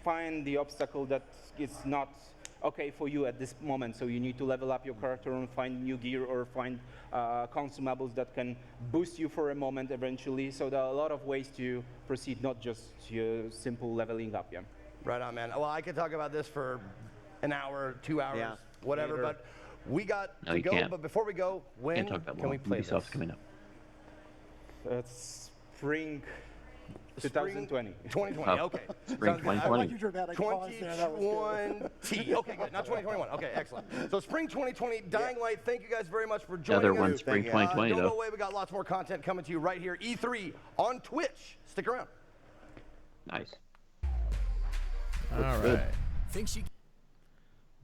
find the obstacle that is not okay for you at this moment. So you need to level up your character and find new gear or find consumables that can boost you for a moment eventually. So there are a lot of ways to proceed, not just your simple leveling up. Yeah. Right on, man. Well, I could talk about this for an hour, 2 hours, whatever. Later. But we got No, to you go. can't. But before we go, when Can't talk that can long. we play Ubisoft's this? coming up. It's spring 2020. 2020. Okay. Spring Sounds good. I 2020. like your dramatic pause there. That was good. 2020. Okay, good. Not 2021. Okay, excellent. So spring 2020, Dying Light. Thank you guys very much for joining Another us. one, spring 2020 Don't though. go away. We got lots more content coming to you right here. E3 on Twitch. Stick around. Nice. All Looks right. good.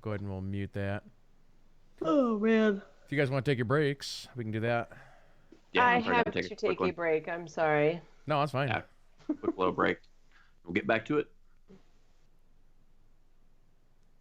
Go ahead and we'll mute that. Oh man. If you guys want to take your breaks, we can do that. Yeah, I I'm probably have gonna to quick take a one. break. I'm sorry. No, that's fine. Yeah. Quick little break. We'll get back to it.